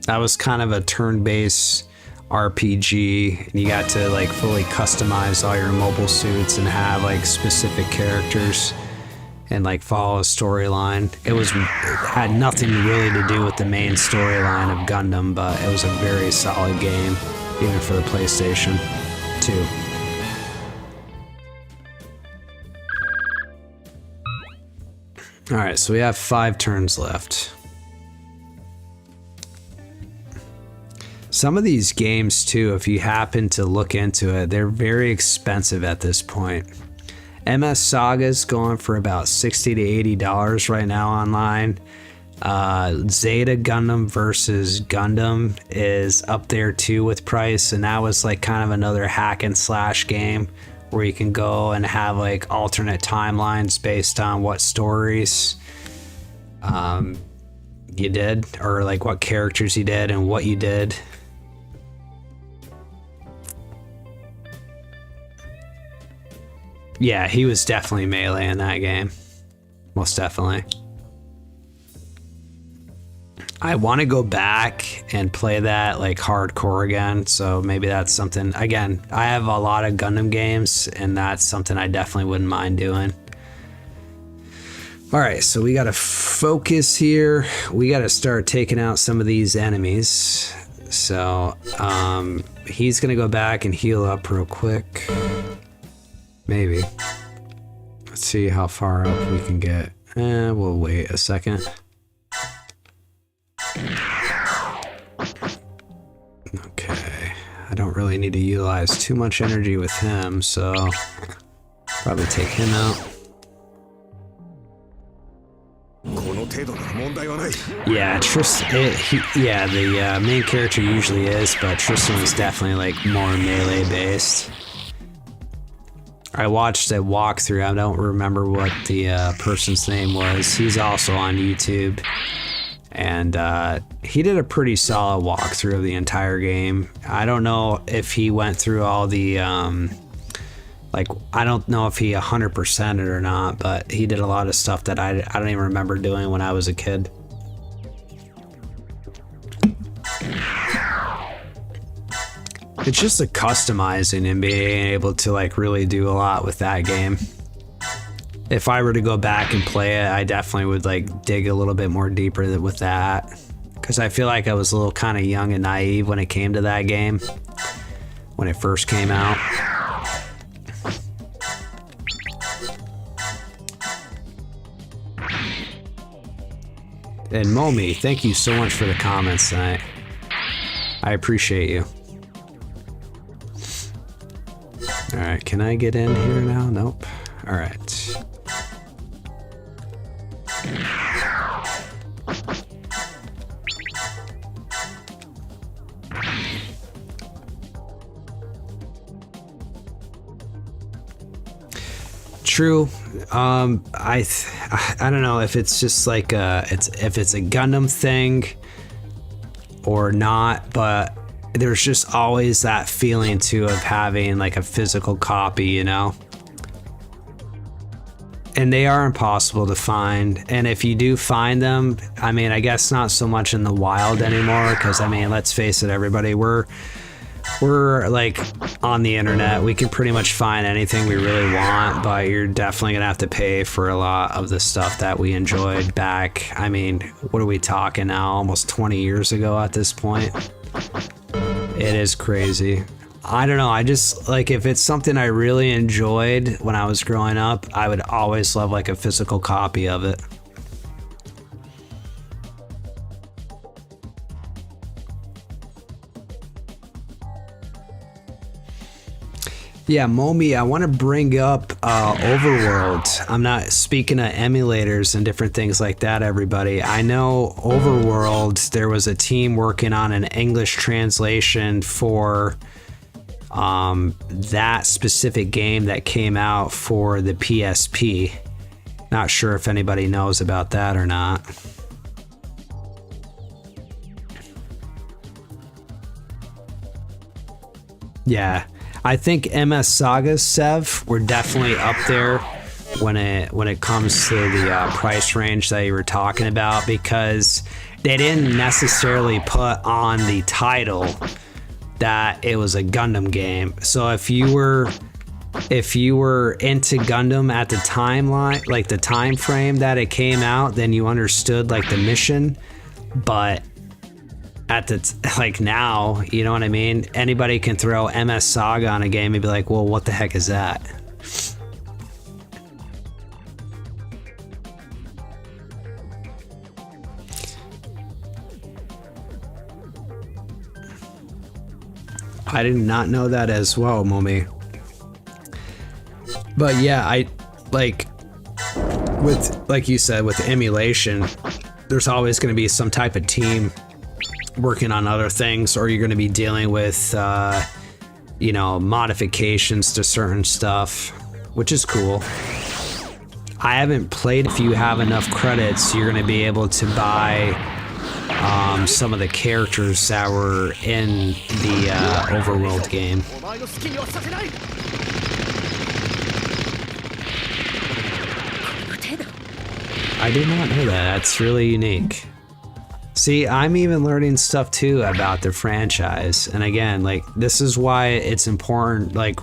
That was kind of a turn-based RPG, and you got to like fully customize all your mobile suits and have like specific characters and like follow a storyline. It had nothing really to do with the main storyline of Gundam, but it was a very solid game, even for the PlayStation 2. Alright, so we have 5 turns left. Some of these games too, if you happen to look into it, they're very expensive at this point. MS Saga's going for about $60 to $80 right now online. Zeta Gundam versus Gundam is up there too with price, and that was like kind of another hack and slash game where you can go and have like alternate timelines based on what stories you did, or like what characters you did and what you did. Yeah, he was definitely melee in that game. Most definitely. I want to go back and play that like hardcore again, so maybe that's something. Again, I have a lot of Gundam games, and that's something I definitely wouldn't mind doing. All right, so we got to focus here. We got to start taking out some of these enemies. So he's gonna go back and heal up real quick. Maybe. Let's see how far up we can get. We'll wait a second. Okay, I don't really need to utilize too much energy with him, so probably take him out. Yeah, the main character usually is, but Tristan is definitely like more melee based. I watched a walkthrough. I don't remember what the person's name was. He's also on YouTube. And he did a pretty solid walkthrough of the entire game. I don't know if he went through all the, I don't know if he 100%ed it or not, but he did a lot of stuff that I don't even remember doing when I was a kid. It's just the customizing and being able to like really do a lot with that game. If I were to go back and play it, I definitely would like dig a little bit more deeper with that, because I feel like I was a little kind of young and naive when it came to that game when it first came out. And Momi, thank you so much for the comments tonight. I appreciate you. All right, can I get in here now? Nope. All right. True. I don't know if it's just like if it's a Gundam thing or not, but there's just always that feeling too of having like a physical copy, you know? And they are impossible to find. And if you do find them, I mean, I guess not so much in the wild anymore, because I mean, let's face it, everybody, we're we're like on the internet. We can pretty much find anything we really want, but you're definitely gonna have to pay for a lot of the stuff that we enjoyed back. I mean, what are we talking now? Almost 20 years ago at this point. It is crazy. I don't know. I just like, if it's something I really enjoyed when I was growing up, I would always love like a physical copy of it. Yeah, Momi, I want to bring up Overworld. I'm not speaking of emulators and different things like that, everybody. I know Overworld, there was a team working on an English translation for that specific game that came out for the PSP. Not sure if anybody knows about that or not. Yeah. I think MS Saga, Sev, we're definitely up there when it comes to the price range that you were talking about, because they didn't necessarily put on the title that it was a Gundam game. So if you were into Gundam at the timeline, like the time frame that it came out, then you understood like the mission. But at the like now, you know what I mean? Anybody can throw MS Saga on a game and be like, well, what the heck is that? I did not know that as well, Momi. But yeah, I like with, like you said, with emulation, there's always going to be some type of team working on other things, or you're going to be dealing with you know, modifications to certain stuff, which is cool. I haven't played. If you have enough credits, you're going to be able to buy some of the characters that were in the Overworld game. I did not know that. That's really unique. See, I'm even learning stuff too about the franchise. And again, like, this is why it's important, like,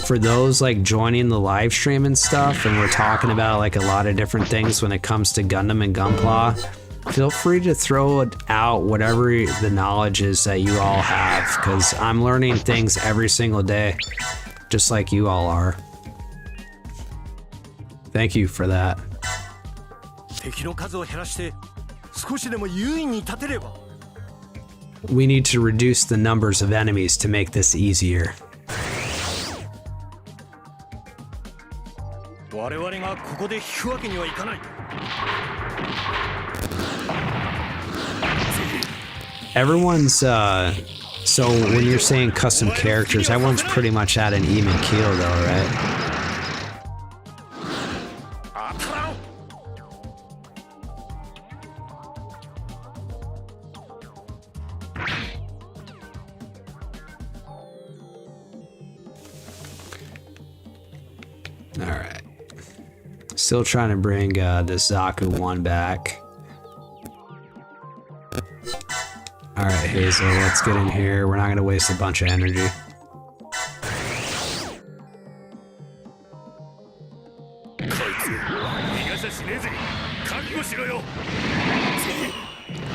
for those like joining the live stream and stuff, and we're talking about like a lot of different things when it comes to Gundam and Gunpla, feel free to throw out whatever the knowledge is that you all have, because I'm learning things every single day, just like you all are. Thank you for that. We need to reduce the numbers of enemies to make this easier. Everyone's so when you're saying custom characters, everyone's pretty much at an even keel though, right? Alright. Still trying to bring this Zaku 1 back. Alright, Hazel, let's get in here. We're not going to waste a bunch of energy.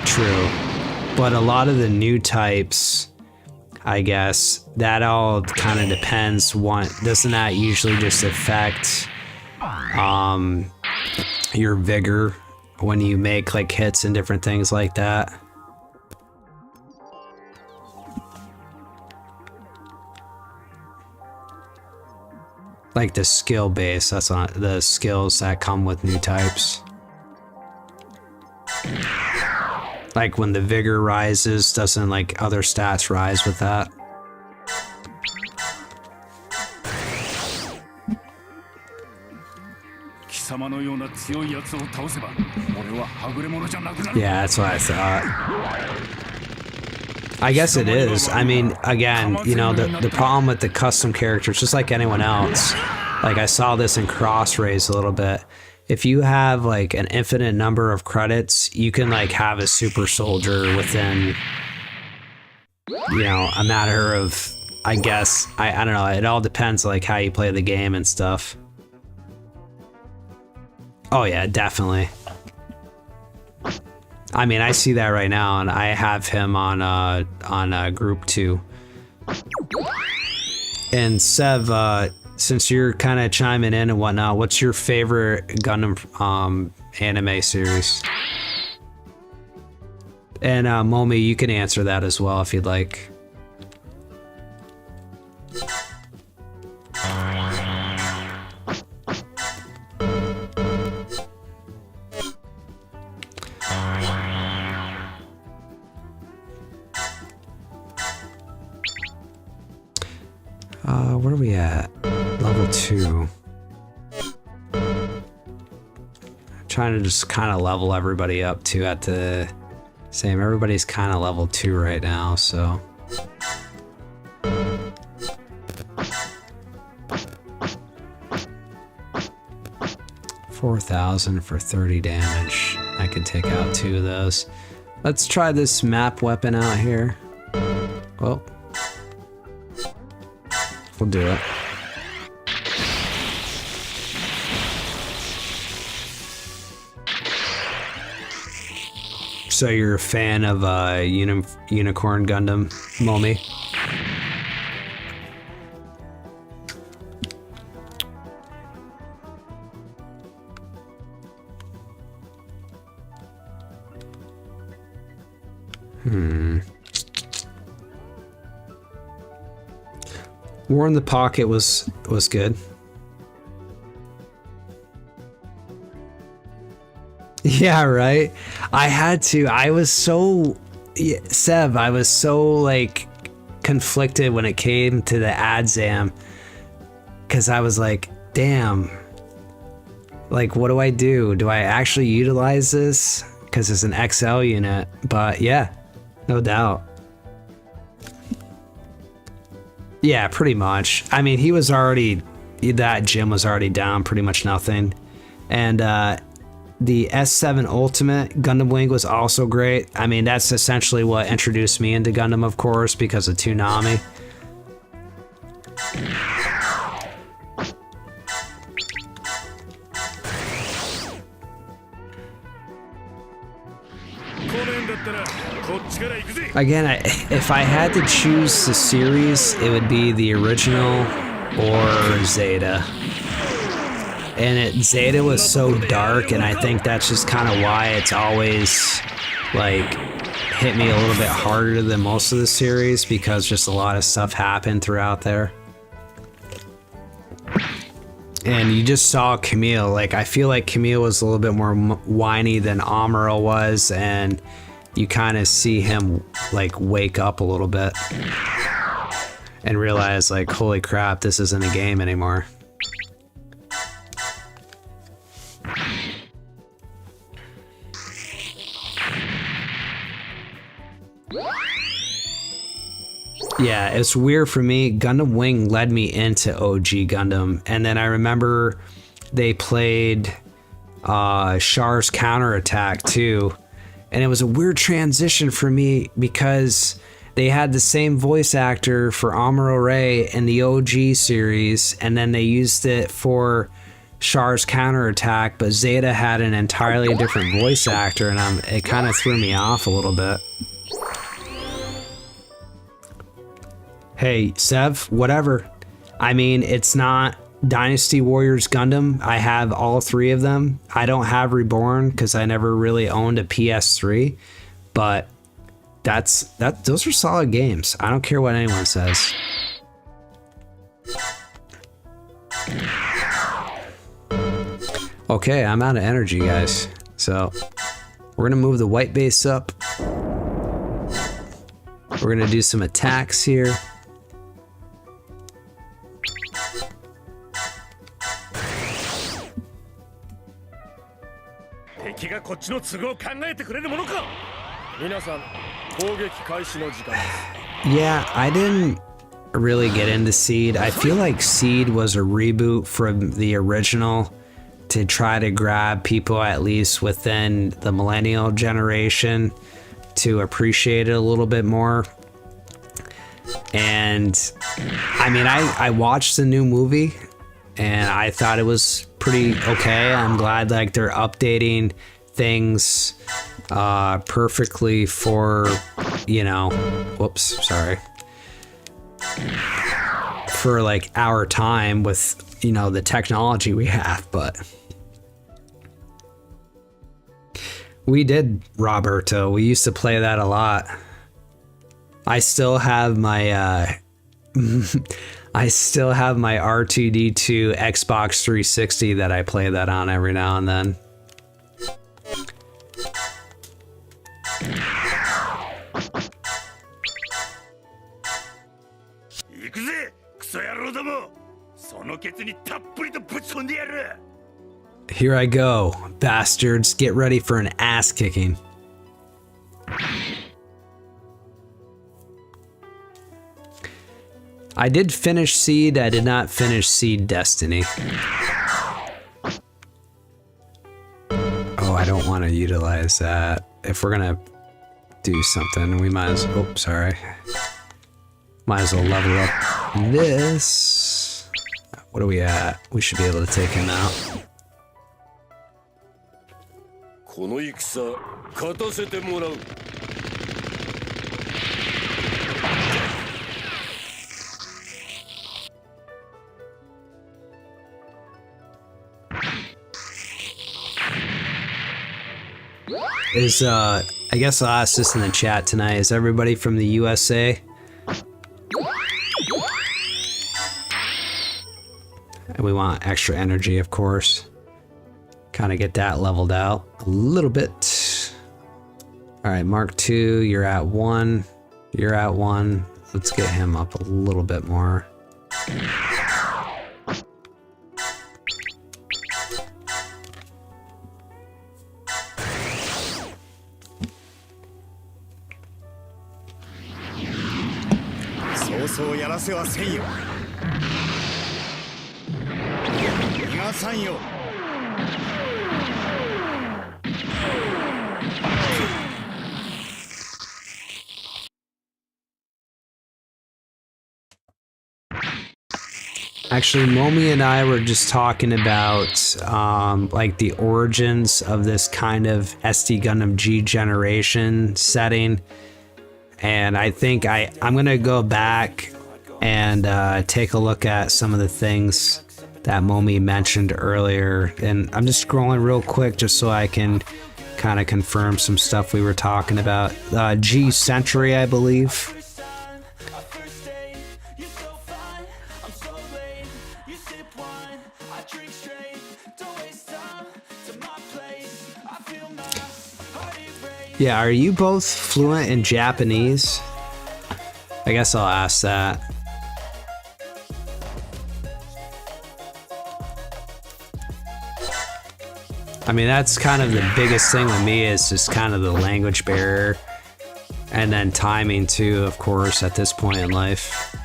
True. But a lot of the new types, I guess, that all kind of depends. Doesn't that usually just affect your vigor when you make like hits and different things like that? Like the skill base, that's not the skills that come with new types. Like when the vigor rises, doesn't like other stats rise with that? Yeah, that's what I thought. I guess it is. I mean, again, you know, the problem with the custom characters, just like anyone else, like I saw this in Crossrays a little bit. If you have like an infinite number of credits, you can like have a super soldier within you know, a matter of, I guess, I don't know, it all depends like how you play the game and stuff. Oh yeah, definitely. I mean, I see that right now, and I have him on group 2. And Sev, since you're kind of chiming in and whatnot, what's your favorite Gundam anime series? And Momi, you can answer that as well if you'd like. Where are we at? Level 2. Trying to just kind of level everybody up too at the same. Everybody's kind of level 2 right now, so. $4,000 for 30 damage. I could take out 2 of those. Let's try this map weapon out here. Well, we'll do it. So you're a fan of Unicorn Gundam, Momi? War in the Pocket was good. Yeah, right. I had to. I was so Sev. I was so like conflicted when it came to the Adzam, because I was like, damn. Like, what do I do? Do I actually utilize this? Because it's an XL unit. But yeah, no doubt. Yeah, pretty much. I mean, he was already, that gym was already down pretty much nothing. And the S7 Ultimate Gundam Wing was also great. I mean, that's essentially what introduced me into Gundam, of course, because of Toonami. Again, if I had to choose the series, it would be the original or Zeta. And Zeta was so dark, and I think that's just kind of why it's always like hit me a little bit harder than most of the series, because just a lot of stuff happened throughout there. And you just saw Camille. Like, I feel like Camille was a little bit more whiny than Amuro was, and you kind of see him like wake up a little bit and realize like, holy crap, this isn't a game anymore. Yeah, it's weird for me. Gundam Wing led me into OG Gundam, and then I remember they played Char's Counterattack too. And it was a weird transition for me because they had the same voice actor for Amuro Ray in the OG series, and then they used it for Char's Counterattack, but Zeta had an entirely different voice actor, and it kind of threw me off a little bit. Hey, Sev, whatever. I mean, it's not Dynasty Warriors Gundam. I have all 3 of them. I don't have Reborn because I never really owned a PS3, but those are solid games. I don't care what anyone says. Okay, I'm out of energy, guys. So we're gonna move the white base up. We're gonna do some attacks here. Yeah, I didn't really get into Seed. I feel like Seed was a reboot from the original to try to grab people at least within the millennial generation to appreciate it a little bit more. And I mean, I watched the new movie and I thought it was pretty okay. I'm glad like they're updating things perfectly for, you know, whoops, sorry. For like our time with, you know, the technology we have, but we did Roberto. We used to play that a lot. I still have my I still have my R2D2 Xbox 360 that I play that on every now and then. Here I go, bastards. Get ready for an ass kicking. I did finish Seed. I did not finish Seed Destiny. Oh, I don't want to utilize that. If we're gonna do something, we might as well, sorry. Might as well level up this. What are we at? We should be able to take him out. この戦勝たせてもらう Is I guess I'll ask this in the chat tonight. Is everybody from the USA? And we want extra energy, of course. Kind of get that leveled out a little bit. All right, Mark II, you're at 1. You're at 1. Let's get him up a little bit more. Actually, Momi and I were just talking about like the origins of this kind of SD Gundam G generation setting, and I think I'm gonna go back and take a look at some of the things that Momi mentioned earlier, and I'm just scrolling real quick just so I can kind of confirm some stuff we were talking about. G Century, I believe. Yeah, are you both fluent in Japanese? I guess I'll ask that. I mean, that's kind of the biggest thing with me is just kind of the language barrier. And then timing too, of course, at this point in life.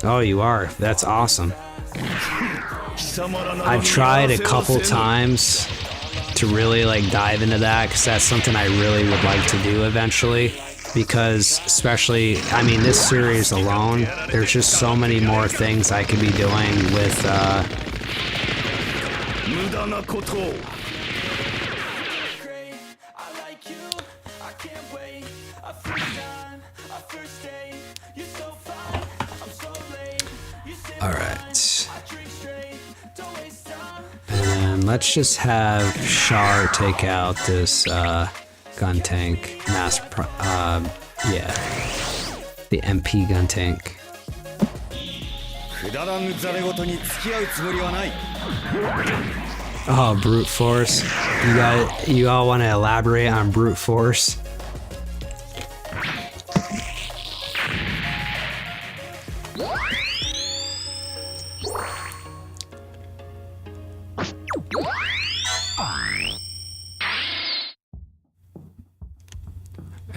Oh, you are? That's awesome. I've tried a couple times to really like dive into that because that's something I really would like to do eventually, because especially, I mean, this series alone, there's just so many more things I could be doing with all right. And let's just have Char take out this gun tank, yeah, the MP gun tank. Oh, brute force! You all want to elaborate on brute force?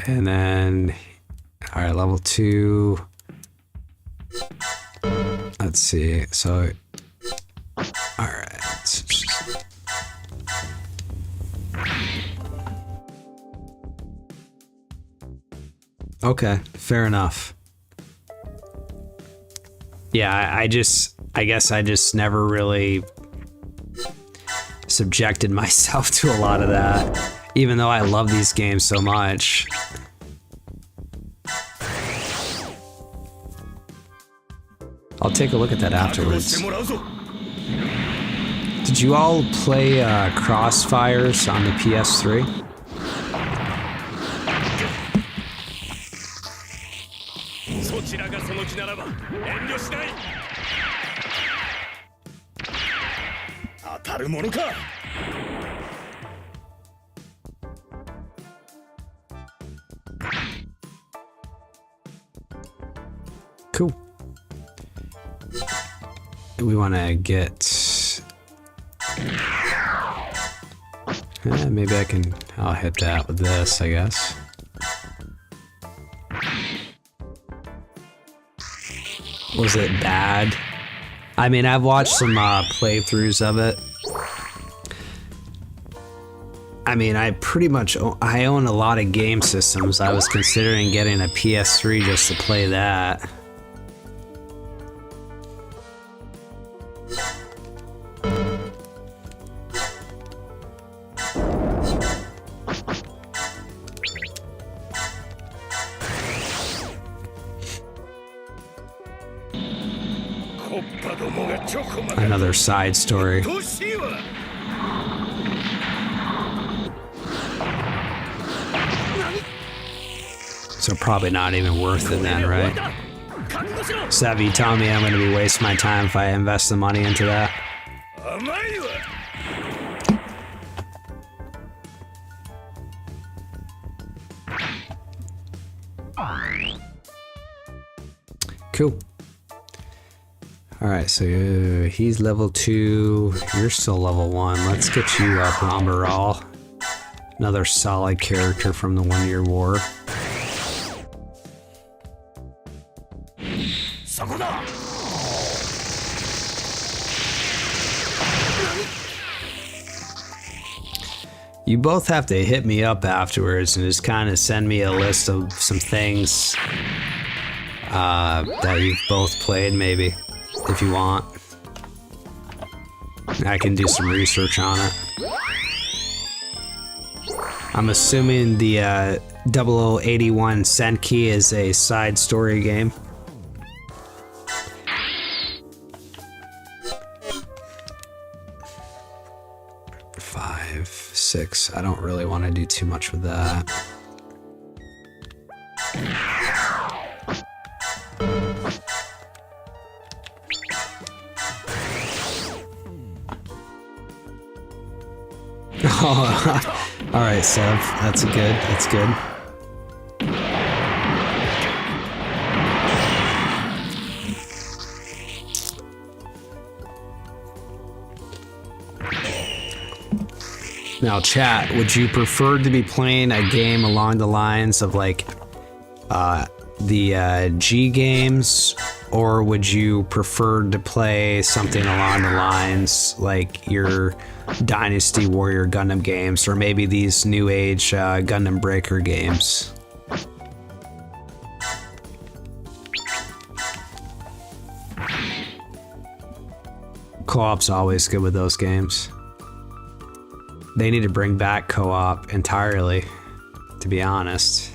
And then, all right, level 2. Let's see. So, all right. Okay, fair enough. Yeah, I guess I just never really subjected myself to a lot of that, even though I love these games so much. I'll take a look at that afterwards. Did you all play Crossfires on the PS3? Cool. We want to get... maybe I'll hit that with this, I guess. Was it bad? I mean, I've watched some playthroughs of it. I mean, I own a lot of game systems. I was considering getting a PS3 just to play that. Another side story. So probably not even worth it then, right? Savvy, you telling me I'm going to be wasting my time if I invest the money into that? Cool. Alright, so he's level 2, you're still level 1. Let's get you up, Rambaral. Another solid character from the One-Year War. You both have to hit me up afterwards and just kind of send me a list of some things that you've both played, maybe, if you want. I can do some research on it. I'm assuming the 0081 Senki is a side story game. Five, six. I don't really want to do too much with that. Oh, all right, Sev. That's good. That's good. Now, chat, would you prefer to be playing a game along the lines of like the G games, or would you prefer to play something along the lines like your Dynasty Warrior Gundam games, or maybe these new age Gundam Breaker games? Co-op's always good with those games. They need to bring back co-op entirely, to be honest.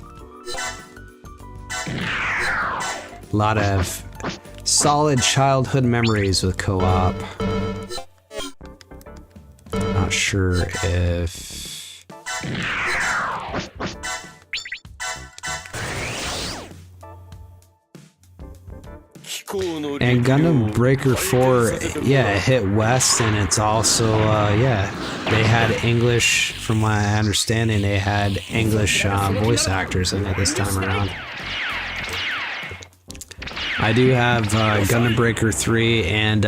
A lot of solid childhood memories with co-op. Not sure if... And Gundam Breaker 4, yeah, it hit West, and it's also, yeah, they had English, from my understanding, they had English voice actors in it this time around. I do have Gundam Breaker 3 and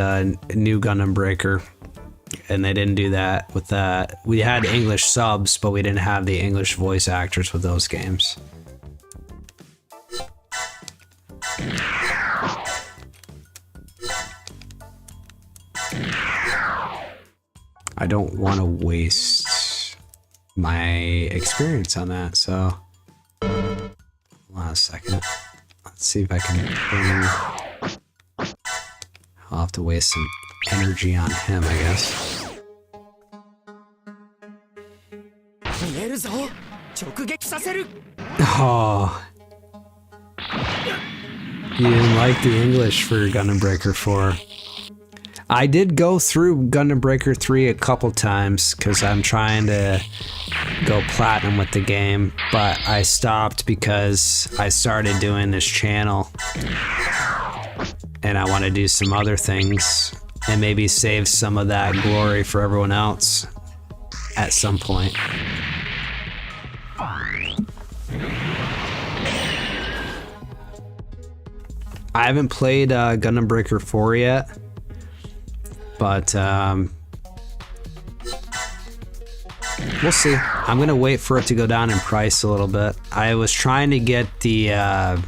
New Gundam Breaker, and they didn't do that with that. We had English subs, but we didn't have the English voice actors with those games. I don't want to waste my experience on that, so on a second. Let's see if I can bring... I'll have to waste some energy on him, I guess. Oh. You didn't like the English for Gundam Breaker 4. I did go through Gundam Breaker 3 a couple times because I'm trying to go platinum with the game, but I stopped because I started doing this channel and I want to do some other things and maybe save some of that glory for everyone else at some point. I haven't played Gundam Breaker 4 yet, but we'll see. I'm gonna wait for it to go down in price a little bit. I was trying to get the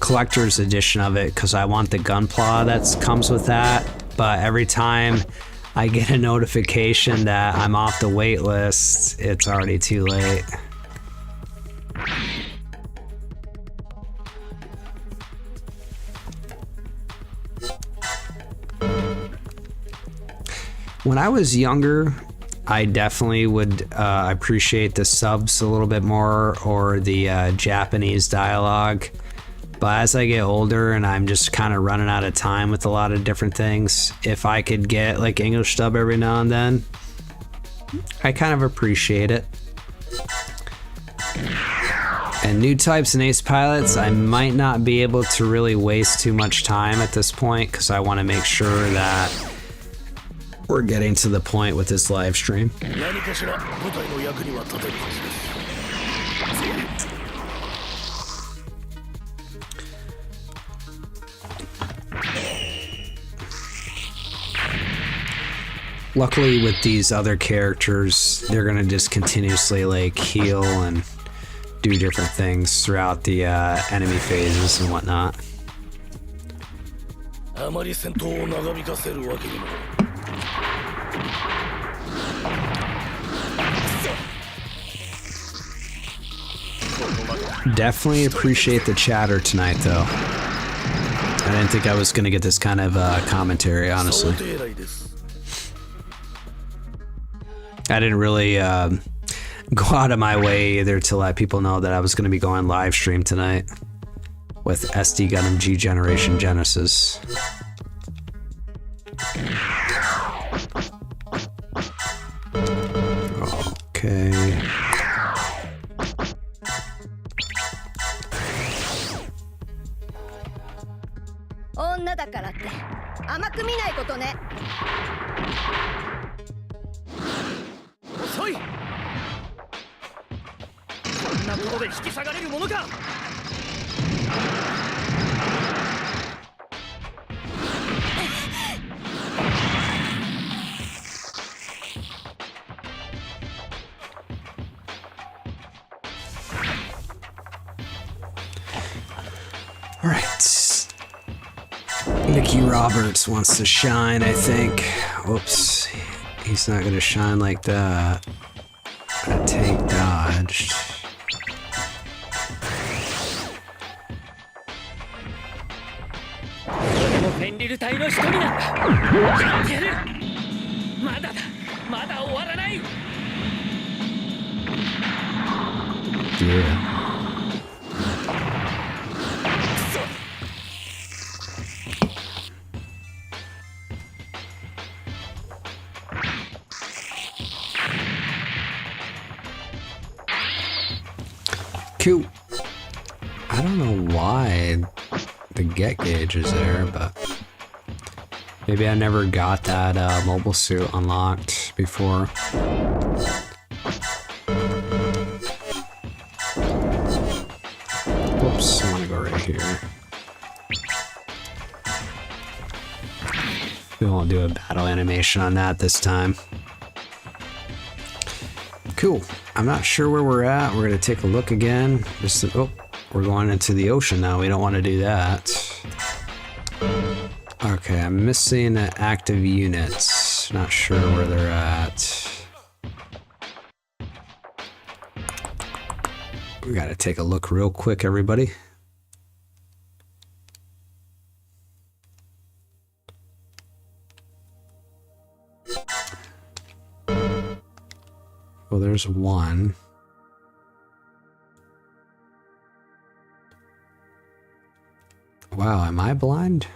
collector's edition of it because I want the Gunpla that comes with that, but every time I get a notification that I'm off the wait list, it's already too late. When I was younger, I definitely would appreciate the subs a little bit more or the Japanese dialogue. But as I get older and I'm just kind of running out of time with a lot of different things, if I could get like English dub every now and then, I kind of appreciate it. And new types and ace pilots, I might not be able to really waste too much time at this point because I want to make sure that we're getting to the point with this live stream. Luckily with these other characters, they're gonna just continuously like heal and do different things throughout the enemy phases and whatnot. Definitely appreciate the chatter tonight, though. I didn't think I was going to get this kind of commentary, honestly. I didn't really go out of my way either to let people know that I was going to be going live stream tonight with SD Gundam G Generation Genesis. Okay. All right. Nicky Roberts wants to shine, I think. Whoops. He's not going to shine like that. That tank dodged. Yeah. Cool. I don't know why the get gauge is there, but maybe I never got that mobile suit unlocked before. Whoops, I want to go right here. We won't do a battle animation on that this time. Cool. I'm not sure where we're at. We're going to take a look again. Oh, we're going into the ocean now. We don't want to do that. Okay, I'm missing active units. Not sure where they're at. We gotta take a look real quick, everybody. Well, there's one. Wow, am I blind?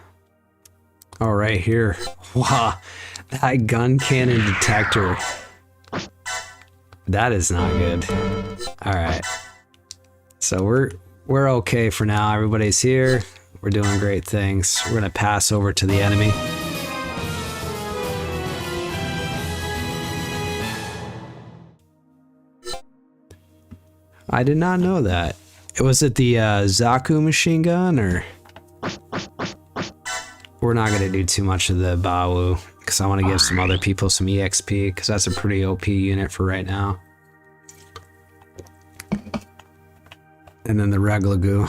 Oh, right here. Wow, that gun cannon detector. That is not good. All right. So we're okay for now. Everybody's here. We're doing great things. We're gonna pass over to the enemy. I did not know that. Was it the Zaku machine gun, or? We're not gonna do too much of the Bawu because I want to give some other people some EXP because that's a pretty OP unit for right now. And then the Reglagu.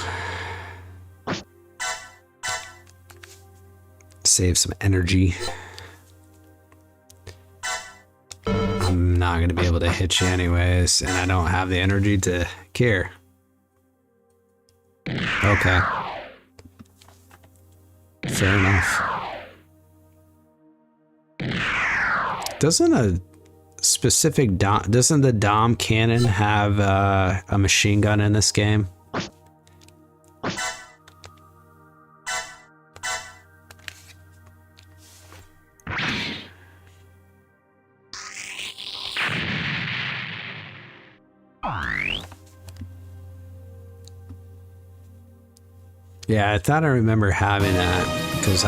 Save some energy. I'm not going to be able to hit you anyways, and I don't have the energy to care. Okay. Fair enough. Doesn't a specific doesn't the Dom cannon have a machine gun in this game? Yeah, I thought I remember having that because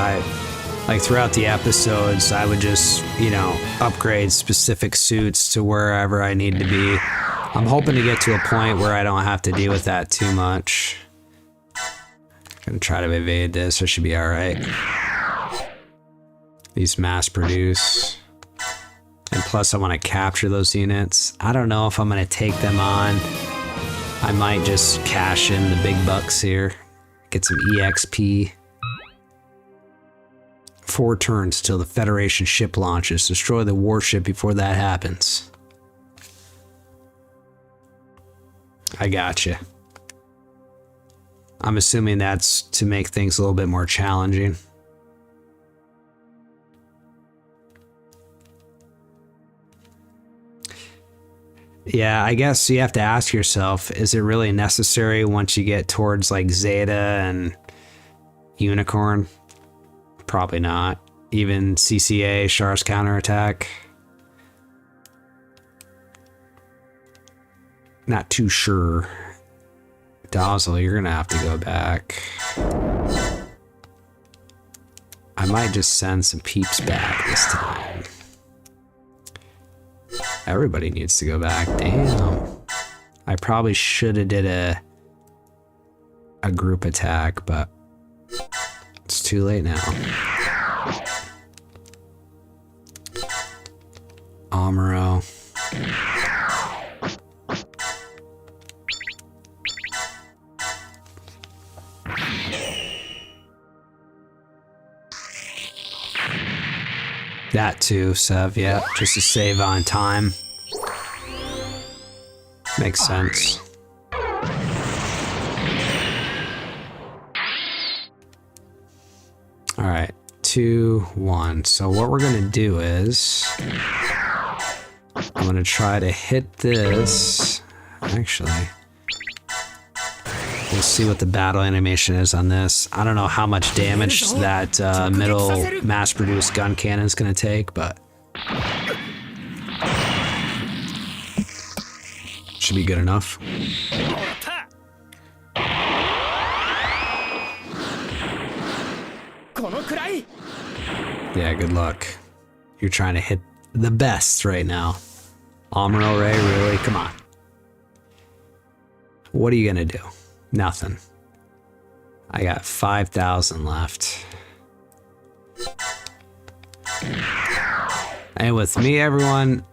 like throughout the episodes, I would just, you know, upgrade specific suits to wherever I need to be. I'm hoping to get to a point where I don't have to deal with that too much. Gonna try to evade this, I should be alright. These mass produce. And plus I want to capture those units. I don't know if I'm gonna take them on. I might just cash in the big bucks here. Get some EXP. 4 turns till the Federation ship launches. Destroy the warship before that happens. I gotcha. I'm assuming that's to make things a little bit more challenging. Yeah, I guess you have to ask yourself, is it really necessary once you get towards like Zeta and Unicorn? Probably not. Even CCA, Char's counterattack. Not too sure. Dazzle, you're gonna have to go back. I might just send some peeps back this time. Everybody needs to go back. Damn. I probably should have did a group attack, but it's too late now. Amuro. That too, Sev, yeah, just to save on time. Makes sense. Alright, 2, 1. So what we're gonna do is I'm gonna try to hit this. Actually, we'll see what the battle animation is on this. I don't know how much damage that middle mass-produced gun cannon is gonna take, but should be good enough. Yeah, good luck. You're trying to hit the best right now. Amuro Ray, really? Come on. What are you gonna do? Nothing. I got 5,000 left. And with me, everyone,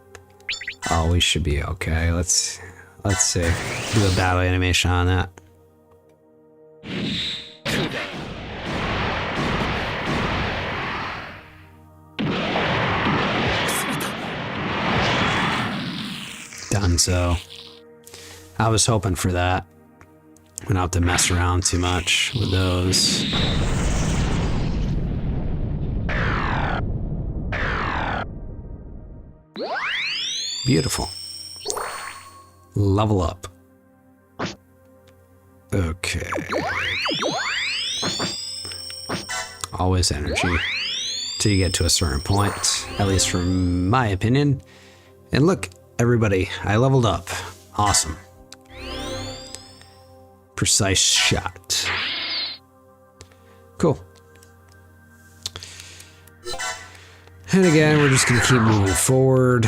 oh, we should be okay. Let's see. Do a battle animation on that. Done so. I was hoping for that. don't have to mess around too much with those. Beautiful. Level up. Okay. Always energy. Till you get to a certain point, at least from my opinion. And look, everybody, I leveled up. Awesome. Precise shot. Cool. And again, we're just gonna keep moving forward.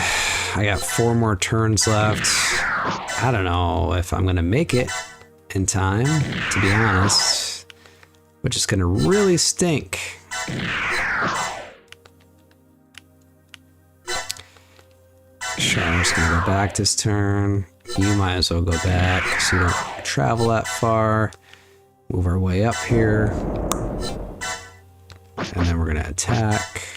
I got 4 more turns left. I don't know if I'm gonna make it in time, to be honest, which is gonna really stink. Char's gonna go back this turn. You might as well go back so you don't travel that far. Move our way up here. And then we're gonna attack.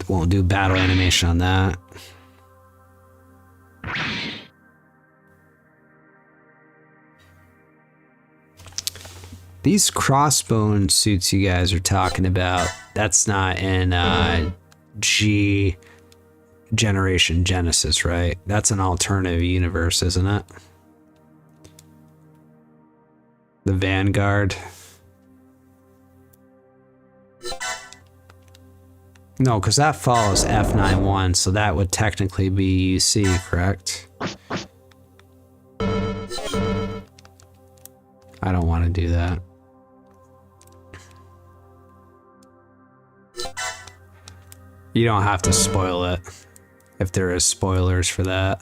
Won't do battle animation on that. These crossbone suits you guys are talking about, that's not in G Generation Genesis, right? That's an alternative universe, isn't it? The Vanguard. No, because that follows F91, so that would technically be UC, correct? I don't want to do that. You don't have to spoil it, if there is spoilers for that.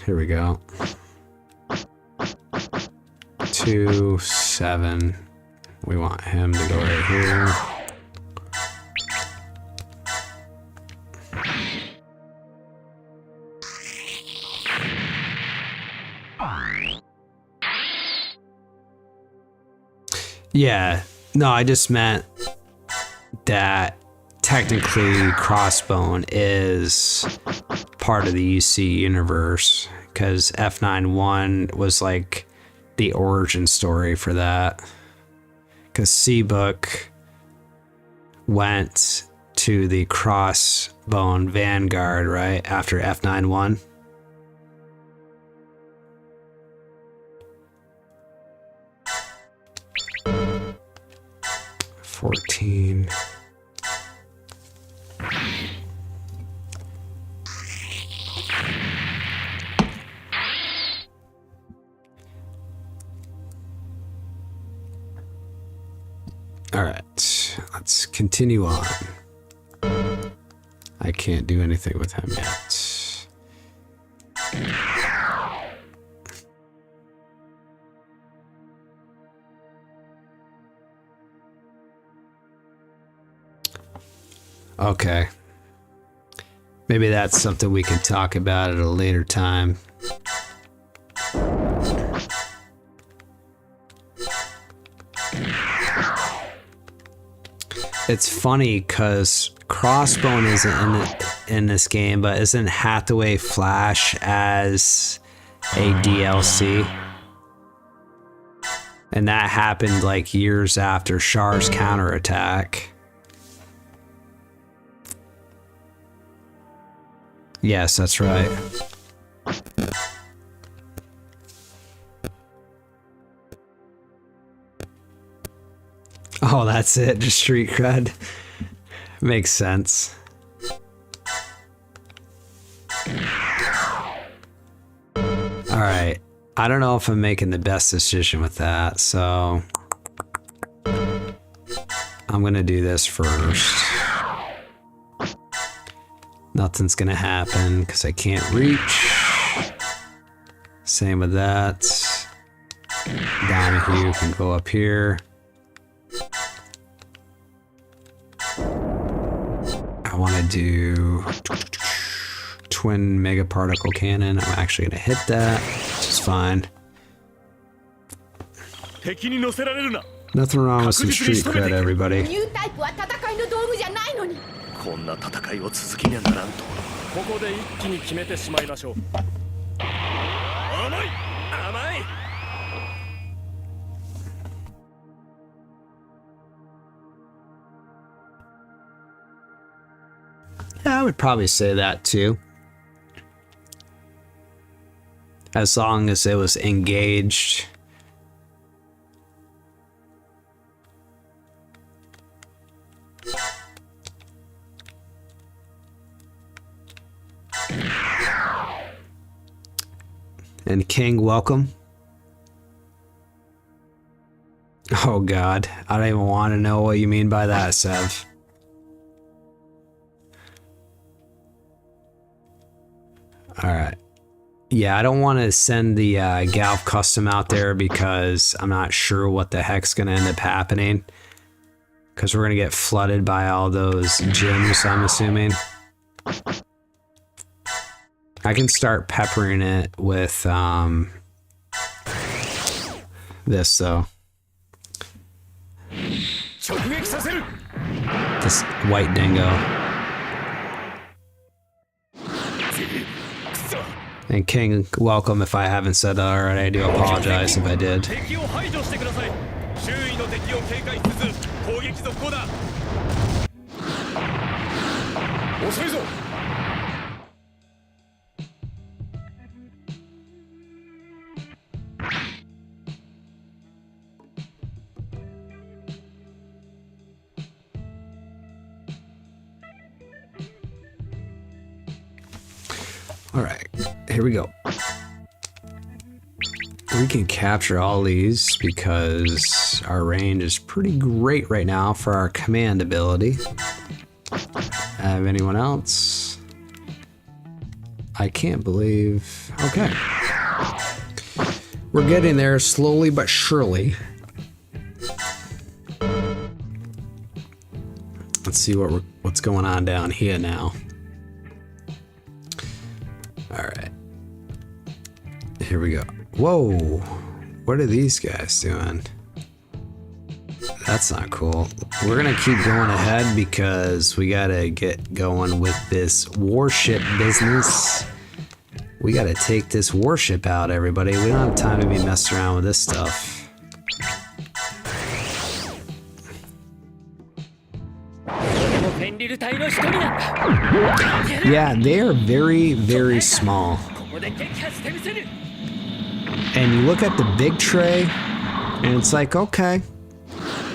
Here we go. 2, 7. We want him to go right here. Yeah, no, I just meant that technically Crossbone is part of the UC universe, because F91 was like the origin story for that. Because C-Book went to the Crossbone Vanguard, right, after F91. $14. All right, let's continue on. I can't do anything with him yet. Okay. Maybe that's something we can talk about at a later time. It's funny because Crossbone isn't in this game, but isn't Hathaway Flash as a DLC? And that happened like years after Char's counterattack. Yes, that's right. Oh, that's it, just street cred. Makes sense. Alright, I don't know if I'm making the best decision with that, so I'm gonna do this first. Nothing's gonna happen because I can't reach. Same with that. Donahue can go up here. I want to do twin mega particle cannon. I'm actually gonna hit that, which is fine. Nothing wrong with some street cred, everybody. こんな戦いを続けにゃならんと。ここで一気に決めてしまいましょう。甘い甘い。 Yeah, I would probably say that too. As long as it was engaged. And King, welcome. Oh God, I don't even want to know what you mean by that, Sev. Alright. Yeah, I don't want to send the Galv custom out there because I'm not sure what the heck's going to end up happening. Because we're going to get flooded by all those gyms, I'm assuming. I can start peppering it with this, though. This white dingo. And King, welcome. If I haven't said that already, I do apologize if I did. All right, here we go. We can capture all these because our range is pretty great right now for our command ability. Have anyone else? I can't believe... Okay. We're getting there slowly but surely. Let's see what's going on down here now. Alright. Here we go. Whoa! What are these guys doing? That's not cool. We're gonna keep going ahead because we gotta get going with this warship business. We gotta take this warship out, everybody. We don't have time to be messing around with this stuff. Yeah, they are very, very small. And you look at the big tray, and it's like, okay,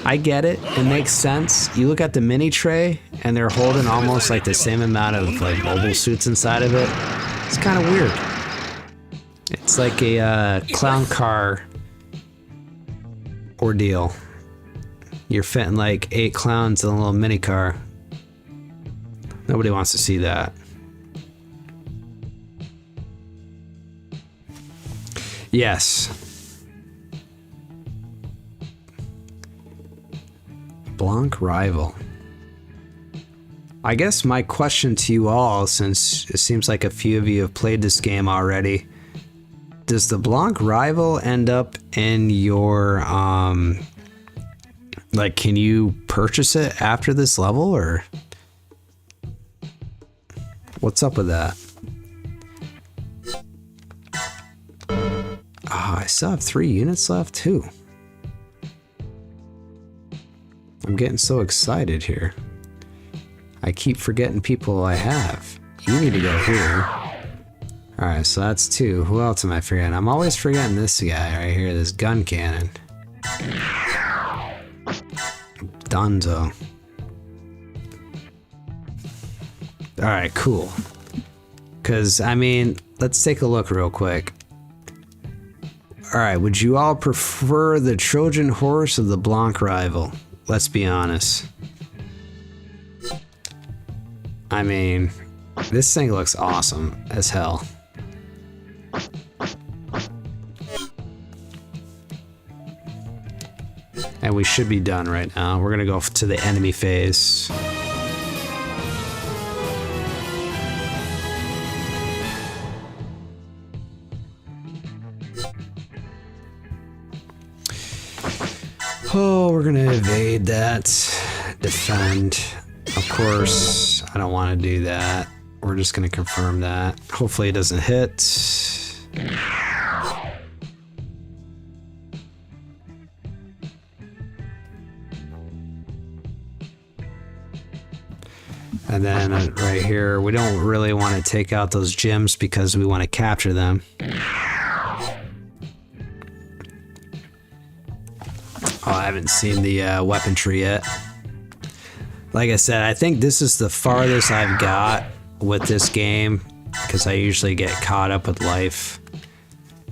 I get it. It makes sense. You look at the mini tray, and they're holding almost like the same amount of like mobile suits inside of it. It's kind of weird. It's like a clown car ordeal. You're fitting like 8 clowns in a little mini car. Nobody wants to see that. Yes. Blanc rival. I guess my question to you all, since it seems like a few of you have played this game already, does the Blanc rival end up in your, like, can you purchase it after this level, or what's up with that? Ah, I still have 3 units left too. I'm getting so excited here. I keep forgetting people I have. You need to go here. Alright, so that's 2. Who else am I forgetting? I'm always forgetting this guy right here, this gun cannon. Dunzo. Alright, cool. Because, I mean, let's take a look real quick. Alright, would you all prefer the Trojan horse or the Blanc rival? Let's be honest. I mean, this thing looks awesome as hell. And we should be done right now. We're gonna go to the enemy phase. Oh, we're gonna evade that. Defend. Of course, I don't want to do that. We're just going to confirm that. Hopefully it doesn't hit. And then right here, we don't really want to take out those gems because we want to capture them. Oh, I haven't seen the weapon tree yet. Like I said, I think this is the farthest I've got with this game because I usually get caught up with life.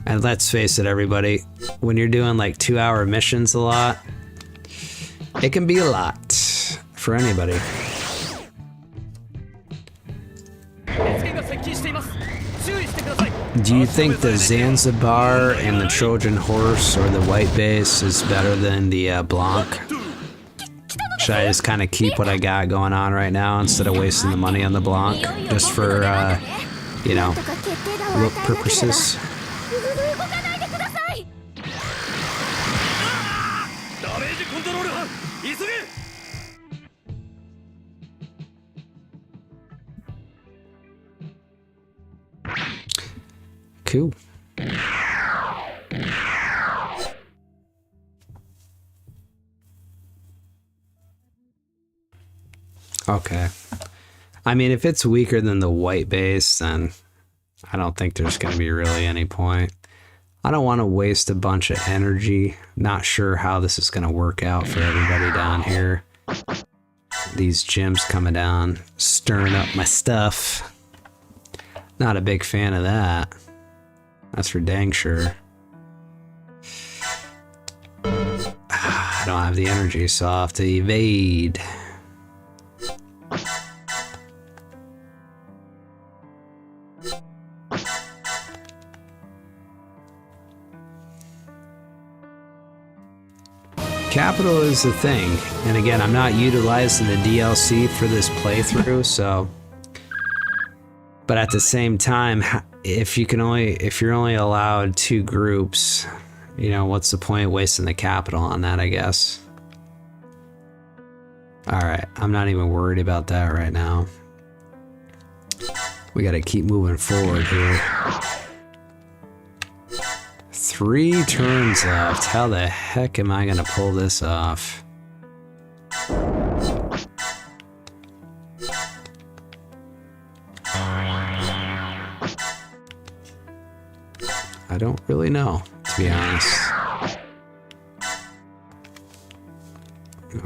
And let's face it, everybody, when you're doing like 2-hour missions a lot, it can be a lot for anybody. Do you think the Zanzibar and the Trojan horse or the white base is better than the Blanc? Should I just kind of keep what I got going on right now instead of wasting the money on the Blanc just for, you know, look purposes? Cool. Okay. I mean, if it's weaker than the white base, then I don't think there's going to be really any point. I don't want to waste a bunch of energy. Not sure how this is going to work out for everybody down here. These gems coming down, stirring up my stuff. Not a big fan of that. That's for dang sure. I don't have the energy, so I'll have to evade. Capital is the thing, and again, I'm not utilizing the DLC for this playthrough, so. But at the same time, if you're only allowed 2 groups, you know, what's the point of wasting the capital on that, I guess. Alright, I'm not even worried about that right now. We gotta keep moving forward here. 3 turns left. How the heck am I gonna pull this off? I don't really know, to be honest.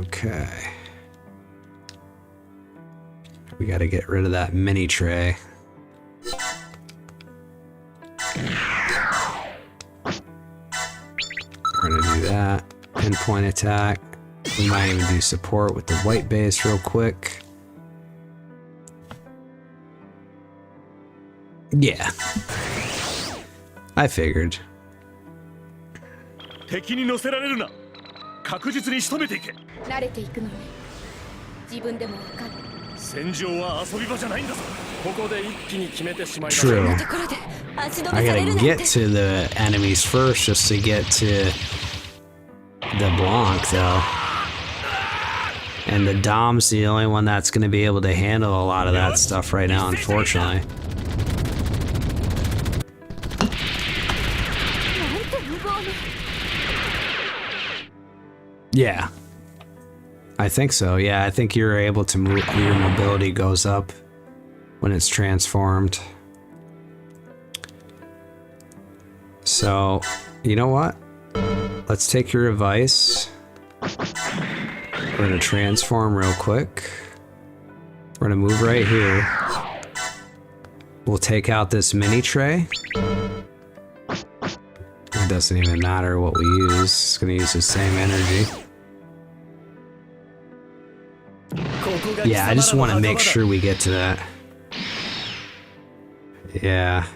Okay. We gotta get rid of that mini tray. We're gonna do that. Pinpoint attack. We might even do support with the white base real quick. Yeah. I figured. 敵に乗せられるな。確実に仕留めていけ。慣れていくのね。自分でもわかる。戦場は遊び場じゃないんだぞ。ここで一気に決めてしまいな。True. ところで足止 I めされる gotta なん get て。 to the enemies first just to get to the Blanc, though. And the Dom's the only one that's gonna be able to handle a lot of that stuff right now, unfortunately. Yeah. I think so, yeah. I think you're able to move, your mobility goes up when it's transformed. So, you know what? Let's take your advice. We're gonna transform real quick. We're gonna move right here. We'll take out this mini tray. It doesn't even matter what we use. It's gonna use the same energy. Yeah, I just want to make sure we get to that. Yeah.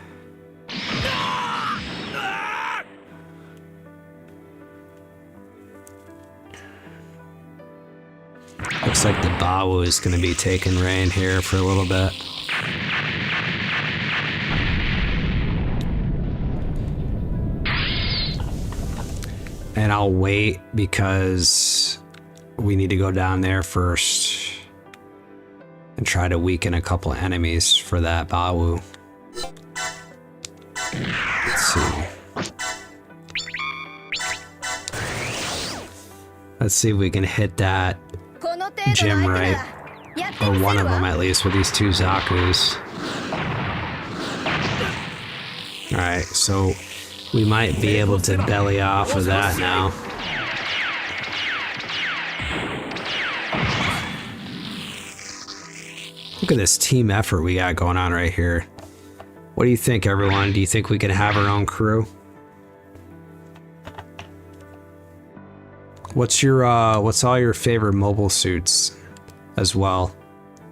Looks like the Bawu is going to be taking reign here for a little bit. And I'll wait because we need to go down there first. and try to weaken a couple enemies for that Bawu. Let's see. Let's see if we can hit that この程度の gym 相手な right. らやって Or みせ one る of them わ at least with these 2 Zakus. Alright, so we might be able to belly off of that now. Look at this team effort we got going on right here. What do you think, everyone? Do you think we can have our own crew? What's all your favorite mobile suits as well?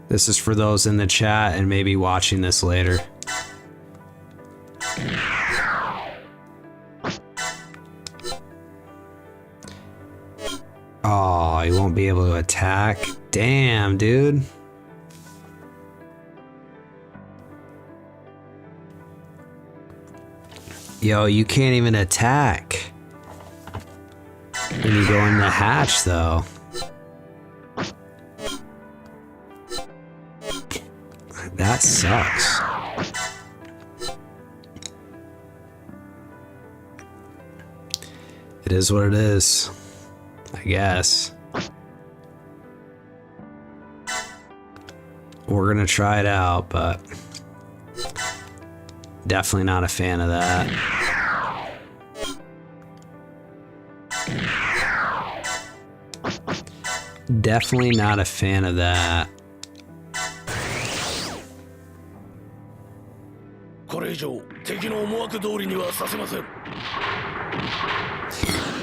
This is for those in the chat and maybe watching this later. Oh, you won't be able to attack? Damn, dude. Yo, you can't even attack when you go in the hatch, though. That sucks. It is what it is, I guess. We're gonna try it out, but definitely not a fan of that. Definitely not a fan of that. これ以上敵の思惑通りにはさせません。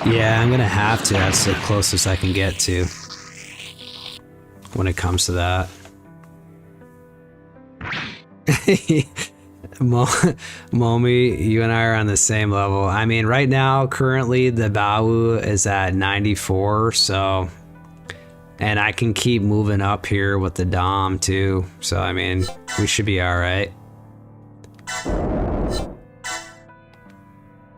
Yeah, I'm gonna have to. That's the closest I can get to when it comes to that. Momi, you and I are on the same level. I mean, right now, currently, the Bawu is at 94, so... And I can keep moving up here with the Dom, too. So, I mean, we should be alright.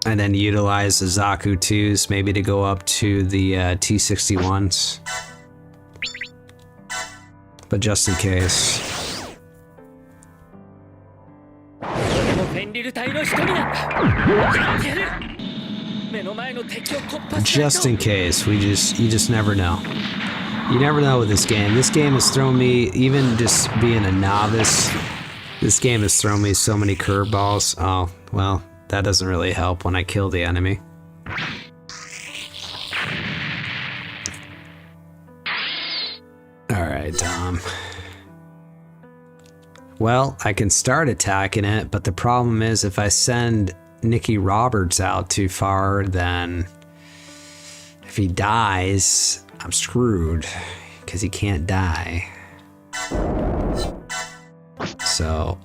And then utilize the Zaku 2s, maybe to go up to the T61s. But just in case. Just in case, you just never know. You never know with this game. This game has thrown me, even just being a novice, this game has thrown me so many curveballs. Oh, well, that doesn't really help when I kill the enemy. Alright, Dom. Well, I can start attacking it, but the problem is if I send Nicky Roberts out too far, then if he dies, I'm screwed because he can't die. So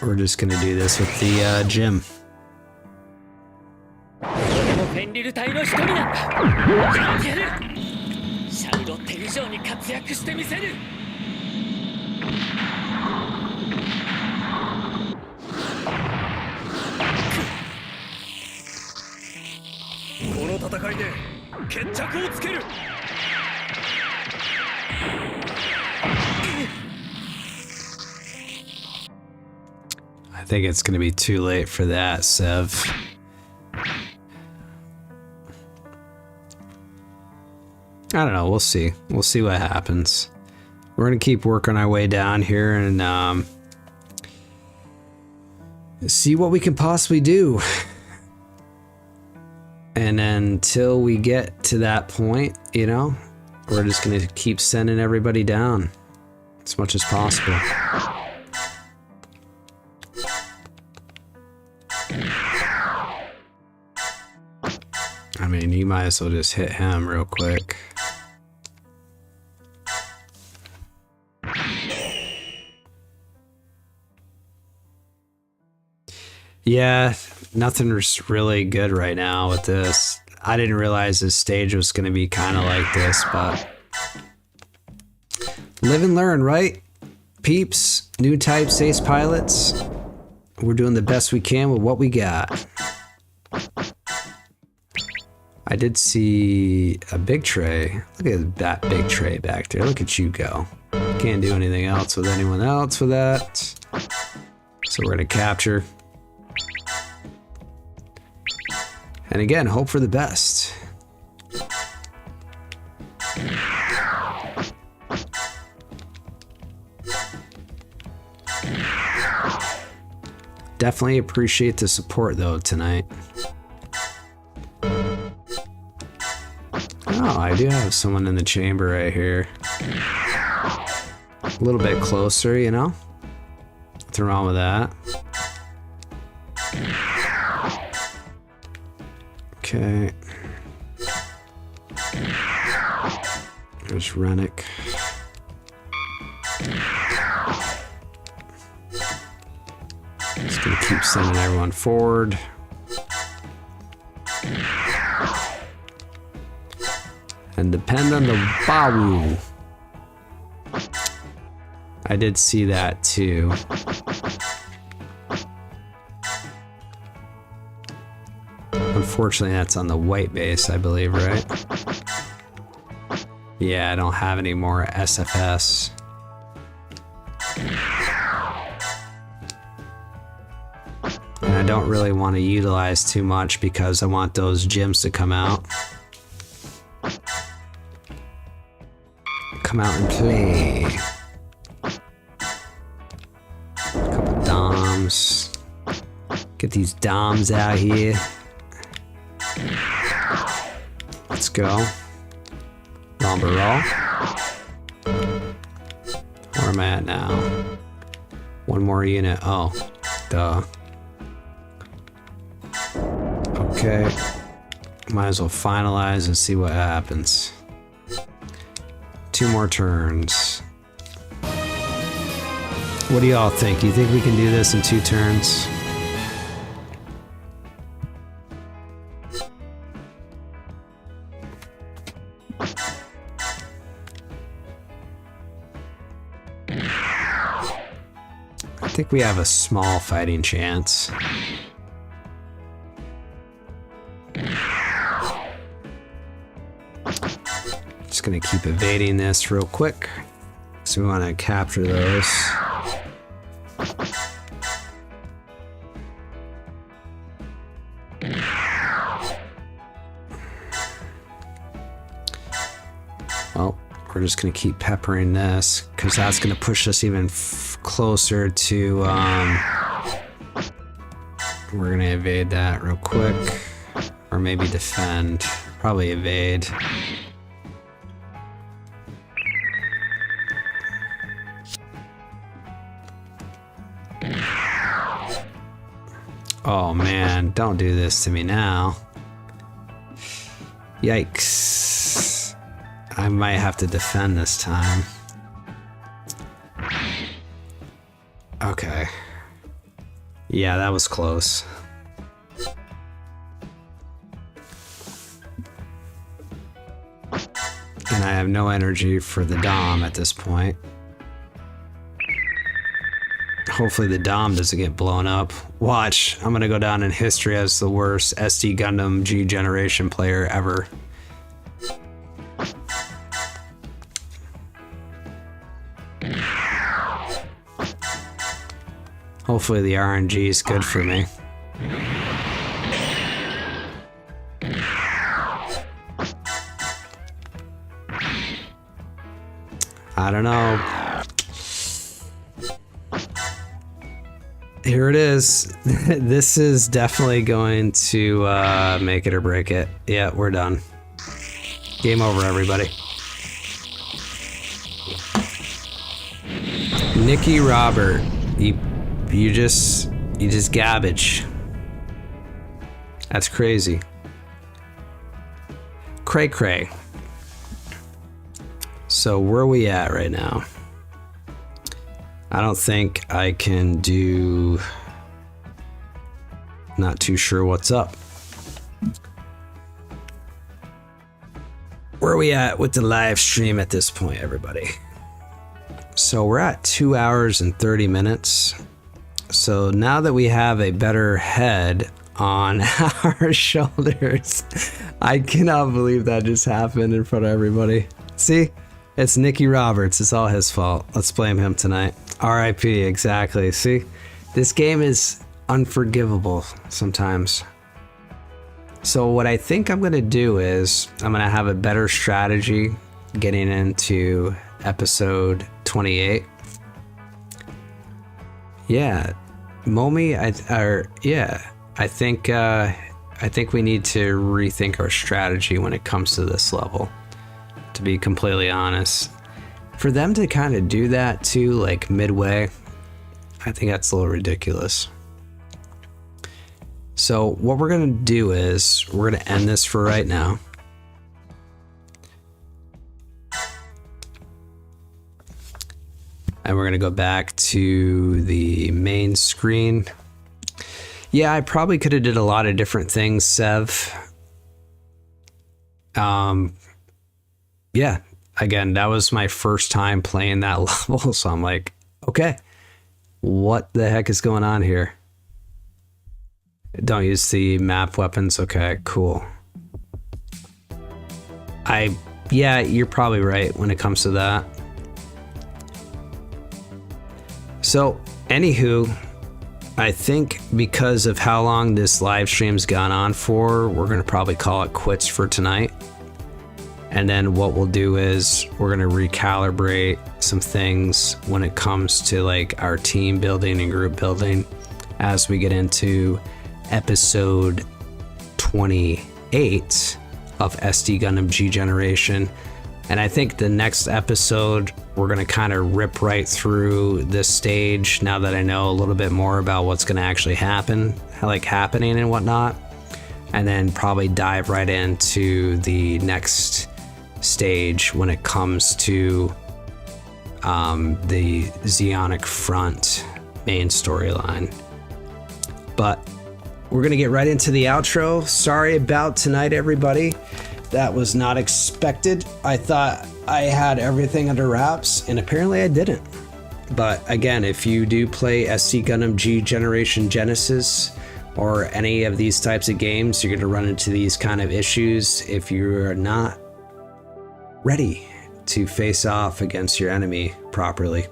we're just gonna do this with the gym. I think it's gonna be too late for that, Sev. I don't know, we'll see. We'll see what happens. We're gonna keep working our way down here and see what we can possibly do. And until we get to that point, you know, we're just gonna keep sending everybody down as much as possible. I mean, you might as well just hit him real quick. Yeah, nothing's really good right now with this. I didn't realize this stage was going to be kind of like this, but live and learn, right? Peeps, new types, ace pilots. We're doing the best we can with what we got. I did see a big tray. Look at that big tray back there. Look at you go. Can't do anything else with anyone else with that. So we're gonna capture. And again, hope for the best. Definitely appreciate the support though tonight. Oh, I do have someone in the chamber right here. A little bit closer, you know? Nothing wrong with that. Okay. There's Rennick. Just gonna keep sending everyone forward. And depend on the Bawu. I did see that too. Unfortunately, that's on the white base, I believe, right? Yeah, I don't have any more SFS. And I don't really want to utilize too much because I want those gyms to come out. Come out and play. A couple DOMs. Get these DOMs out here. Let's go. Romberall. Where am I at now? One more unit. Oh, duh. Okay. Might as well finalize and see what happens. 2 more turns. What do y'all think? You think we can do this in 2 turns? I think we have a small fighting chance. Just gonna keep evading this real quick. So we want to capture those. Well, we're just gonna keep peppering this because that's gonna push us even closer to. We're gonna evade that real quick, or maybe defend. Probably evade. Oh man, don't do this to me now. Yikes. I might have to defend this time. Okay. Yeah, that was close. And I have no energy for the Dom at this point. Hopefully the Dom doesn't get blown up. Watch, I'm gonna go down in history as the worst SD Gundam G generation player ever. Hopefully the RNG is good for me. I don't know. Here it is. This is definitely going to make it or break it. Yeah, we're done. Game over, everybody. Nicky Robert, you just garbage. That's crazy. Cray cray. So where are we at right now? I don't think I can do. Not too sure what's up. Where are we at with the live stream at this point, everybody? So we're at 2 hours and 30 minutes. So now that we have a better head on our shoulders, I cannot believe that just happened in front of everybody. See? It's Nicky Roberts. It's all his fault. Let's blame him tonight. R.I.P. Exactly. See, this game is unforgivable sometimes. So what I think I'm going to do is I'm going to have a better strategy getting into episode 28. Yeah, Momi, I think we need to rethink our strategy when it comes to this level, to be completely honest. For them to kind of do that too, like midway, I think that's a little ridiculous. So what we're going to do is we're going to end this for right now. And we're going to go back to the main screen. Yeah, I probably could have did a lot of different things, Sev. Yeah, again, that was my first time playing that level, so I'm like, okay, what the heck is going on here? Don't use the map weapons. Okay, cool. Yeah, you're probably right when it comes to that. So, anywho, I think because of how long this live stream's gone on for, we're going to probably call it quits for tonight. And then what we'll do is we're going to recalibrate some things when it comes to like our team building and group building as we get into episode 28 of SD Gundam G Generation. And I think the next episode, we're going to kind of rip right through this stage now that I know a little bit more about what's going to actually happen, happening and whatnot. And then probably dive right into the next stage when it comes to the Zeonic Front main storyline. But we're going to get right into the outro. Sorry about tonight, everybody. That was not expected. I thought I had everything under wraps, and apparently I didn't. But again, if you do play SD Gundam G Generation Genesis or any of these types of games, you're going to run into these kind of issues if you're not ready to face off against your enemy properly.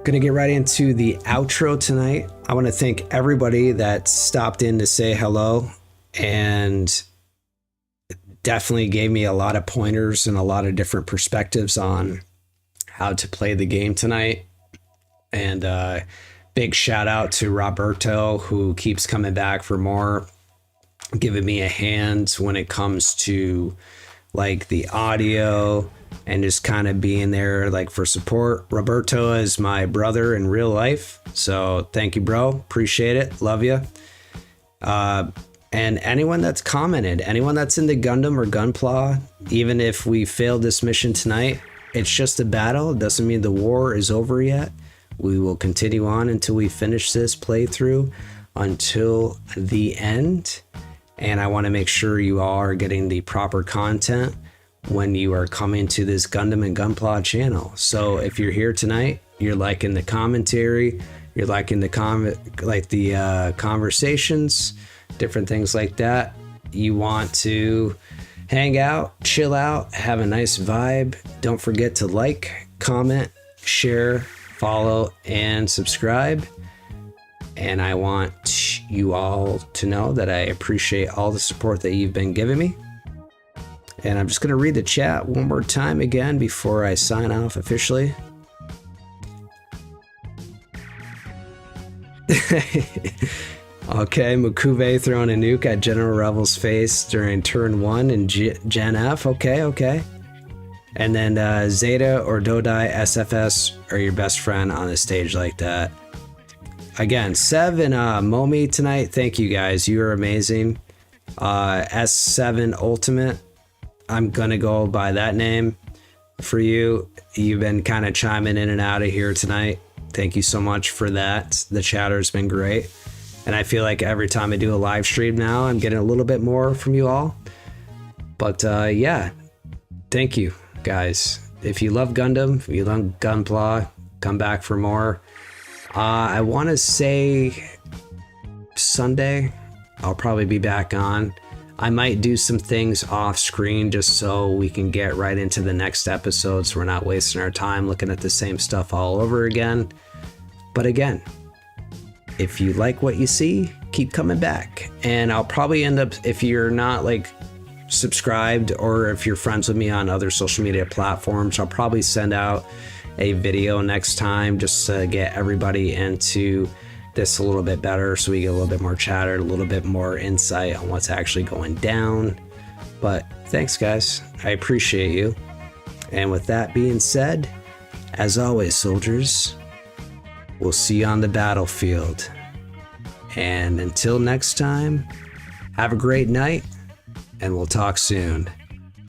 Gonna get right into the outro tonight. I want to thank everybody that stopped in to say hello and definitely gave me a lot of pointers and a lot of different perspectives on how to play the game tonight. And big shout out to Roberto, who keeps coming back for more, giving me a hand when it comes to like the audio and just kind of being there like for support. Roberto is my brother in real life, so thank you, bro. Appreciate it. Love you. And anyone that's commented, anyone that's into Gundam or Gunpla, even if we failed this mission tonight, it's just a battle. It doesn't mean the war is over yet. We will continue on until we finish this playthrough until the end. And I want to make sure you all are getting the proper content when you are coming to this Gundam and Gunpla channel. So if you're here tonight, you're liking the commentary, you're liking the conversations, different things like that, you want to hang out, chill out, have a nice vibe, don't forget to like, comment, share, follow, and subscribe. And I want you all to know that I appreciate all the support that you've been giving me. And I'm just going to read the chat one more time again before I sign off officially. Okay, Mukuve throwing a nuke at General Rebel's face during turn 1 in Gen F. Okay. And then Zeta or Dodai SFS are your best friend on a stage like that. Again, Sev and Momi tonight, thank you guys. You are amazing. S7 Ultimate, I'm going to go by that name for you. You've been kind of chiming in and out of here tonight. Thank you so much for that. The chatter's been great. And I feel like every time I do a live stream now, I'm getting a little bit more from you all. But yeah, thank you guys. If you love Gundam, if you love Gunpla, come back for more. I want to say Sunday, I'll probably be back on. I might do some things off screen just so we can get right into the next episode so we're not wasting our time looking at the same stuff all over again. But again, if you like what you see, keep coming back. And I'll probably end up, if you're not like subscribed or if you're friends with me on other social media platforms, I'll probably send out a video next time just to get everybody into this a little bit better so we get a little bit more chatter, a little bit more insight on what's actually going down. But thanks, guys. I appreciate you. And with that being said, as always, soldiers, we'll see you on the battlefield. And until next time, have a great night, and we'll talk soon.